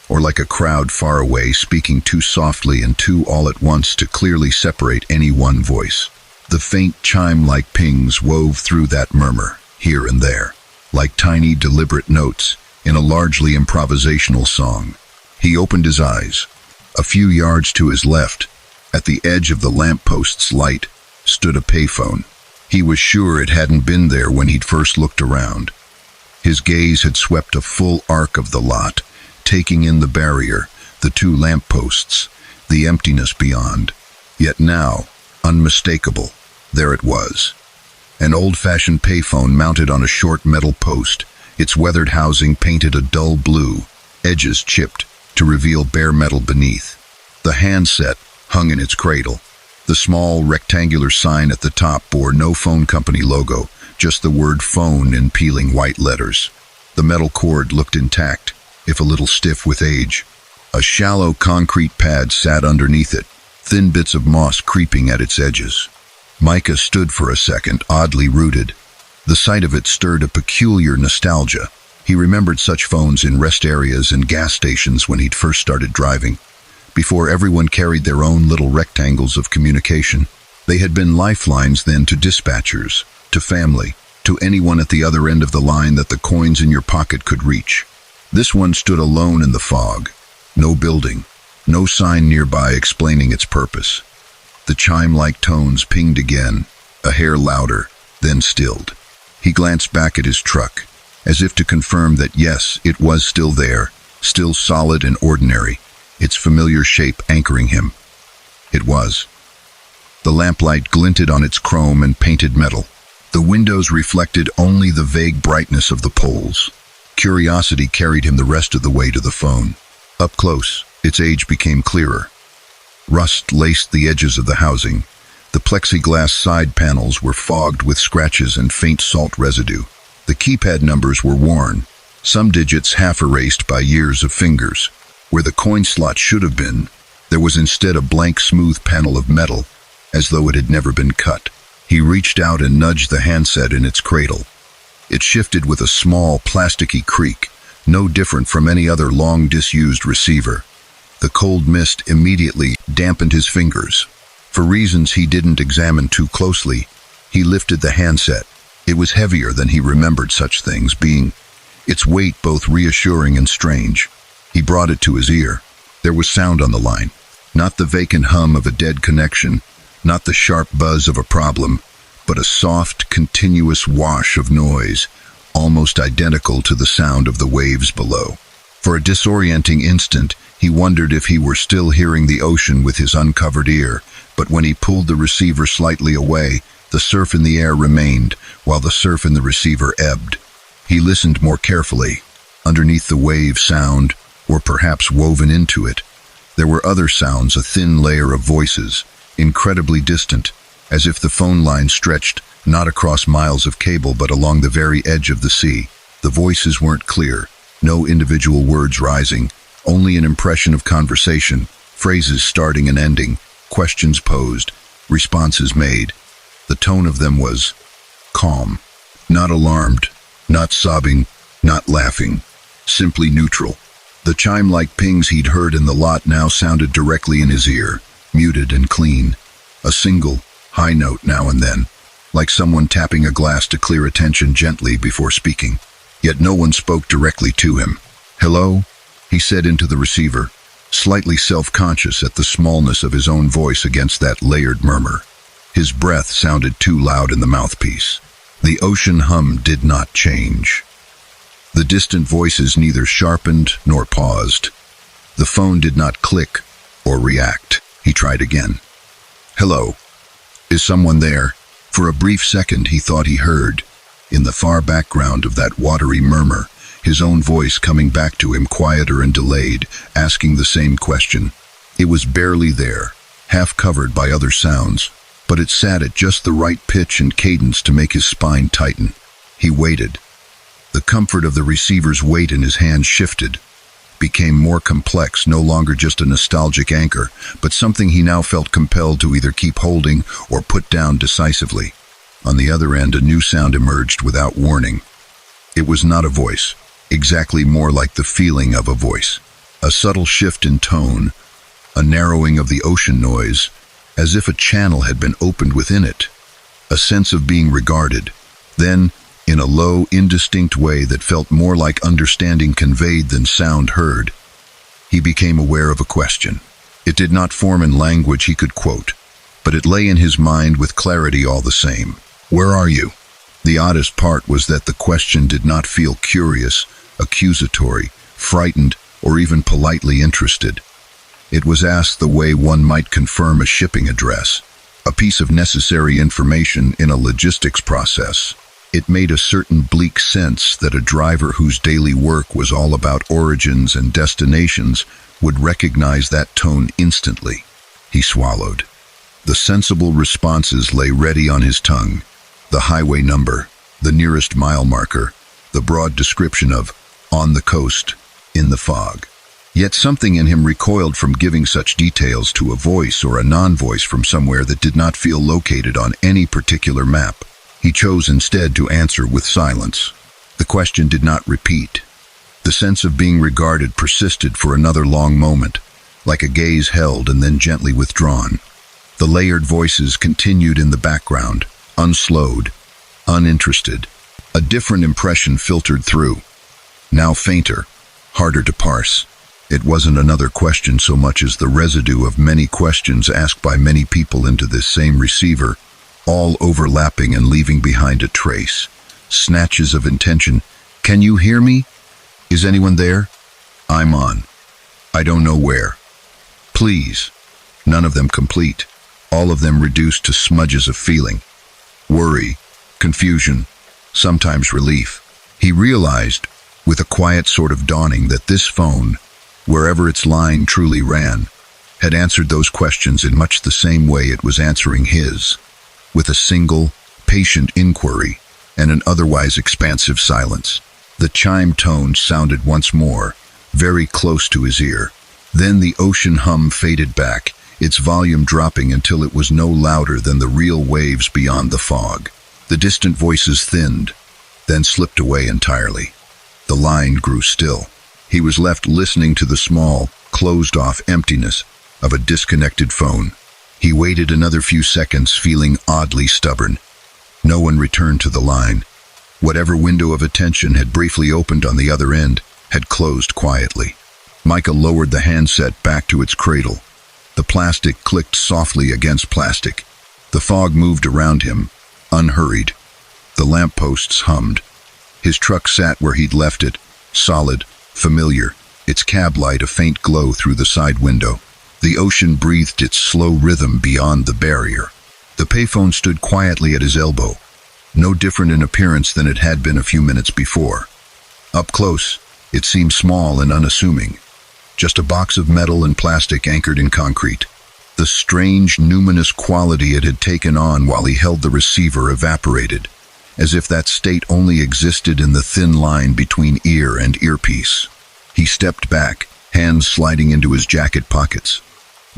or like a crowd far away speaking too softly and too all at once to clearly separate any one voice. The faint chime-like pings wove through that murmur, here and there, like tiny, deliberate notes in a largely improvisational song. He opened his eyes. A few yards to his left, at the edge of the lamppost's light, stood a payphone. He was sure it hadn't been there when he'd first looked around. His gaze had swept a full arc of the lot, taking in the barrier, the two lampposts, the emptiness beyond. Yet now, unmistakable, there it was. An old-fashioned payphone mounted on a short metal post, its weathered housing painted a dull blue, edges chipped to reveal bare metal beneath. The handset hung in its cradle. The small, rectangular sign at the top bore no phone company logo, just the word phone in peeling white letters. The metal cord looked intact, if a little stiff with age. A shallow concrete pad sat underneath it, thin bits of moss creeping at its edges. Micah stood for a second, oddly rooted. The sight of it stirred a peculiar nostalgia. He remembered such phones in rest areas and gas stations when he'd first started driving. Before everyone carried their own little rectangles of communication, they had been lifelines then to dispatchers, to family, to anyone at the other end of the line that the coins in your pocket could reach. This one stood alone in the fog. No building, no sign nearby explaining its purpose. The chime-like tones pinged again, a hair louder, then stilled. He glanced back at his truck, as if to confirm that yes, it was still there, still solid and ordinary, its familiar shape anchoring him. It was. The lamplight glinted on its chrome and painted metal. The windows reflected only the vague brightness of the poles. Curiosity carried him the rest of the way to the phone. Up close, its age became clearer. Rust laced the edges of the housing. The plexiglass side panels were fogged with scratches and faint salt residue. The keypad numbers were worn, some digits half erased by years of fingers. Where the coin slot should have been, there was instead a blank, smooth panel of metal, as though it had never been cut. He reached out and nudged the handset in its cradle. It shifted with a small, plasticky creak, no different from any other long disused receiver. The cold mist immediately dampened his fingers. For reasons he didn't examine too closely, he lifted the handset. It was heavier than he remembered such things being, its weight both reassuring and strange. He brought it to his ear. There was sound on the line. Not the vacant hum of a dead connection, not the sharp buzz of a problem, but a soft, continuous wash of noise, almost identical to the sound of the waves below. For a disorienting instant, he wondered if he were still hearing the ocean with his uncovered ear, but when he pulled the receiver slightly away, the surf in the air remained, while the surf in the receiver ebbed. He listened more carefully. Underneath the wave sound, or perhaps woven into it, there were other sounds, a thin layer of voices, incredibly distant, as if the phone line stretched not across miles of cable but along the very edge of the sea. The voices weren't clear, no individual words rising, only an impression of conversation, phrases starting and ending, questions posed, responses made. The tone of them was calm, not alarmed, Not sobbing, not laughing, simply neutral. The chime-like pings he'd heard in the lot now sounded directly in his ear, muted and clean. A single, high note now and then, like someone tapping a glass to clear attention gently before speaking. Yet no one spoke directly to him. "Hello?" he said into the receiver, slightly self-conscious at the smallness of his own voice against that layered murmur. His breath sounded too loud in the mouthpiece. The ocean hum did not change. The distant voices neither sharpened nor paused. The phone did not click or react. He tried again. "Hello? Is someone there?" For a brief second he thought he heard, in the far background of that watery murmur, his own voice coming back to him quieter and delayed, asking the same question. It was barely there, half covered by other sounds, but it sat at just the right pitch and cadence to make his spine tighten. He waited. The comfort of the receiver's weight in his hand shifted, became more complex, no longer just a nostalgic anchor, but something he now felt compelled to either keep holding or put down decisively. On the other end, a new sound emerged without warning. It was not a voice, exactly more like the feeling of a voice. A subtle shift in tone, a narrowing of the ocean noise, as if a channel had been opened within it. A sense of being regarded. Then, in a low, indistinct way that felt more like understanding conveyed than sound heard, he became aware of a question. It did not form in language he could quote, but it lay in his mind with clarity all the same. "Where are you?" The oddest part was that the question did not feel curious, accusatory, frightened, or even politely interested. It was asked the way one might confirm a shipping address, a piece of necessary information in a logistics process. It made a certain bleak sense that a driver whose daily work was all about origins and destinations would recognize that tone instantly. He swallowed. The sensible responses lay ready on his tongue. The highway number, the nearest mile marker, the broad description of "on the coast, in the fog." Yet something in him recoiled from giving such details to a voice or a non-voice from somewhere that did not feel located on any particular map. He chose instead to answer with silence. The question did not repeat. The sense of being regarded persisted for another long moment, like a gaze held and then gently withdrawn. The layered voices continued in the background, unslowed, uninterested. A different impression filtered through, now fainter, harder to parse. It wasn't another question so much as the residue of many questions asked by many people into this same receiver, all overlapping and leaving behind a trace. Snatches of intention. "Can you hear me? Is anyone there? I'm on. I don't know where. Please." None of them complete. All of them reduced to smudges of feeling. Worry, confusion, sometimes relief. He realized, with a quiet sort of dawning, that this phone, wherever its line truly ran, had answered those questions in much the same way it was answering his, with a single, patient inquiry and an otherwise expansive silence. The chime tone sounded once more, very close to his ear. Then the ocean hum faded back, its volume dropping until it was no louder than the real waves beyond the fog. The distant voices thinned, then slipped away entirely. The line grew still. He was left listening to the small, closed-off emptiness of a disconnected phone. He waited another few seconds, feeling oddly stubborn. No one returned to the line. Whatever window of attention had briefly opened on the other end had closed quietly. Micah lowered the handset back to its cradle. The plastic clicked softly against plastic. The fog moved around him, unhurried. The lampposts hummed. His truck sat where he'd left it, solid, familiar, its cab light a faint glow through the side window. The ocean breathed its slow rhythm beyond the barrier. The payphone stood quietly at his elbow, no different in appearance than it had been a few minutes before. Up close, it seemed small and unassuming, just a box of metal and plastic anchored in concrete. The strange, numinous quality it had taken on while he held the receiver evaporated, as if that state only existed in the thin line between ear and earpiece. He stepped back, hands sliding into his jacket pockets.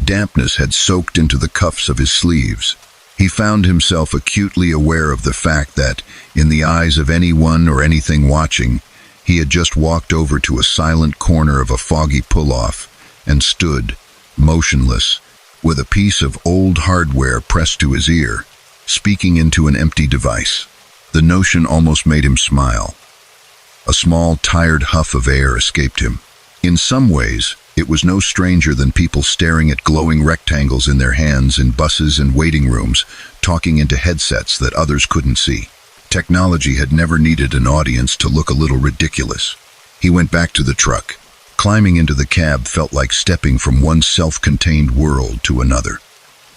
Dampness had soaked into the cuffs of his sleeves. He found himself acutely aware of the fact that, in the eyes of anyone or anything watching, he had just walked over to a silent corner of a foggy pull-off and stood, motionless, with a piece of old hardware pressed to his ear, speaking into an empty device. The notion almost made him smile. A small, tired huff of air escaped him. In some ways, it was no stranger than people staring at glowing rectangles in their hands in buses and waiting rooms, talking into headsets that others couldn't see. Technology had never needed an audience to look a little ridiculous. He went back to the truck. Climbing into the cab felt like stepping from one self-contained world to another.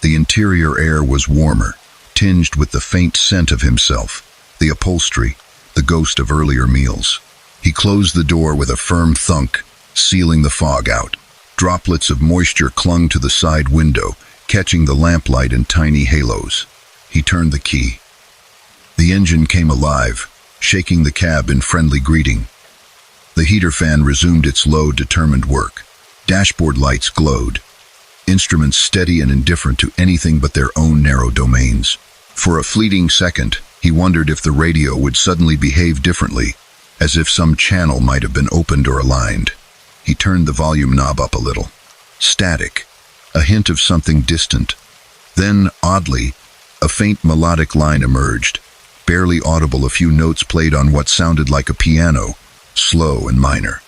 The interior air was warmer, tinged with the faint scent of himself, the upholstery, the ghost of earlier meals. He closed the door with a firm thunk, sealing the fog out. Droplets of moisture clung to the side window, catching the lamplight in tiny halos. He turned the key. The engine came alive, shaking the cab in friendly greeting. The heater fan resumed its low, determined work. Dashboard lights glowed, instruments steady and indifferent to anything but their own narrow domains. For a fleeting second, he wondered if the radio would suddenly behave differently, as if some channel might have been opened or aligned. He turned the volume knob up a little. Static, a hint of something distant. Then, oddly, a faint melodic line emerged. Barely audible, a few notes played on what sounded like a piano, slow and minor.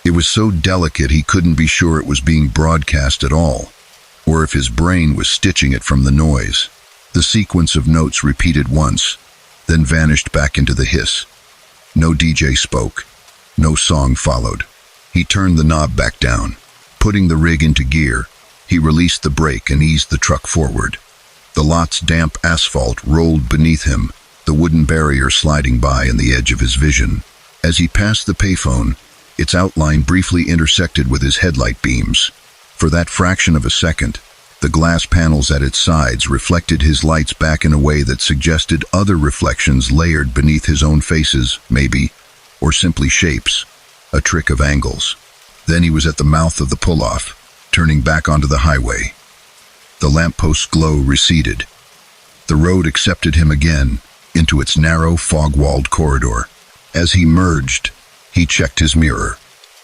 It was so delicate he couldn't be sure it was being broadcast at all, or if his brain was stitching it from the noise. The sequence of notes repeated once, then vanished back into the hiss. No DJ spoke. No song followed. He turned the knob back down. Putting the rig into gear, he released the brake and eased the truck forward. The lot's damp asphalt rolled beneath him, the wooden barrier sliding by in the edge of his vision. As he passed the payphone, its outline briefly intersected with his headlight beams. For that fraction of a second, the glass panels at its sides reflected his lights back in a way that suggested other reflections layered beneath his own faces, maybe, or simply shapes, a trick of angles. Then he was at the mouth of the pull-off, turning back onto the highway. The lampost's glow receded. The road accepted him again into its narrow, fog-walled corridor. As he merged, he checked his mirror.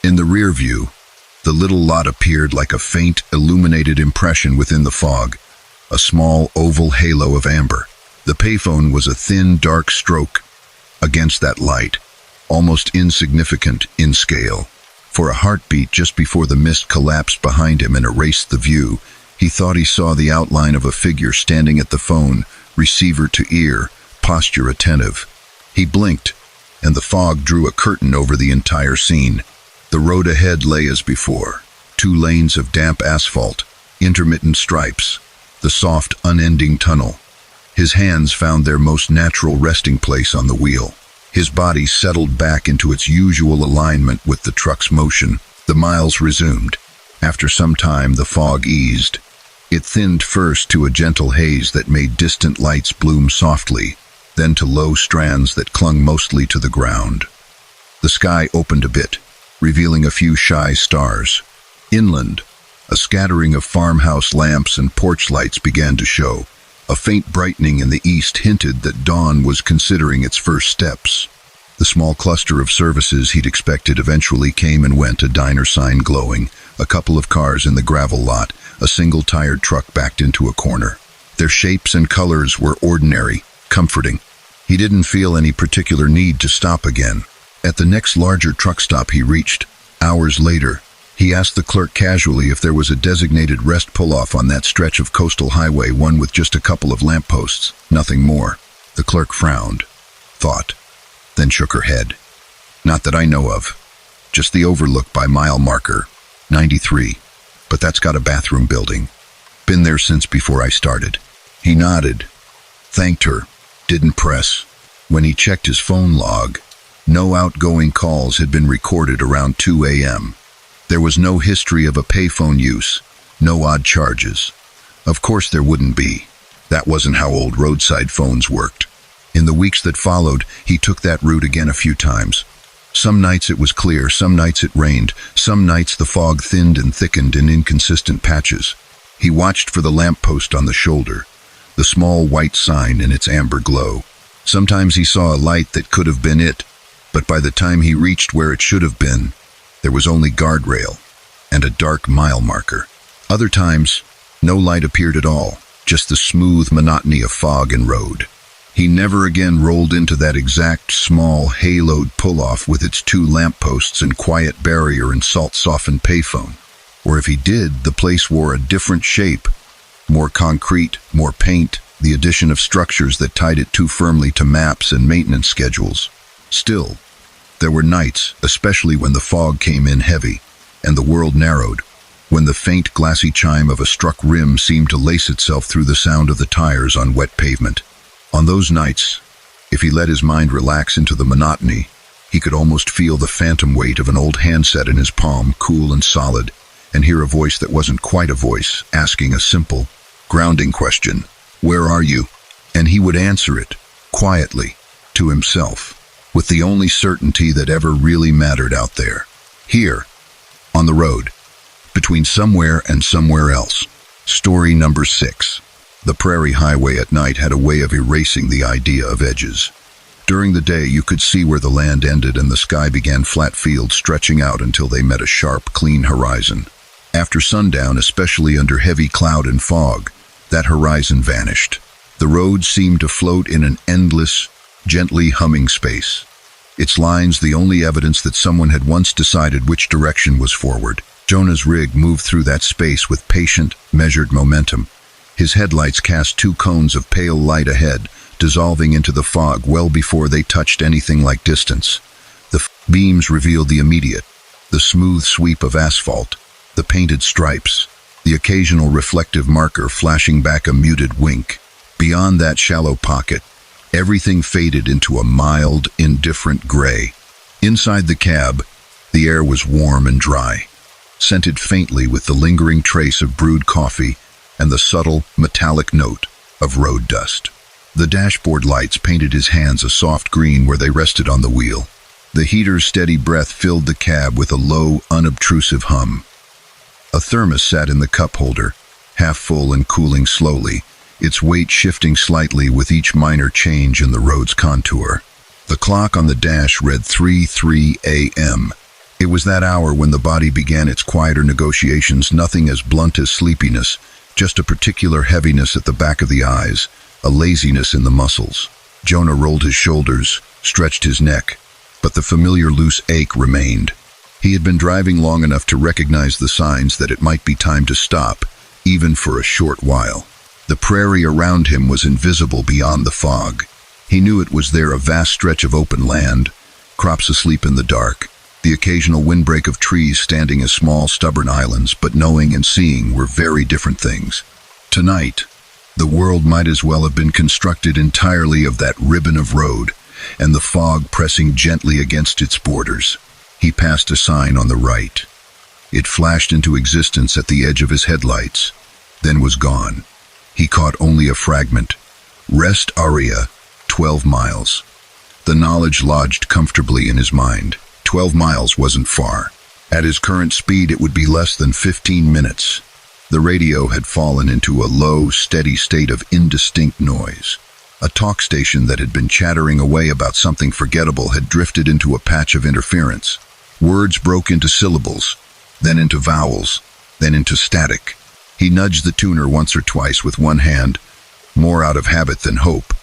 In the rear view, the little lot appeared like a faint, illuminated impression within the fog, a small, oval halo of amber. The payphone was a thin, dark stroke against that light, almost insignificant in scale. For a heartbeat just before the mist collapsed behind him and erased the view, he thought he saw the outline of a figure standing at the phone, receiver to ear, posture attentive. He blinked, and the fog drew a curtain over the entire scene. The road ahead lay as before, 2 lanes of damp asphalt, intermittent stripes, the soft, unending tunnel. His hands found their most natural resting place on the wheel. His body settled back into its usual alignment with the truck's motion. The miles resumed. After some time, the fog eased. It thinned first to a gentle haze that made distant lights bloom softly, then to low strands that clung mostly to the ground. The sky opened a bit, revealing a few shy stars. Inland, a scattering of farmhouse lamps and porch lights began to show. A faint brightening in the east hinted that dawn was considering its first steps. The small cluster of services he'd expected eventually came and went, a diner sign glowing, a couple of cars in the gravel lot, a single-tired truck backed into a corner. Their shapes and colors were ordinary, comforting. He didn't feel any particular need to stop again. At the next larger truck stop he reached, hours later, he asked the clerk casually if there was a designated rest pull-off on that stretch of coastal highway, one with just a couple of lampposts, nothing more. The clerk frowned, thought, then shook her head. Not that I know of. Just the overlook by mile marker, 93. But that's got a bathroom building. Been there since before I started. He nodded, thanked her, didn't press. When he checked his phone log, no outgoing calls had been recorded around 2 a.m. There was no history of a payphone use, no odd charges. Of course there wouldn't be. That wasn't how old roadside phones worked. In the weeks that followed, he took that route again a few times. Some nights it was clear, some nights it rained, some nights the fog thinned and thickened in inconsistent patches. He watched for the lamppost on the shoulder, the small white sign in its amber glow. Sometimes he saw a light that could have been it, but by the time he reached where it should have been, there was only guardrail and a dark mile marker. Other times, no light appeared at all, just the smooth monotony of fog and road. He never again rolled into that exact small haloed pull-off with its 2 lampposts and quiet barrier and salt-softened payphone. Or if he did, the place wore a different shape, more concrete, more paint, the addition of structures that tied it too firmly to maps and maintenance schedules. Still, there were nights, especially when the fog came in heavy and the world narrowed, when the faint glassy chime of a struck rim seemed to lace itself through the sound of the tires on wet pavement. On those nights, if he let his mind relax into the monotony, he could almost feel the phantom weight of an old handset in his palm, cool and solid, and hear a voice that wasn't quite a voice, asking a simple, grounding question, "Where are you?" And he would answer it, quietly, to himself, with the only certainty that ever really mattered out there. Here, on the road, between somewhere and somewhere else. Story number 6. The prairie highway at night had a way of erasing the idea of edges. During the day, you could see where the land ended and the sky began flat fields stretching out until they met a sharp, clean horizon. After sundown, especially under heavy cloud and fog, that horizon vanished. The road seemed to float in an endless, gently humming space. Its lines the only evidence that someone had once decided which direction was forward. Jonah's rig moved through that space with patient, measured momentum. His headlights cast 2 cones of pale light ahead, dissolving into the fog well before they touched anything like distance. The beams revealed the immediate, the smooth sweep of asphalt, the painted stripes, the occasional reflective marker flashing back a muted wink. Beyond that shallow pocket, everything faded into a mild, indifferent gray. Inside the cab, the air was warm and dry, scented faintly with the lingering trace of brewed coffee and the subtle, metallic note of road dust. The dashboard lights painted his hands a soft green where they rested on the wheel. The heater's steady breath filled the cab with a low, unobtrusive hum. A thermos sat in the cup holder, half full and cooling slowly, its weight shifting slightly with each minor change in the road's contour. The clock on the dash read 3:03 a.m. It was that hour when the body began its quieter negotiations, nothing as blunt as sleepiness, just a particular heaviness at the back of the eyes, a laziness in the muscles. Jonah rolled his shoulders, stretched his neck, but the familiar loose ache remained. He had been driving long enough to recognize the signs that it might be time to stop, even for a short while. The prairie around him was invisible beyond the fog. He knew it was there, a vast stretch of open land, crops asleep in the dark, the occasional windbreak of trees standing as small, stubborn islands, but knowing and seeing were very different things. Tonight, the world might as well have been constructed entirely of that ribbon of road, and the fog pressing gently against its borders. He passed a sign on the right. It flashed into existence at the edge of his headlights, then was gone. He caught only a fragment. Rest Area, 12 miles. The knowledge lodged comfortably in his mind. 12 miles wasn't far. At his current speed, it would be less than 15 minutes. The radio had fallen into a low, steady state of indistinct noise. A talk station that had been chattering away about something forgettable had drifted into a patch of interference. Words broke into syllables, then into vowels, then into static. He nudged the tuner once or twice with one hand, more out of habit than hope,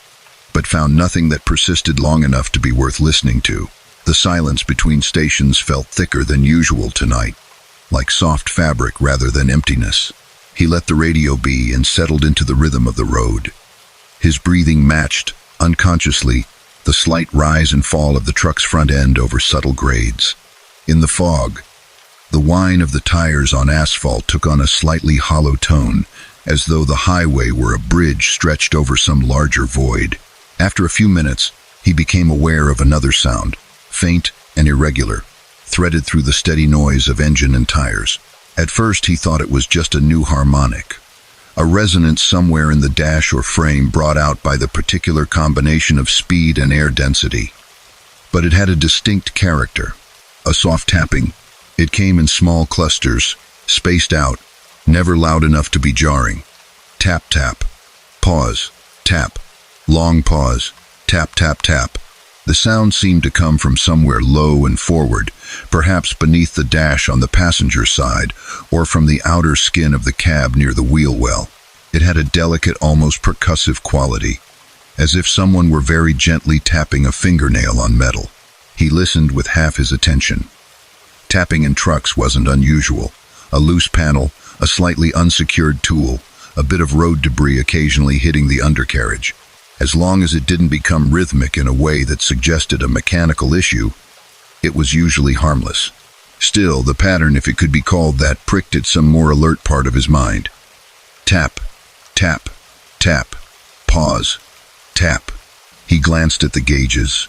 but found nothing that persisted long enough to be worth listening to. The silence between stations felt thicker than usual tonight, like soft fabric rather than emptiness. He let the radio be and settled into the rhythm of the road. His breathing matched, unconsciously, the slight rise and fall of the truck's front end over subtle grades. In the fog, the whine of the tires on asphalt took on a slightly hollow tone, as though the highway were a bridge stretched over some larger void. After a few minutes, he became aware of another sound, faint and irregular, threaded through the steady noise of engine and tires. At first, he thought it was just a new harmonic, a resonance somewhere in the dash or frame brought out by the particular combination of speed and air density. But it had a distinct character, a soft tapping. It came in small clusters, spaced out, never loud enough to be jarring. Tap, tap. Pause. Tap. Long pause. Tap, tap, tap. The sound seemed to come from somewhere low and forward, perhaps beneath the dash on the passenger side, or from the outer skin of the cab near the wheel well. It had a delicate, almost percussive quality, as if someone were very gently tapping a fingernail on metal. He listened with half his attention. Tapping in trucks wasn't unusual. A loose panel, a slightly unsecured tool, a bit of road debris occasionally hitting the undercarriage. As long as it didn't become rhythmic in a way that suggested a mechanical issue, it was usually harmless. Still, the pattern, if it could be called that, pricked at some more alert part of his mind. Tap, tap, tap, pause, tap. He glanced at the gauges.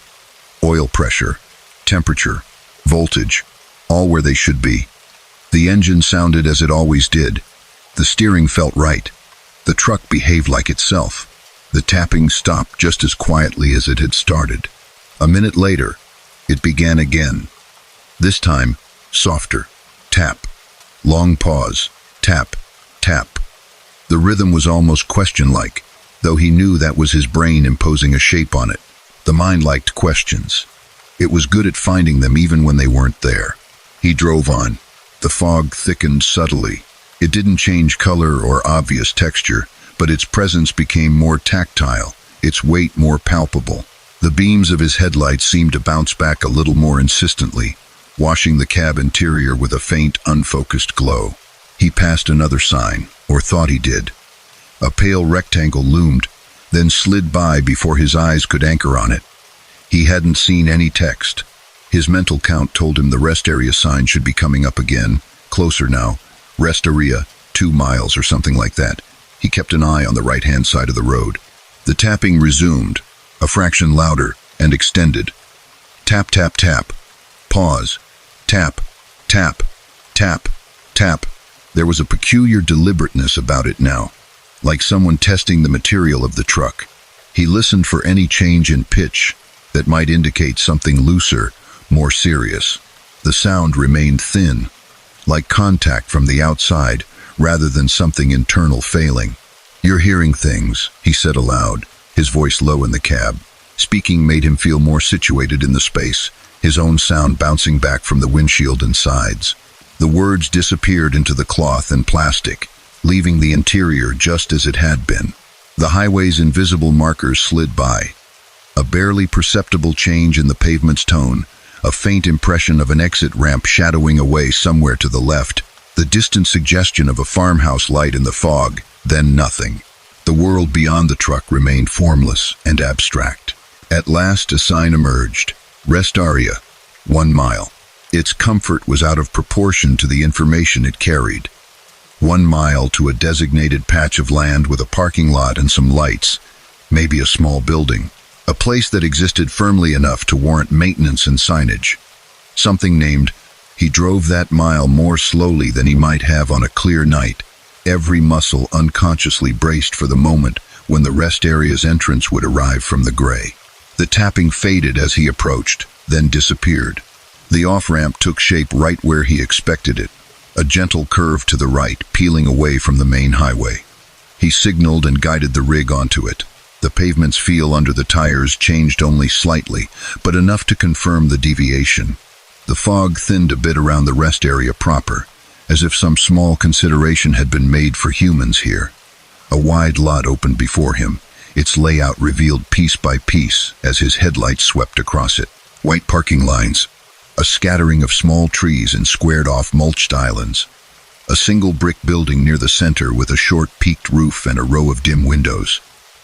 Oil pressure, temperature, voltage, all where they should be. The engine sounded as it always did. The steering felt right. The truck behaved like itself. The tapping stopped just as quietly as it had started. A minute later, it began again. This time, softer. Tap. Long pause. Tap. Tap. The rhythm was almost question-like, though he knew that was his brain imposing a shape on it. The mind liked questions. It was good at finding them even when they weren't there. He drove on. The fog thickened subtly. It didn't change color or obvious texture, but its presence became more tactile, its weight more palpable. The beams of his headlights seemed to bounce back a little more insistently, washing the cab interior with a faint, unfocused glow. He passed another sign, or thought he did. A pale rectangle loomed, then slid by before his eyes could anchor on it. He hadn't seen any text. His mental count told him the rest area sign should be coming up again, closer now. Rest area, 2 miles or something like that. He kept an eye on the right-hand side of the road. The tapping resumed, a fraction louder and extended. Tap, tap, tap. Pause. Tap, tap, tap, tap. There was a peculiar deliberateness about it now, like someone testing the material of the truck. He listened for any change in pitch that might indicate something looser, more serious. The sound remained thin, like contact from the outside, rather than something internal failing. "You're hearing things," he said aloud, his voice low in the cab. Speaking made him feel more situated in the space, his own sound bouncing back from the windshield and sides. The words disappeared into the cloth and plastic, leaving the interior just as it had been. The highway's invisible markers slid by. A barely perceptible change in the pavement's tone, a faint impression of an exit ramp shadowing away somewhere to the left, the distant suggestion of a farmhouse light in the fog, then nothing. The world beyond the truck remained formless and abstract. At last a sign emerged. Rest area, 1 mile. Its comfort was out of proportion to the information it carried. 1 mile to a designated patch of land with a parking lot and some lights, maybe a small building. A place that existed firmly enough to warrant maintenance and signage. Something named. He drove that mile more slowly than he might have on a clear night, every muscle unconsciously braced for the moment when the rest area's entrance would arrive from the gray. The tapping faded as he approached, then disappeared. The off-ramp took shape right where he expected it, a gentle curve to the right, peeling away from the main highway. He signaled and guided the rig onto it. The pavement's feel under the tires changed only slightly, but enough to confirm the deviation. The fog thinned a bit around the rest area proper, as if some small consideration had been made for humans here. A wide lot opened before him, its layout revealed piece by piece as his headlights swept across it. White parking lines, a scattering of small trees and squared-off mulched islands, a single brick building near the center with a short peaked roof and a row of dim windows.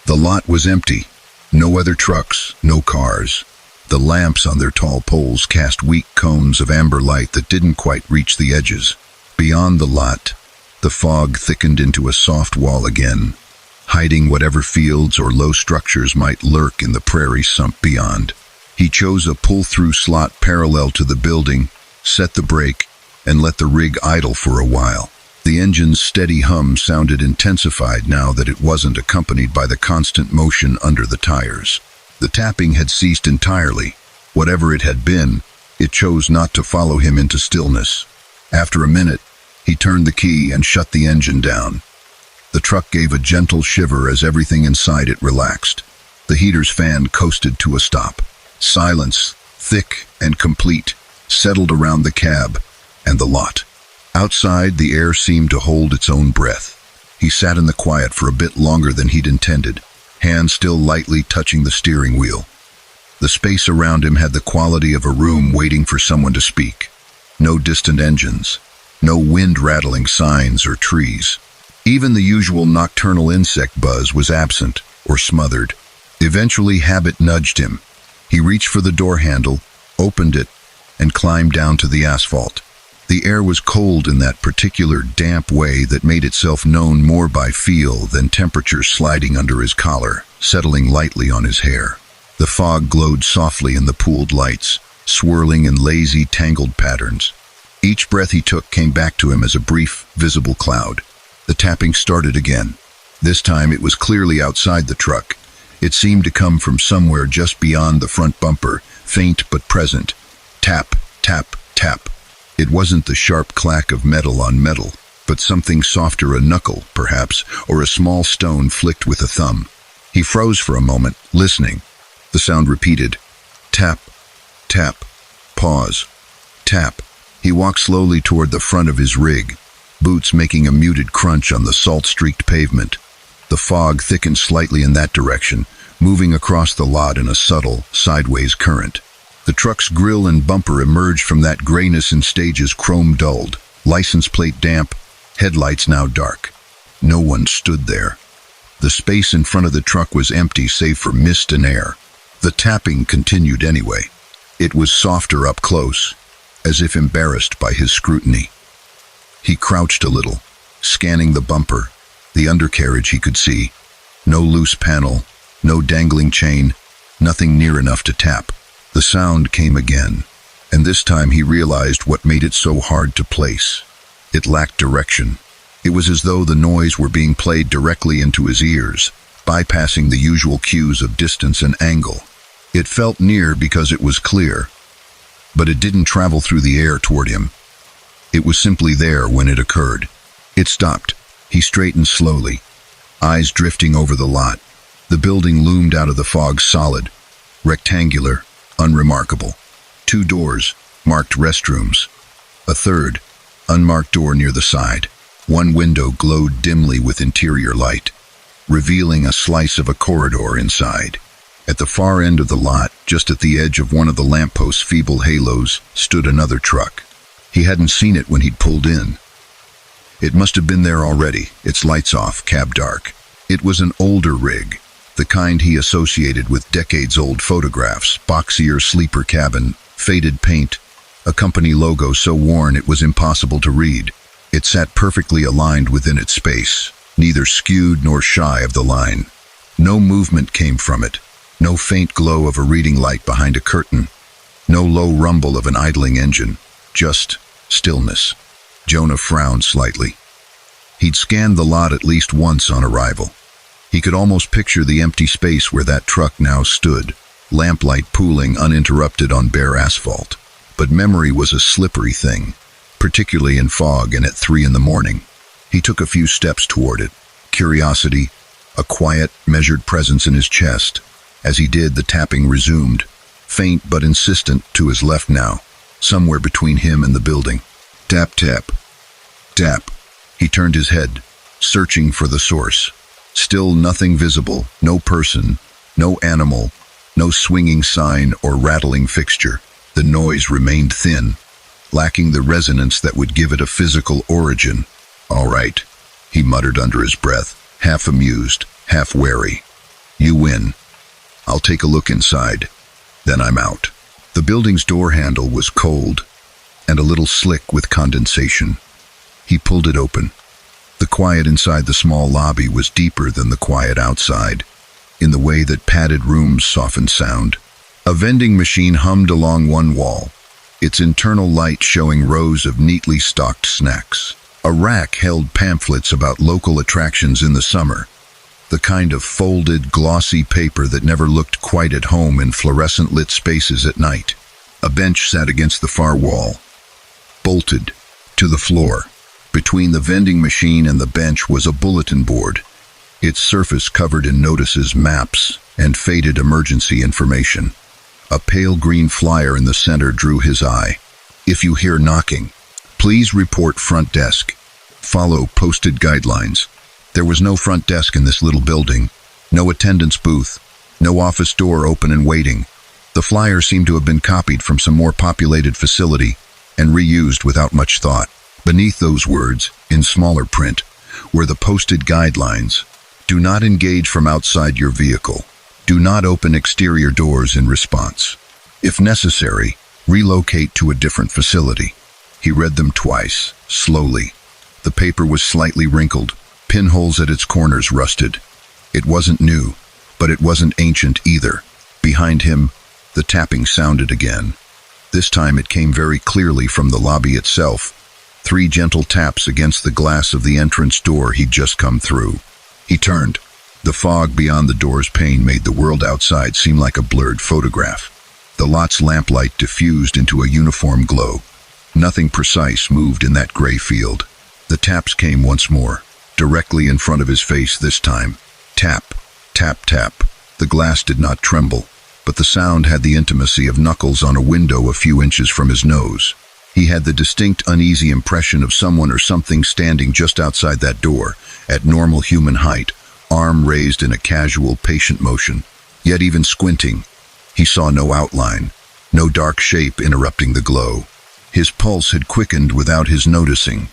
The lot was empty. No other trucks, no cars. The lamps on their tall poles cast weak cones of amber light that didn't quite reach the edges. Beyond the lot, the fog thickened into a soft wall again, hiding whatever fields or low structures might lurk in the prairie sump beyond. He chose a pull-through slot parallel to the building, set the brake, and let the rig idle for a while. The engine's steady hum sounded intensified now that it wasn't accompanied by the constant motion under the tires. The tapping had ceased entirely. Whatever it had been, it chose not to follow him into stillness. After a minute, he turned the key and shut the engine down. The truck gave a gentle shiver as everything inside it relaxed. The heater's fan coasted to a stop. Silence, thick and complete, settled around the cab and the lot. Outside, the air seemed to hold its own breath. He sat in the quiet for a bit longer than he'd intended, hands still lightly touching the steering wheel. The space around him had the quality of a room waiting for someone to speak. No distant engines, no wind-rattling signs or trees. Even the usual nocturnal insect buzz was absent or smothered. Eventually, habit nudged him. He reached for the door handle, opened it, and climbed down to the asphalt. The air was cold in that particular damp way that made itself known more by feel than temperature sliding under his collar, settling lightly on his hair. The fog glowed softly in the pooled lights, swirling in lazy, tangled patterns. Each breath he took came back to him as a brief, visible cloud. The tapping started again. This time it was clearly outside the truck. It seemed to come from somewhere just beyond the front bumper, faint but present. Tap, tap, tap. It wasn't the sharp clack of metal on metal, but something softer, a knuckle, perhaps, or a small stone flicked with a thumb. He froze for a moment, listening. The sound repeated. Tap, tap, pause, tap. He walked slowly toward the front of his rig, boots making a muted crunch on the salt-streaked pavement. The fog thickened slightly in that direction, moving across the lot in a subtle, sideways current. The truck's grille and bumper emerged from that grayness in stages, chrome dulled, license plate damp, headlights now dark. No one stood there. The space in front of the truck was empty save for mist and air. The tapping continued anyway. It was softer up close, as if embarrassed by his scrutiny. He crouched a little, scanning the bumper, the undercarriage he could see. No loose panel, no dangling chain, nothing near enough to tap. The sound came again, and this time he realized what made it so hard to place. It lacked direction. It was as though the noise were being played directly into his ears, bypassing the usual cues of distance and angle. It felt near because it was clear, but it didn't travel through the air toward him. It was simply there when it occurred. It stopped. He straightened slowly, eyes drifting over the lot. The building loomed out of the fog solid, rectangular, unremarkable. 2 doors, marked restrooms. A third, unmarked door near the side. 1 window glowed dimly with interior light, revealing a slice of a corridor inside. At the far end of the lot, just at the edge of one of the lampost's feeble halos, stood another truck. He hadn't seen it when he'd pulled in. It must have been there already, its lights off, cab dark. It was an older rig, the kind he associated with decades-old photographs, boxier sleeper cabin, faded paint, a company logo so worn it was impossible to read. It sat perfectly aligned within its space, neither skewed nor shy of the line. No movement came from it, no faint glow of a reading light behind a curtain, no low rumble of an idling engine, just stillness. Jonah frowned slightly. He'd scanned the lot at least once on arrival. He could almost picture the empty space where that truck now stood, lamplight pooling uninterrupted on bare asphalt. But memory was a slippery thing, particularly in fog and at 3 a.m. He took a few steps toward it, curiosity, a quiet, measured presence in his chest. As he did, the tapping resumed, faint but insistent, to his left now, somewhere between him and the building. Tap, tap, tap. He turned his head, searching for the source. Still nothing visible, no person, no animal, no swinging sign or rattling fixture. The noise remained thin, lacking the resonance that would give it a physical origin. "All right," he muttered under his breath, half amused, half wary. "You win. I'll take a look inside. Then I'm out." The building's door handle was cold and a little slick with condensation. He pulled it open. The quiet inside the small lobby was deeper than the quiet outside, in the way that padded rooms soften sound. A vending machine hummed along one wall, its internal light showing rows of neatly stocked snacks. A rack held pamphlets about local attractions in the summer, the kind of folded, glossy paper that never looked quite at home in fluorescent-lit spaces at night. A bench sat against the far wall, bolted to the floor. Between the vending machine and the bench was a bulletin board, its surface covered in notices, maps, and faded emergency information. A pale green flyer in the center drew his eye. If you hear knocking, please report front desk. Follow posted guidelines. There was no front desk in this little building, no attendance booth, no office door open and waiting. The flyer seemed to have been copied from some more populated facility and reused without much thought. Beneath those words, in smaller print, were the posted guidelines. Do not engage from outside your vehicle. Do not open exterior doors in response. If necessary, relocate to a different facility. He read them twice, slowly. The paper was slightly wrinkled, pinholes at its corners rusted. It wasn't new, but it wasn't ancient either. Behind him, the tapping sounded again. This time it came very clearly from the lobby itself. 3 gentle taps against the glass of the entrance door he'd just come through. He turned. The fog beyond the door's pane made the world outside seem like a blurred photograph. The lot's lamplight diffused into a uniform glow. Nothing precise moved in that gray field. The taps came once more, directly in front of his face this time. Tap, tap, tap. The glass did not tremble, but the sound had the intimacy of knuckles on a window a few inches from his nose. He had the distinct, uneasy impression of someone or something standing just outside that door, at normal human height, arm raised in a casual, patient motion. Yet even squinting, he saw no outline, no dark shape interrupting the glow. His pulse had quickened without his noticing.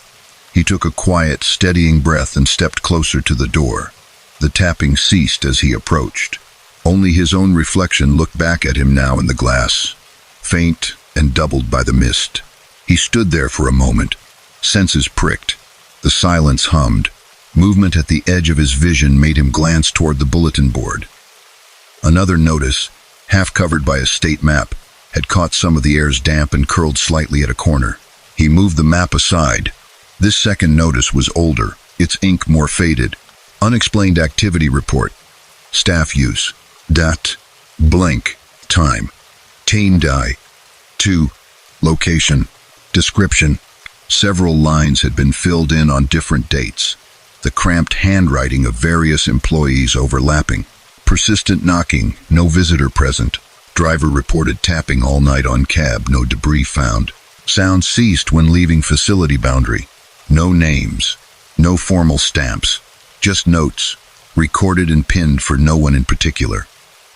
He took a quiet, steadying breath and stepped closer to the door. The tapping ceased as he approached. Only his own reflection looked back at him now in the glass, faint and doubled by the mist. He stood there for a moment, senses pricked. The silence hummed. Movement at the edge of his vision made him glance toward the bulletin board. Another notice, half covered by a state map, had caught some of the air's damp and curled slightly at a corner. He moved the map aside. This second notice was older, its ink more faded. Unexplained activity report. Staff use. Dat. Blank. Time. Tame die. 2. Location. Description. Several lines had been filled in on different dates. The cramped handwriting of various employees overlapping. Persistent knocking, no visitor present. Driver reported tapping all night on cab, no debris found. Sound ceased when leaving facility boundary. No names, no formal stamps, just notes, recorded and pinned for no one in particular.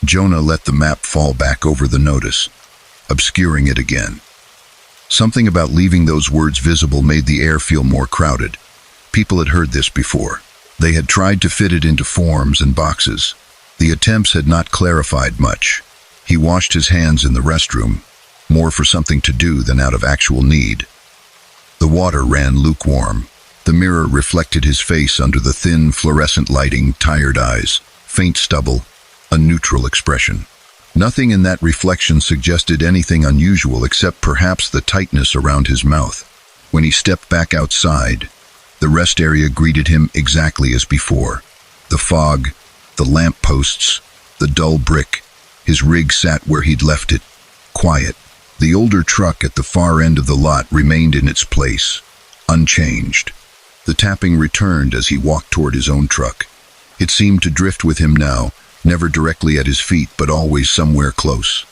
Jonah let the map fall back over the notice, obscuring it again. Something about leaving those words visible made the air feel more crowded. People had heard this before. They had tried to fit it into forms and boxes. The attempts had not clarified much. He washed his hands in the restroom, more for something to do than out of actual need. The water ran lukewarm. The mirror reflected his face under the thin, fluorescent lighting, tired eyes, faint stubble, a neutral expression. Nothing in that reflection suggested anything unusual except perhaps the tightness around his mouth. When he stepped back outside, the rest area greeted him exactly as before. The fog, the lamp posts, the dull brick. His rig sat where he'd left it, quiet. The older truck at the far end of the lot remained in its place, unchanged. The tapping returned as he walked toward his own truck. It seemed to drift with him now, never directly at his feet, but always somewhere close.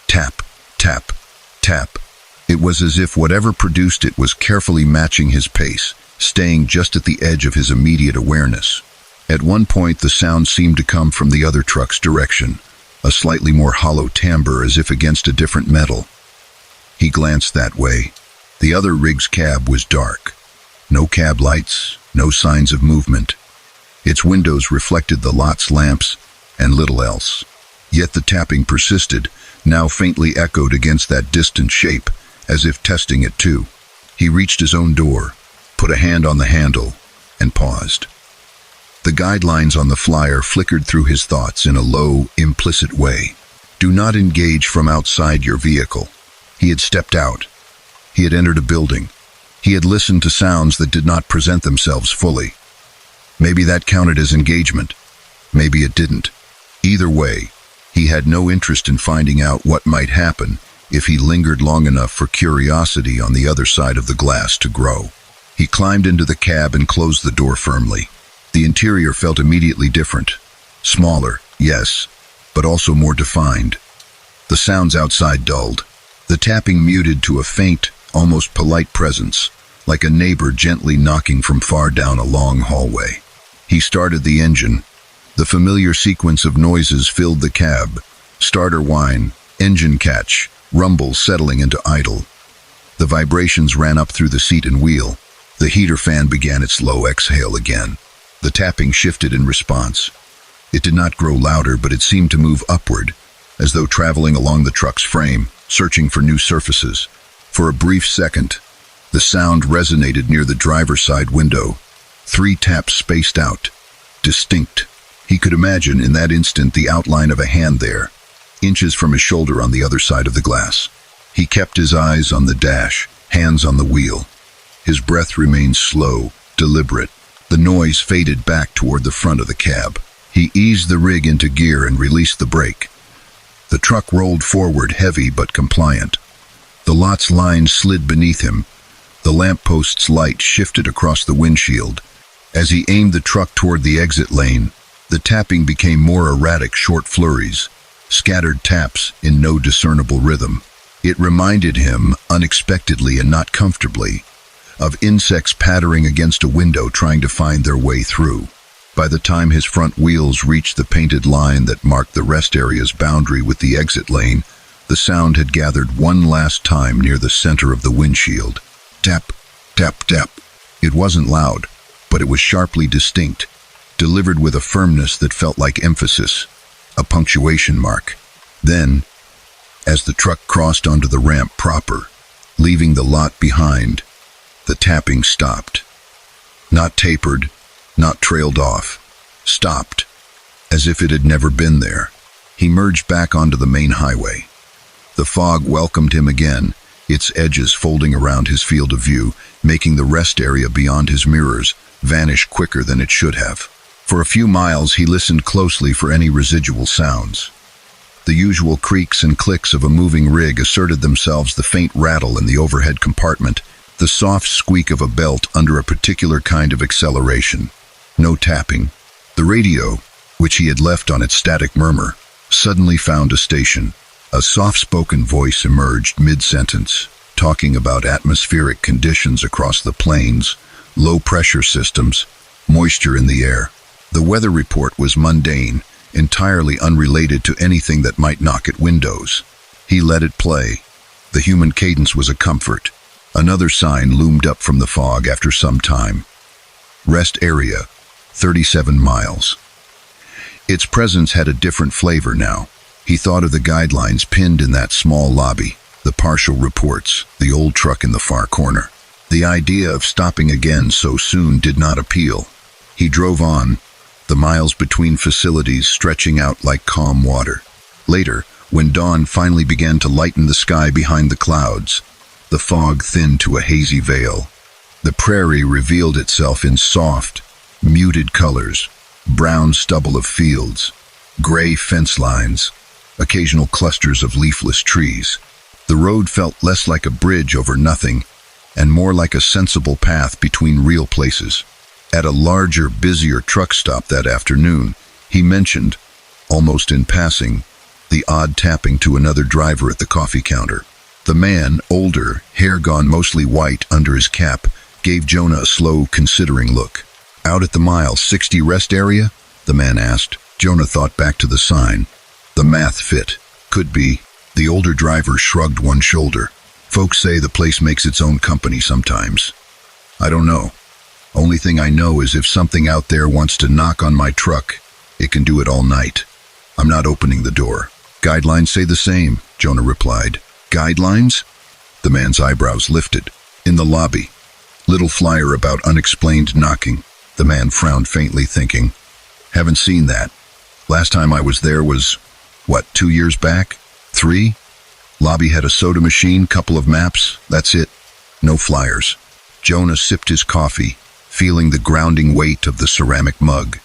Tap, tap, tap. It was as if whatever produced it was carefully matching his pace, staying just at the edge of his immediate awareness. At one point, the sound seemed to come from the other truck's direction, a slightly more hollow timbre as if against a different metal. He glanced that way. The other rig's cab was dark. No cab lights, no signs of movement. Its windows reflected the lot's lamps and little else. Yet the tapping persisted, now faintly echoed against that distant shape, as if testing it too. He reached his own door, put a hand on the handle, and paused. The guidelines on the flyer flickered through his thoughts in a low, implicit way. Do not engage from outside your vehicle. He had stepped out. He had entered a building. He had listened to sounds that did not present themselves fully. Maybe that counted as engagement. Maybe it didn't. Either way, he had no interest in finding out what might happen if he lingered long enough for curiosity on the other side of the glass to grow. He climbed into the cab and closed the door firmly. The interior felt immediately different. Smaller, yes, but also more defined. The sounds outside dulled. The tapping muted to a faint, almost polite presence, like a neighbor gently knocking from far down a long hallway. He started the engine. The familiar sequence of noises filled the cab. Starter whine, engine catch, rumble settling into idle. The vibrations ran up through the seat and wheel. The heater fan began its low exhale again. The tapping shifted in response. It did not grow louder, but it seemed to move upward, as though traveling along the truck's frame, searching for new surfaces. For a brief second, the sound resonated near the driver's side window. 3 taps spaced out, distinct. He could imagine in that instant the outline of a hand there, inches from his shoulder on the other side of the glass. He kept his eyes on the dash, hands on the wheel. His breath remained slow, deliberate. The noise faded back toward the front of the cab. He eased the rig into gear and released the brake. The truck rolled forward, heavy but compliant. The lot's lines slid beneath him. The lamppost's light shifted across the windshield. As he aimed the truck toward the exit lane, the tapping became more erratic, short flurries, scattered taps in no discernible rhythm. It reminded him, unexpectedly and not comfortably, of insects pattering against a window trying to find their way through. By the time his front wheels reached the painted line that marked the rest area's boundary with the exit lane, the sound had gathered one last time near the center of the windshield. Tap, tap, tap. It wasn't loud, but it was sharply distinct, delivered with a firmness that felt like emphasis, a punctuation mark. Then, as the truck crossed onto the ramp proper, leaving the lot behind, the tapping stopped. Not tapered, not trailed off. Stopped, as if it had never been there. He merged back onto the main highway. The fog welcomed him again, its edges folding around his field of view, making the rest area beyond his mirrors vanish quicker than it should have. For a few miles he listened closely for any residual sounds. The usual creaks and clicks of a moving rig asserted themselves, the faint rattle in the overhead compartment, the soft squeak of a belt under a particular kind of acceleration. No tapping. The radio, which he had left on its static murmur, suddenly found a station. A soft-spoken voice emerged mid-sentence, talking about atmospheric conditions across the plains, low-pressure systems, moisture in the air. The weather report was mundane, entirely unrelated to anything that might knock at windows. He let it play. The human cadence was a comfort. Another sign loomed up from the fog after some time. Rest area, 37 miles. Its presence had a different flavor now. He thought of the guidelines pinned in that small lobby, the partial reports, the old truck in the far corner. The idea of stopping again so soon did not appeal. He drove on, the miles between facilities stretching out like calm water. Later, when dawn finally began to lighten the sky behind the clouds, the fog thinned to a hazy veil. The prairie revealed itself in soft, muted colors, brown stubble of fields, gray fence lines, occasional clusters of leafless trees. The road felt less like a bridge over nothing and more like a sensible path between real places. At a larger, busier truck stop that afternoon, he mentioned, almost in passing, the odd tapping to another driver at the coffee counter. The man, older, hair gone mostly white under his cap, gave Jonah a slow, considering look. "Out at the mile 60 rest area?" the man asked. Jonah thought back to the sign. The math fit. Could be. The older driver shrugged one shoulder. "Folks say the place makes its own company sometimes. I don't know. Only thing I know is if something out there wants to knock on my truck, it can do it all night. I'm not opening the door." "Guidelines say the same," Jonah replied. "Guidelines?" The man's eyebrows lifted. "In the lobby. Little flyer about unexplained knocking." The man frowned faintly, thinking, "Haven't seen that. Last time I was there was, 2 years back? 3? Lobby had a soda machine, couple of maps, that's it. No flyers." Jonah sipped his coffee, feeling the grounding weight of the ceramic mug.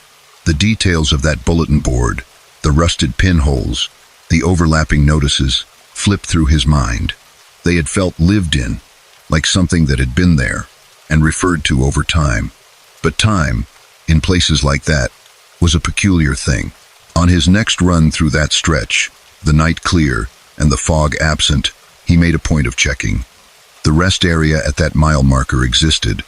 The details of that bulletin board, the rusted pinholes, the overlapping notices, flipped through his mind. They had felt lived in, like something that had been there, and referred to over time. But time, in places like that, was a peculiar thing. On his next run through that stretch, the night clear and the fog absent, he made a point of checking. The rest area at that mile marker existed.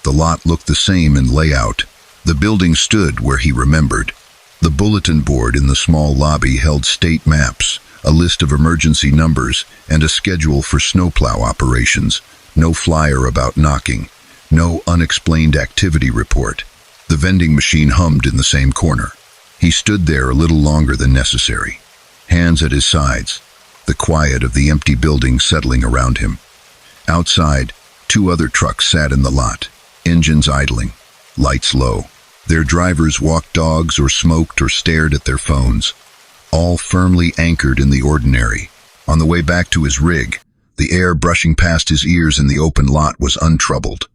The lot looked the same in layout. The building stood where he remembered. The bulletin board in the small lobby held state maps, a list of emergency numbers, and a schedule for snowplow operations. No flyer about knocking. No unexplained activity report. The vending machine hummed in the same corner. He stood there a little longer than necessary, hands at his sides, the quiet of the empty building settling around him. Outside, 2 other trucks sat in the lot, engines idling, lights low. Their drivers walked dogs or smoked or stared at their phones, all firmly anchored in the ordinary. On the way back to his rig, the air brushing past his ears in the open lot was untroubled.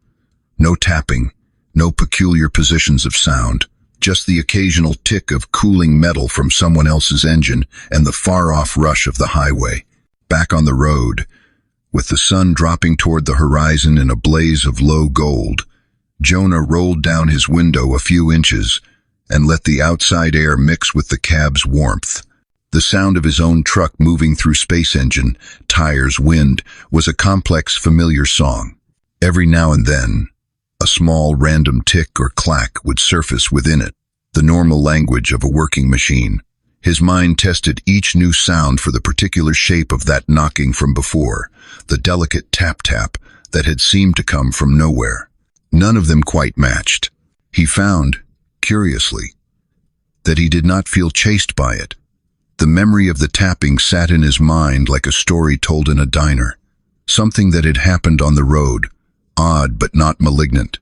No tapping, no peculiar positions of sound, just the occasional tick of cooling metal from someone else's engine and the far-off rush of the highway. Back on the road, with the sun dropping toward the horizon in a blaze of low gold, Jonah rolled down his window a few inches and let the outside air mix with the cab's warmth. The sound of his own truck moving through space engine, tires, wind, was a complex, familiar song. Every now and then, a small random tick or clack would surface within it, the normal language of a working machine. His mind tested each new sound for the particular shape of that knocking from before, the delicate tap-tap that had seemed to come from nowhere. None of them quite matched. He found, curiously, that he did not feel chased by it. The memory of the tapping sat in his mind like a story told in a diner, something that had happened on the road, odd but not malignant.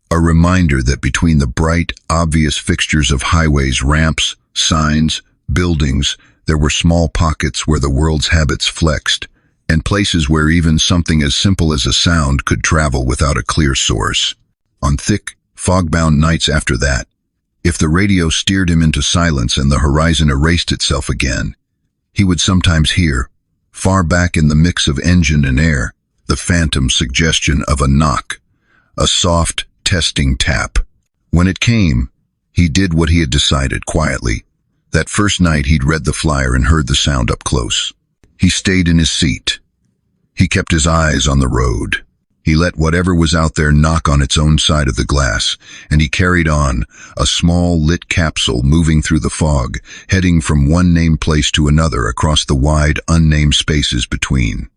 A reminder that between the bright, obvious fixtures of highways, ramps, signs, buildings, there were small pockets where the world's habits flexed, and places where even something as simple as a sound could travel without a clear source. On thick, fog-bound nights after that, if the radio steered him into silence and the horizon erased itself again, he would sometimes hear, far back in the mix of engine and air, the phantom suggestion of a knock, a soft, testing tap. When it came, he did what he had decided quietly. That first night he'd read the flyer and heard the sound up close. He stayed in his seat. He kept his eyes on the road. He let whatever was out there knock on its own side of the glass, and he carried on, a small lit capsule moving through the fog, heading from one named place to another across the wide, unnamed spaces between.